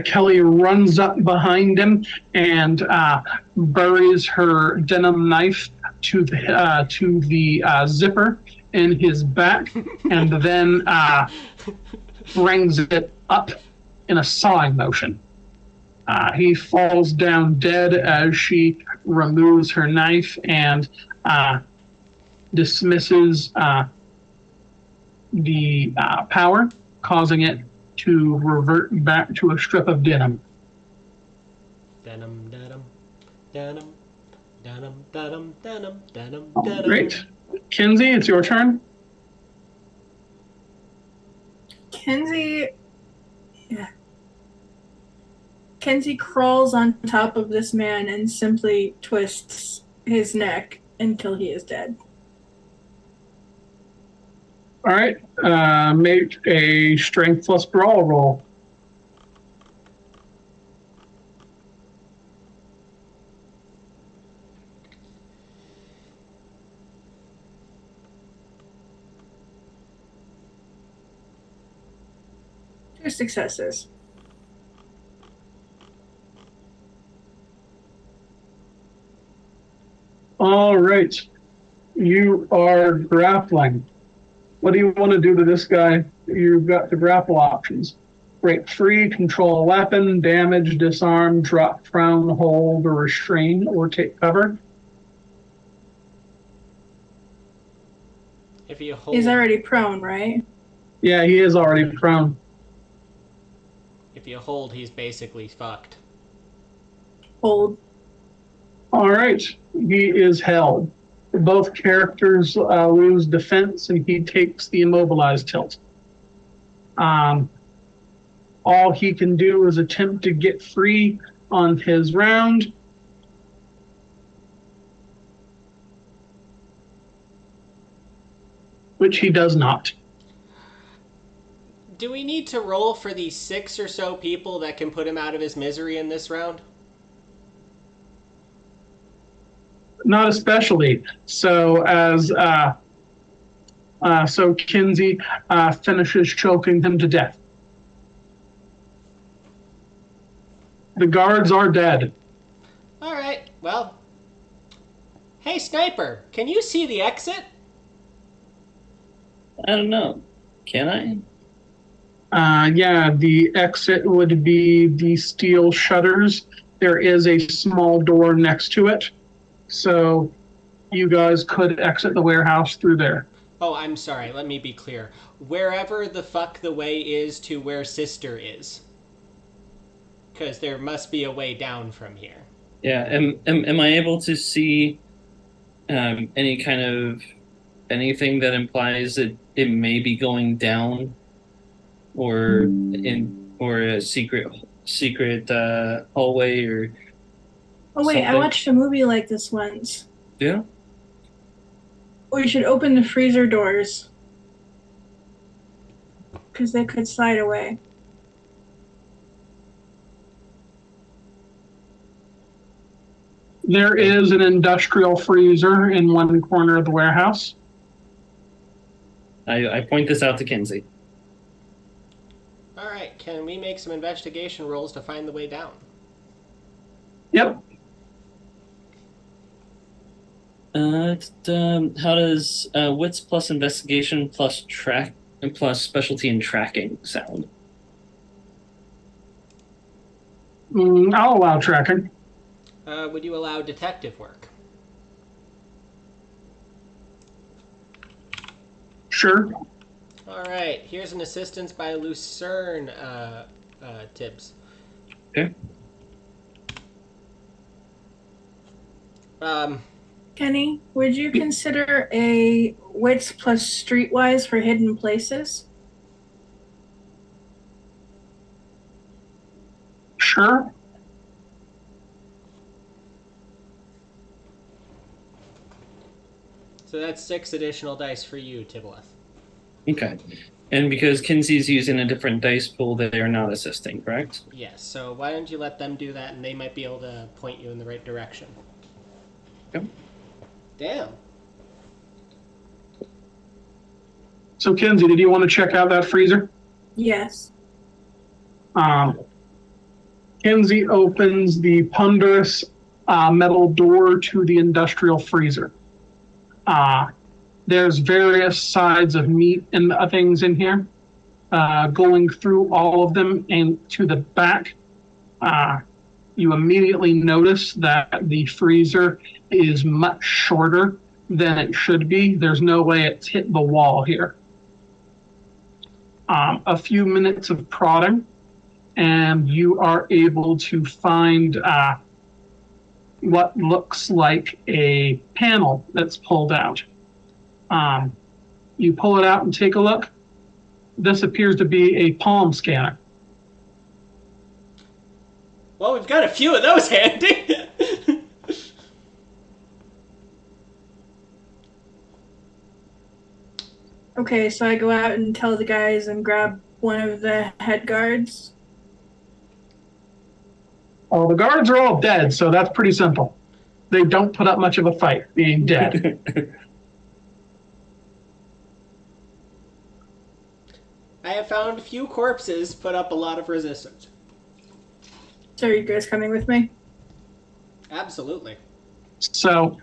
Kelly runs up behind him and buries her denim knife to the zipper in his back, and then brings it up in a sawing motion. He falls down dead as she removes her knife and dismisses the power, causing it to revert back to a strip of denim. Denim, denim, denim, denim, denim, denim, denim, All denim. right. Kinsey, it's your turn. Kenzie crawls on top of this man and simply twists his neck until he is dead. All right. Make a strength plus brawl roll. Two successes. All right. You are grappling. What do you want to do to this guy? You've got the grapple options. Break free, control a weapon, damage, disarm, drop, frown, hold, or restrain, or take cover. If you hold, He's already prone, right? Yeah, he is already prone. if you hold, he's basically fucked. Hold. All right. He is held. Both characters lose defense, and he takes the immobilized tilt. All he can do is attempt to get free on his round. Which he does not. Do we need to roll for the 6 or so people that can put him out of his misery in this round? Not especially. So so Kinsey finishes choking him to death. The guards are dead. All right, well. Hey, Sniper, can you see the exit? I don't know. Can I? Yeah, the exit would be the steel shutters. There is a small door next to it. So you guys could exit the warehouse through there. Oh, I'm sorry, let me be clear. Wherever the fuck the way is to where Sister is. Because there must be a way down from here. Yeah. Am I able to see any kind of anything that implies that it may be going down, or a secret hallway or? Oh wait, I something? watched a movie like this once. Yeah. We should open the freezer doors. Because they could slide away. There is an industrial freezer in one corner of the warehouse. I point this out to Kinsey. Alright, can we make some investigation rolls to find the way down? Yep. How does wits plus investigation plus track and plus specialty and tracking sound? I'll allow tracking. Would you allow detective work? Sure. Alright, here's an assistance by Lucerne, Tibbs. Okay. Kenny, would you consider a wits plus streetwise for hidden places? Sure. So that's 6 additional dice for you, Tibboleth. Okay. And because Kinsey's using a different dice pool, they are not assisting, correct? Yes, so why don't you let them do that, and they might be able to point you in the right direction. Yep. Damn. So, Kinsey, did you want to check out that freezer? Yes. Kinsey opens the ponderous metal door to the industrial freezer. There's various sides of meat and things in here. Going through all of them and to the back, you immediately notice that the freezer is much shorter than it should be. There's no way it's hit the wall here. A few minutes of prodding, and you are able to find what looks like a panel that's pulled out. You pull it out and take a look. This appears to be a palm scanner. Well, we've got a few of those handy. Okay, so I go out and tell the guys and grab one of the head guards. Well, the guards are all dead, so that's pretty simple. They don't put up much of a fight, being dead. I have found few corpses put up a lot of resistance. So are you guys coming with me? Absolutely. So,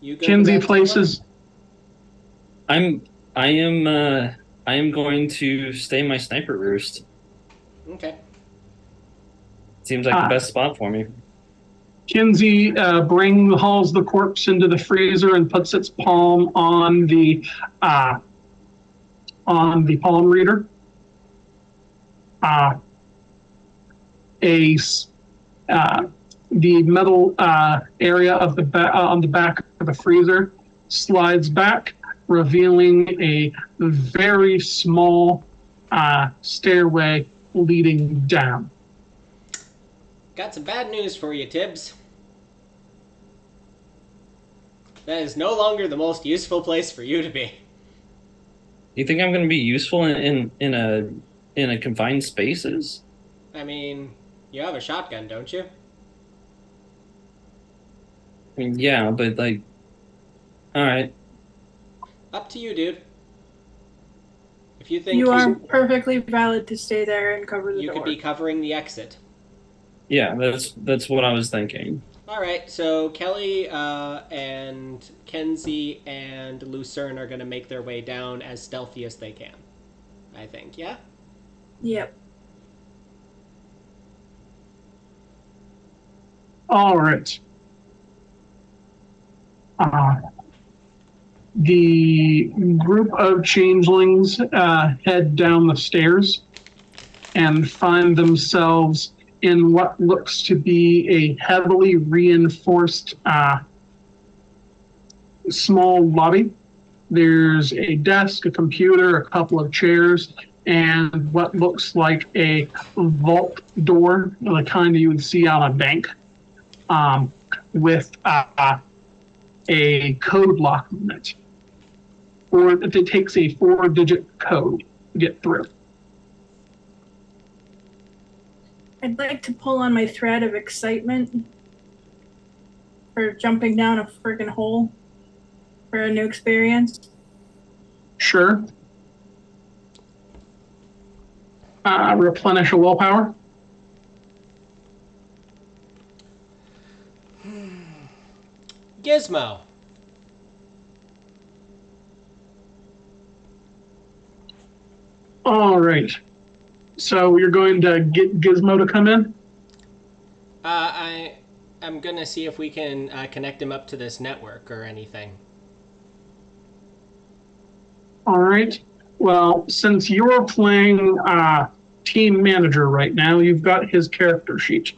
You go Kinsey to that places. I am going to stay in my sniper roost. table? Okay. Seems like the best spot for me. Kinsey hauls the corpse into the freezer and puts its palm on the palm reader. The metal area of on the back of the freezer slides back, revealing a very small stairway leading down. Got some bad news for you, Tibbs. That is no longer the most useful place for you to be. You think I'm going to be useful in a confined spaces? I mean, you have a shotgun, don't you? I mean, yeah, but like, all right. Up to you, dude. If you think You are perfectly valid to stay there and cover the you door. could be covering the exit. Yeah, that's what I was thinking. All right, so Kelly and Kenzie and Lucerne are going to make their way down as stealthy as they can. I think, yeah? Yep. All right. The group of changelings head down the stairs and find themselves in what looks to be a heavily reinforced small lobby. There's a desk, a computer, a couple of chairs, and what looks like a vault door, the kind you would see on a bank, with a code lock on it. Or it takes a 4-digit code to get through. I'd like to pull on my thread of excitement for jumping down a friggin' hole for a new experience. Sure. Replenish a willpower. Gizmo. All right. So you're going to get Gizmo to come in? I'm going to see if we can connect him up to this network or anything. All right. Well, since you're playing team manager right now, you've got his character sheet.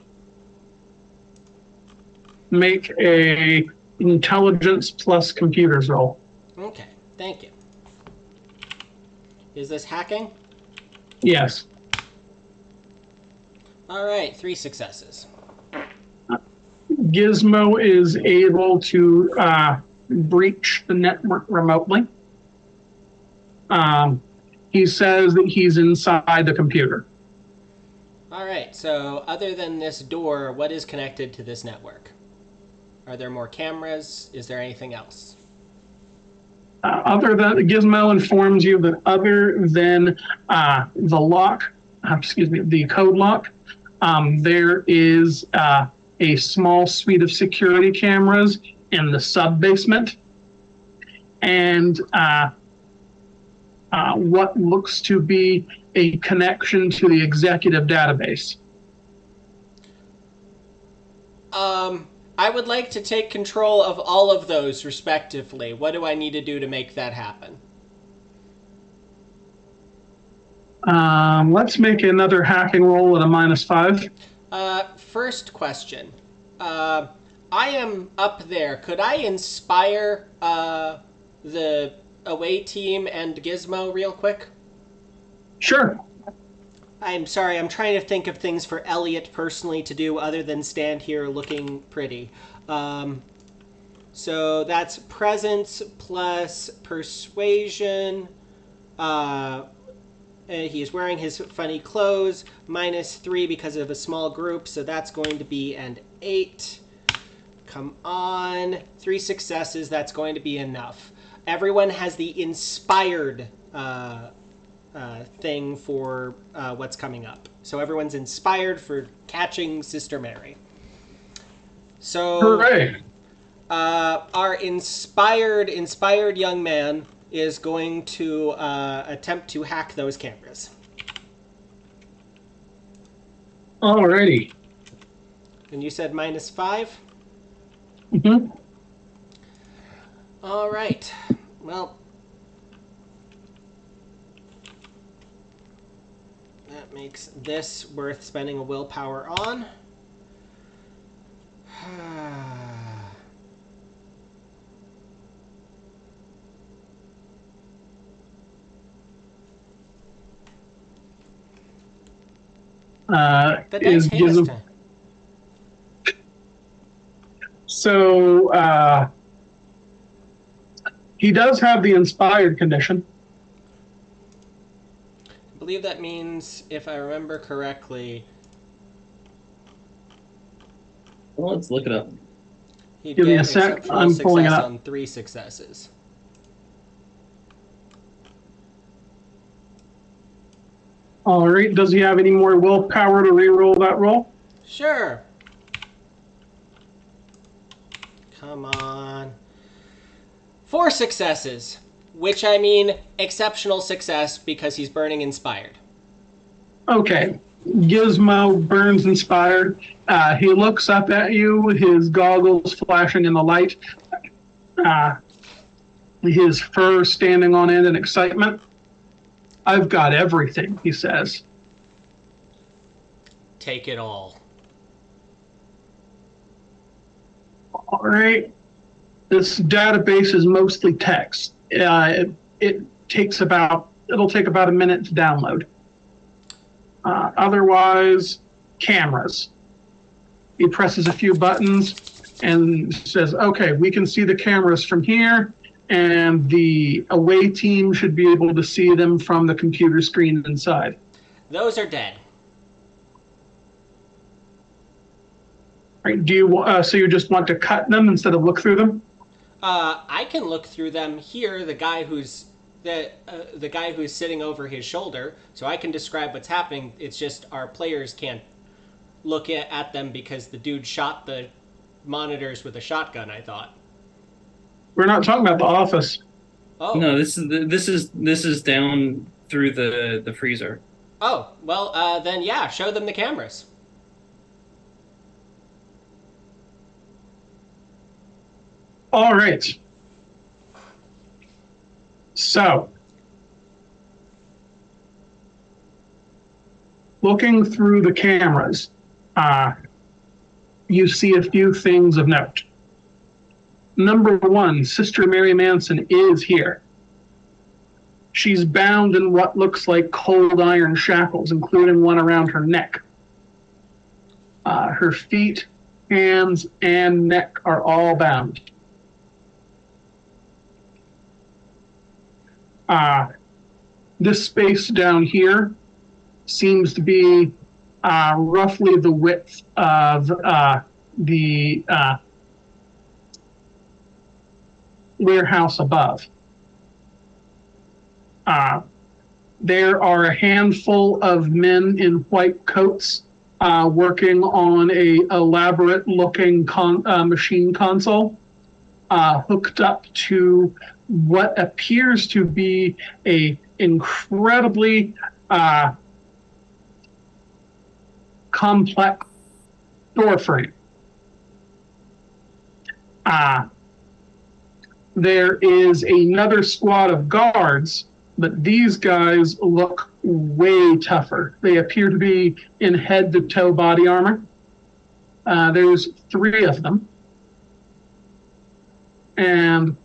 Make a intelligence plus computers roll. Okay, thank you. Is this hacking? Yes. All right, 3 successes. Gizmo is able to breach the network remotely. He says that he's inside the computer. All right, so other than this door, what is connected to this network? Are there more cameras? Is there anything else? Other than Gizmo informs you that other than the lock, the code lock, there is a small suite of security cameras in the sub-basement, and what looks to be a connection to the executive database. I would like to take control of all of those respectively. What do I need to do to make that happen? Let's make another hacking roll at a -5. First question. I am up there. Could I inspire the away team and Gizmo real quick? Sure. I'm sorry, I'm trying to think of things for Elliot personally to do other than stand here looking pretty. So that's presence plus persuasion. He is wearing his funny clothes. -3 because of a small group, so that's going to be an 8. Come on. 3 successes, that's going to be enough. Everyone has the inspired thing for what's coming up. So everyone's inspired for catching Sister Mary. So Hooray. our inspired young man is going to attempt to hack those cameras. Alrighty. And you said -5? Mm-hmm. All right. Well, that makes this worth spending a willpower on. The dice Is hate us Gizmo. time. So, he does have the inspired condition. I believe that means, if I remember correctly, Well, let's look it up. he'd Give me get a sec, exceptional I'm pulling it success up. on 3 successes. Alright, does he have any more willpower to reroll that roll? Sure. Come on. 4 successes, which I mean exceptional success because he's burning inspired. Okay. Gizmo burns inspired. He looks up at you, his goggles flashing in the light. His fur standing on end in excitement. I've got everything, he says. Take it all. All right. This database is mostly text. It'll take about a minute to download. Otherwise, cameras. He presses a few buttons and says, okay, we can see the cameras from here, and the away team should be able to see them from the computer screen inside. Those are dead. Right, do you so you just want to cut them instead of look through them? I can look through them here. The guy who's sitting over his shoulder, so I can describe what's happening. It's just our players can't look at them because the dude shot the monitors with a shotgun. I thought. We're not talking about the office. Oh No, this is down through the freezer. Oh well, then yeah, show them the cameras. All right. So, looking through the cameras, you see a few things of note. Number one, Sister Mary Manson is here. She's bound in what looks like cold iron shackles, including one around her neck. Her feet, hands, and neck are all bound. This space down here seems to be roughly the width of the warehouse above. There are a handful of men in white coats working on a elaborate-looking machine console hooked up to what appears to be a incredibly complex door frame. there is another squad of guards, but these guys look way tougher. They appear to be in head-to-toe body armor. There's 3 of them. And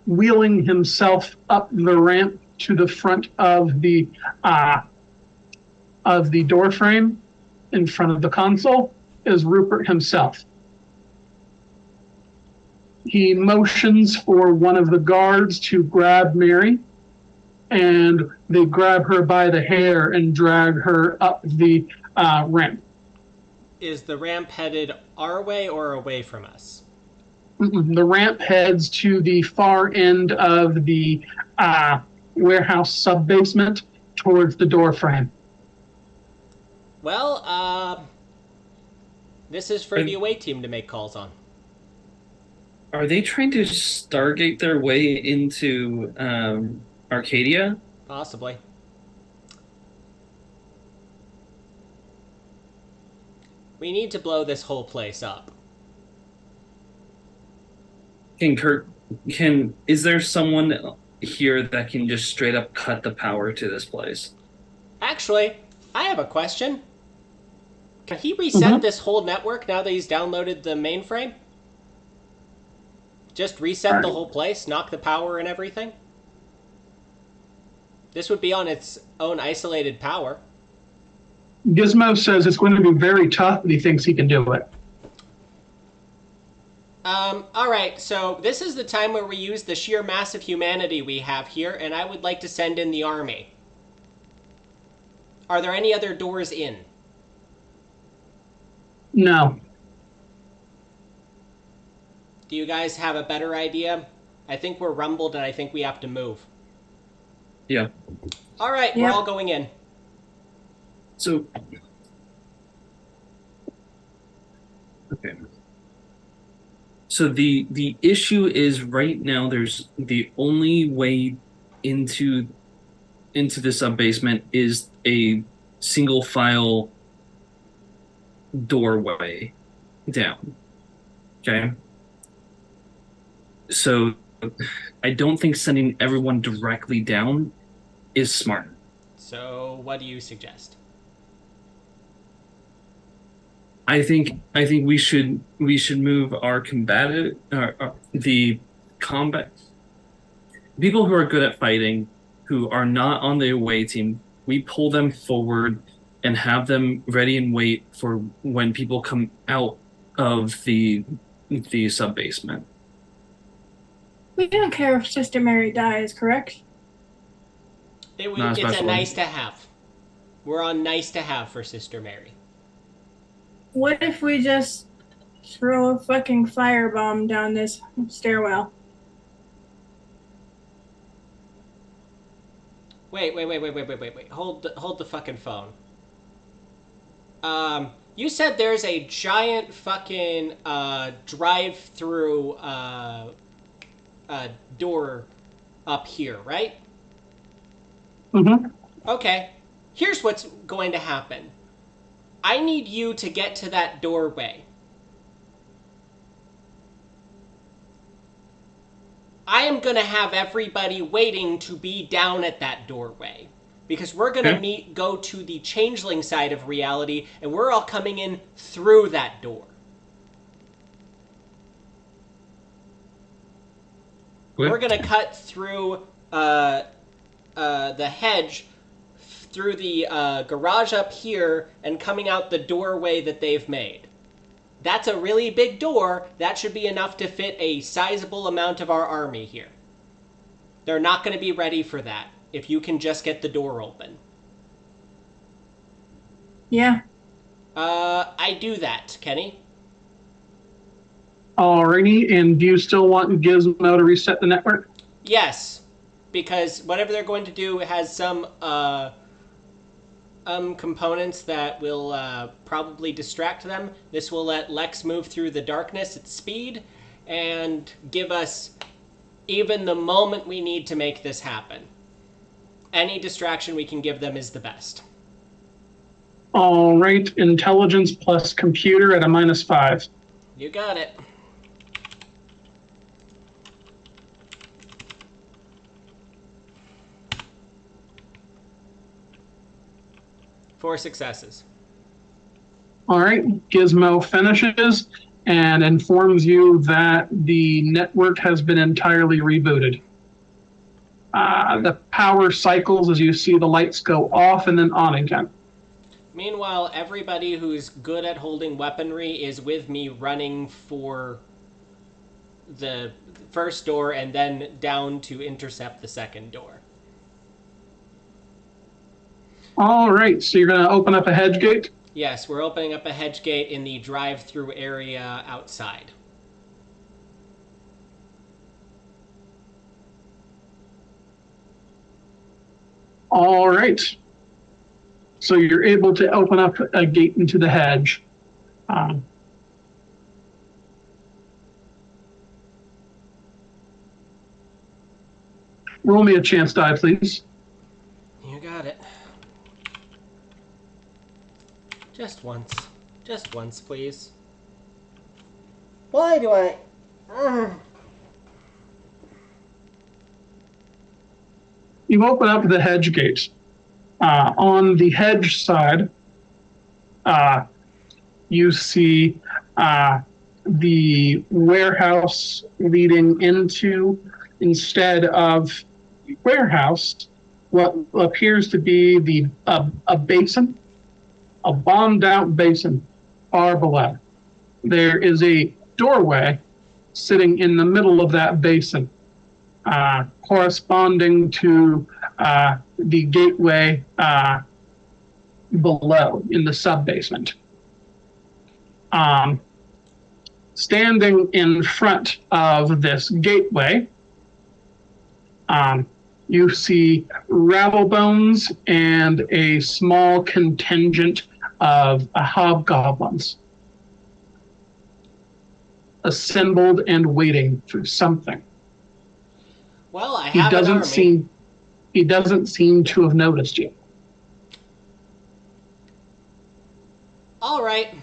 wheeling himself up the ramp to the front of the door frame in front of the console is Rupert himself. He motions for one of the guards to grab Mary, and they grab her by the hair and drag her up the ramp. Is the ramp headed our way or away from us? The ramp heads to the far end of the warehouse sub-basement towards the door frame. Well, this is for the away team to make calls on. Are they trying to Stargate their way into Arcadia? Possibly. We need to blow this whole place up. Is there someone here that can just straight up cut the power to this place? Actually, I have a question. Can he reset this whole network now that he's downloaded the mainframe? Just reset the whole place, knock the power and everything? This would be on its own isolated power. Gizmo says it's going to be very tough, but he thinks he can do it. Alright, so this is the time where we use the sheer mass of humanity we have here, and I would like to send in the army. Are there any other doors in? No. Do you guys have a better idea? I think we're rumbled and I think we have to move. Yeah. Alright, we're all going in. So... Okay. So the issue is right now there's the only way into the sub-basement is a single file doorway down. Okay? So I don't think sending everyone directly down is smart. So what do you suggest? I think we should move our the combat people who are good at fighting, who are not on the away team. We pull them forward and have them ready and wait for when people come out of the sub basement. We don't care if Sister Mary dies, correct? It's a nice to have. We're on nice to have for Sister Mary. What if we just throw a fucking firebomb down this stairwell? Wait. Hold the fucking phone. You said there's a giant fucking drive-through door up here, right? Mm-hmm. Okay. Here's what's going to happen. I need you to get to that doorway. I am going to have everybody waiting to be down at that doorway. Because we're going to go to the Changeling side of reality, and we're all coming in through that door. What? We're going to cut through the hedge, through the garage up here, and coming out the doorway that they've made. That's a really big door. That should be enough to fit a sizable amount of our army here. They're not going to be ready for that if you can just get the door open. Yeah. I do that, Kenny. Alrighty, and do you still want Gizmo to reset the network? Yes, because whatever they're going to do has some components that will probably distract them. This will let Lex move through the darkness at speed and give us even the moment we need to make this happen. Any distraction we can give them is the best. All right, intelligence plus computer at a -5. You got it. 4 successes. All right, Gizmo finishes and informs you that the network has been entirely rebooted. The power cycles as you see the lights go off and then on again. Meanwhile, everybody who's good at holding weaponry is with me running for the first door and then down to intercept the second door. All right, so you're going to open up a hedge gate? Yes, we're opening up a hedge gate in the drive-through area outside. All right. So you're able to open up a gate into the hedge. Roll me a chance die, please. You got it. Just once. Just once, please. Why do I... You open up the hedge gate. On the hedge side, you see the warehouse leading into, instead of warehouse, what appears to be a basin, a bombed out basin far below. There is a doorway sitting in the middle of that basin, corresponding to the gateway below in the sub-basement. Standing in front of this gateway, you see rattlebones and a small contingent of hobgoblins assembled and waiting for something. Well, I have an army. He doesn't seem to have noticed you. All right.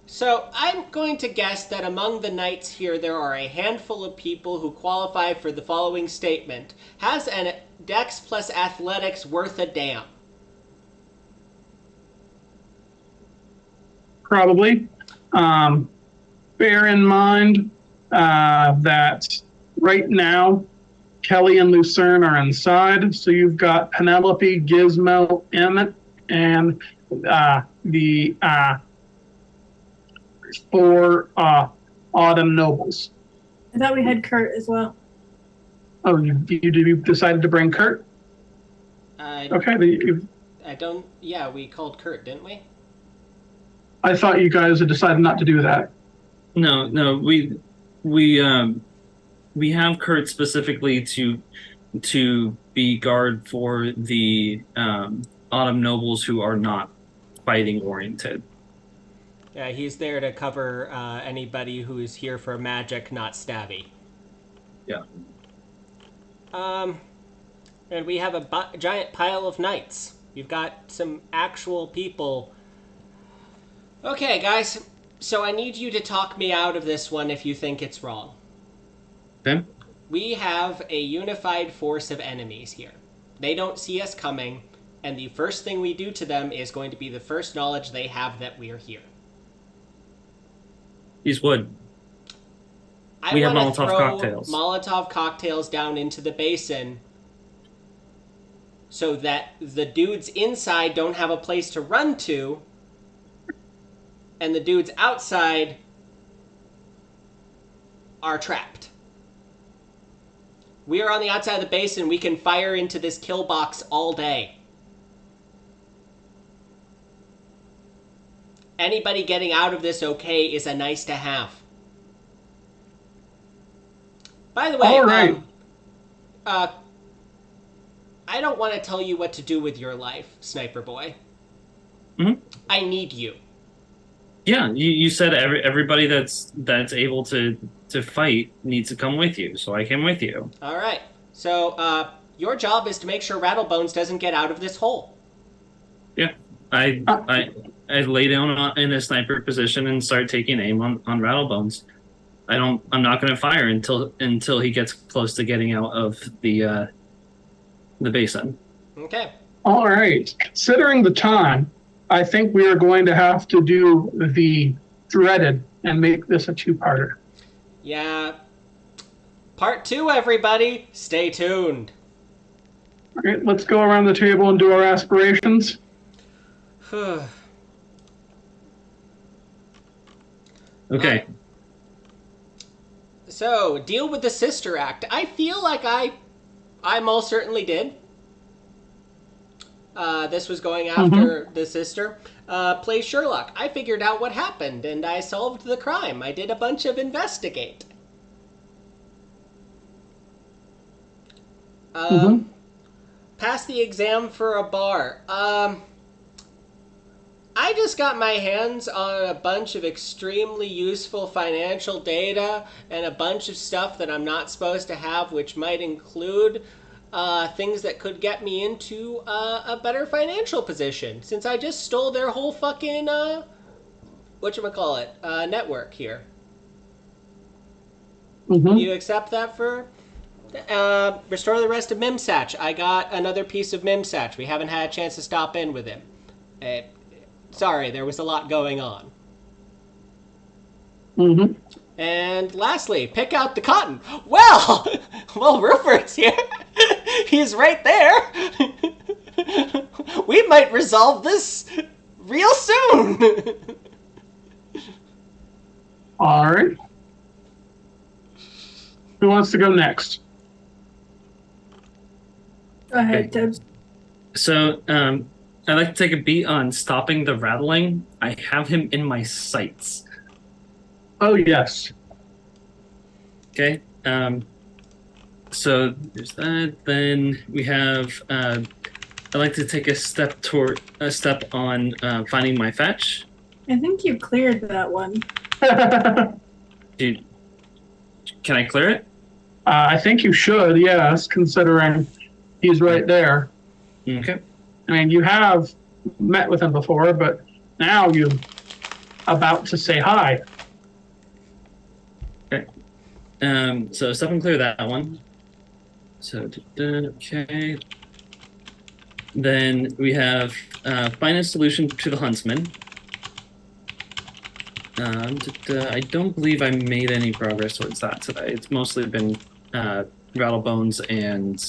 So I'm going to guess that among the knights here, there are a handful of people who qualify for the following statement. Has an Dex plus Athletics worth a damn? Probably. Bear in mind that right now, Kelly and Lucerne are inside, so you've got Penelope, Gizmo, Emmett, and the 4 Autumn Nobles. I thought we had Kurt as well. Oh, you decided to bring Kurt? Okay. I don't... Yeah, we called Kurt, didn't we? I thought you guys had decided not to do that. No, we have Kurt specifically to be guard for the Autumn Nobles who are not fighting oriented. Yeah, he's there to cover anybody who is here for magic, not stabby. Yeah. And we have a giant pile of knights. You've got some actual people. Okay, guys. So I need you to talk me out of this one if you think it's wrong. Okay. We have a unified force of enemies here. They don't see us coming, and the first thing we do to them is going to be the first knowledge they have that we're here. Use wood. We have want to Molotov throw cocktails. Molotov cocktails down into the basin so that the dudes inside don't have a place to run to, and the dudes outside are trapped. We are on the outside of the basin. We can fire into this kill box all day. Anybody getting out of this okay is a nice to have. By the way, all right. I don't want to tell you what to do with your life, Sniper Boy. Mm-hmm. I need you. Yeah, you said everybody that's able to fight needs to come with you, so I came with you. All right. So your job is to make sure Rattlebones doesn't get out of this hole. Yeah, I lay down in a sniper position and start taking aim on Rattlebones. I'm not going to fire until he gets close to getting out of the basin. Okay. All right. Considering the time, I think we are going to have to do the dreaded and make this a two-parter. Yeah. Part 2, everybody. Stay tuned. All right, let's go around the table and do our aspirations. Okay. So, deal with the sister act. I feel like I most certainly did. This was going after the sister. Play Sherlock. I figured out what happened and I solved the crime. I did a bunch of investigate. Pass the exam for a bar. I just got my hands on a bunch of extremely useful financial data and a bunch of stuff that I'm not supposed to have, which might include things that could get me into a better financial position, since I just stole their whole fucking, whatchamacallit, network here. You accept that for... restore the rest of Mimsatch. I got another piece of Mimsatch. We haven't had a chance to stop in with him. Sorry, there was a lot going on. And lastly, pick out the cotton. Well, Rupert's here. He's right there. We might resolve this real soon. All right. Who wants to go next? Go ahead, Debs. So, I'd like to take a beat on stopping the rattling. I have him in my sights. Oh, yes. Okay. So there's that. Then we have. I'd like to take a step on finding my fetch. I think you cleared that one. Dude, can I clear it? I think you should, yes, considering he's right there. Okay. I mean, you have met with him before, but now you're about to say hi. Okay. So step and clear that one. So, okay. Then we have find a solution to the huntsman. I don't believe I made any progress towards that today. It's mostly been rattlebones and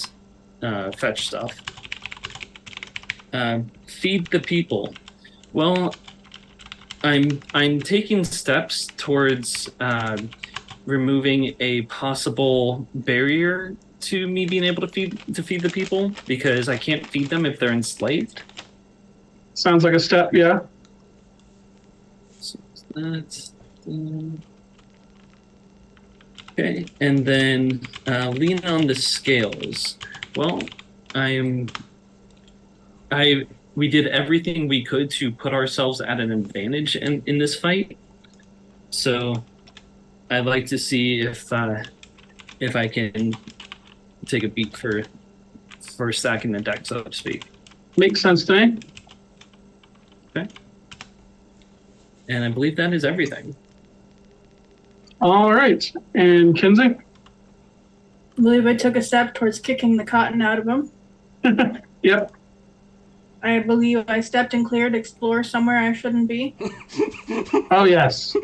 fetch stuff. Feed the people. Well, I'm taking steps towards removing a possible barrier to me being able to feed the people, because I can't feed them if they're enslaved. Sounds like a step, yeah. So that's okay. And then lean on the scales. Well, we did everything we could to put ourselves at an advantage in this fight. So I'd like to see if I can take a beat for stacking the deck, so to speak. Makes sense to me. Okay. And I believe that is everything. All right. And Kinsey? I believe I took a step towards kicking the cotton out of him. Yep. I believe I stepped and cleared, explore somewhere I shouldn't be. Oh, yes.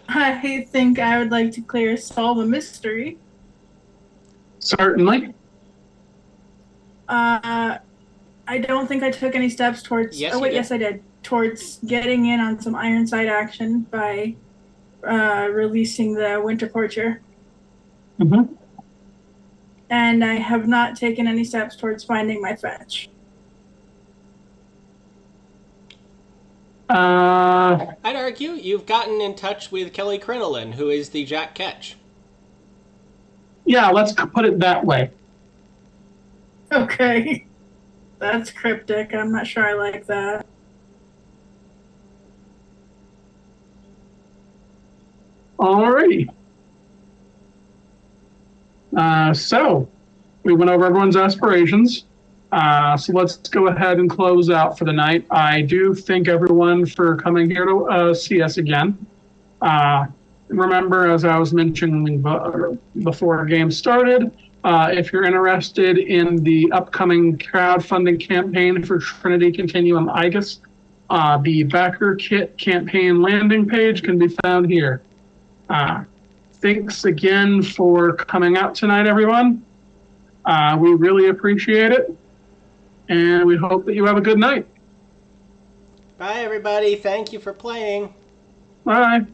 I think I would like to clear solve a mystery. Certainly. I don't think I took any steps towards... Yes, oh, wait, you did. yes, I did. Towards getting in on some Ironside action by releasing the Winter Courtier. Mm-hmm. And I have not taken any steps towards finding my fetch. I'd argue you've gotten in touch with Kelly Crinoline, who is the Jack Ketch. Yeah, let's put it that way. Okay. That's cryptic. I'm not sure I like that. Alrighty. So we went over everyone's aspirations. So let's go ahead and close out for the night. I do thank everyone for coming here to see us again. Remember, as I was mentioning before our game started, If you're interested in the upcoming crowdfunding campaign for Trinity Continuum IGUS, the backer kit campaign landing page can be found here. Thanks again for coming out tonight, everyone. We really appreciate it, and we hope that you have a good night. Bye, everybody. Thank you for playing. Bye.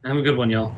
Have a good one, y'all.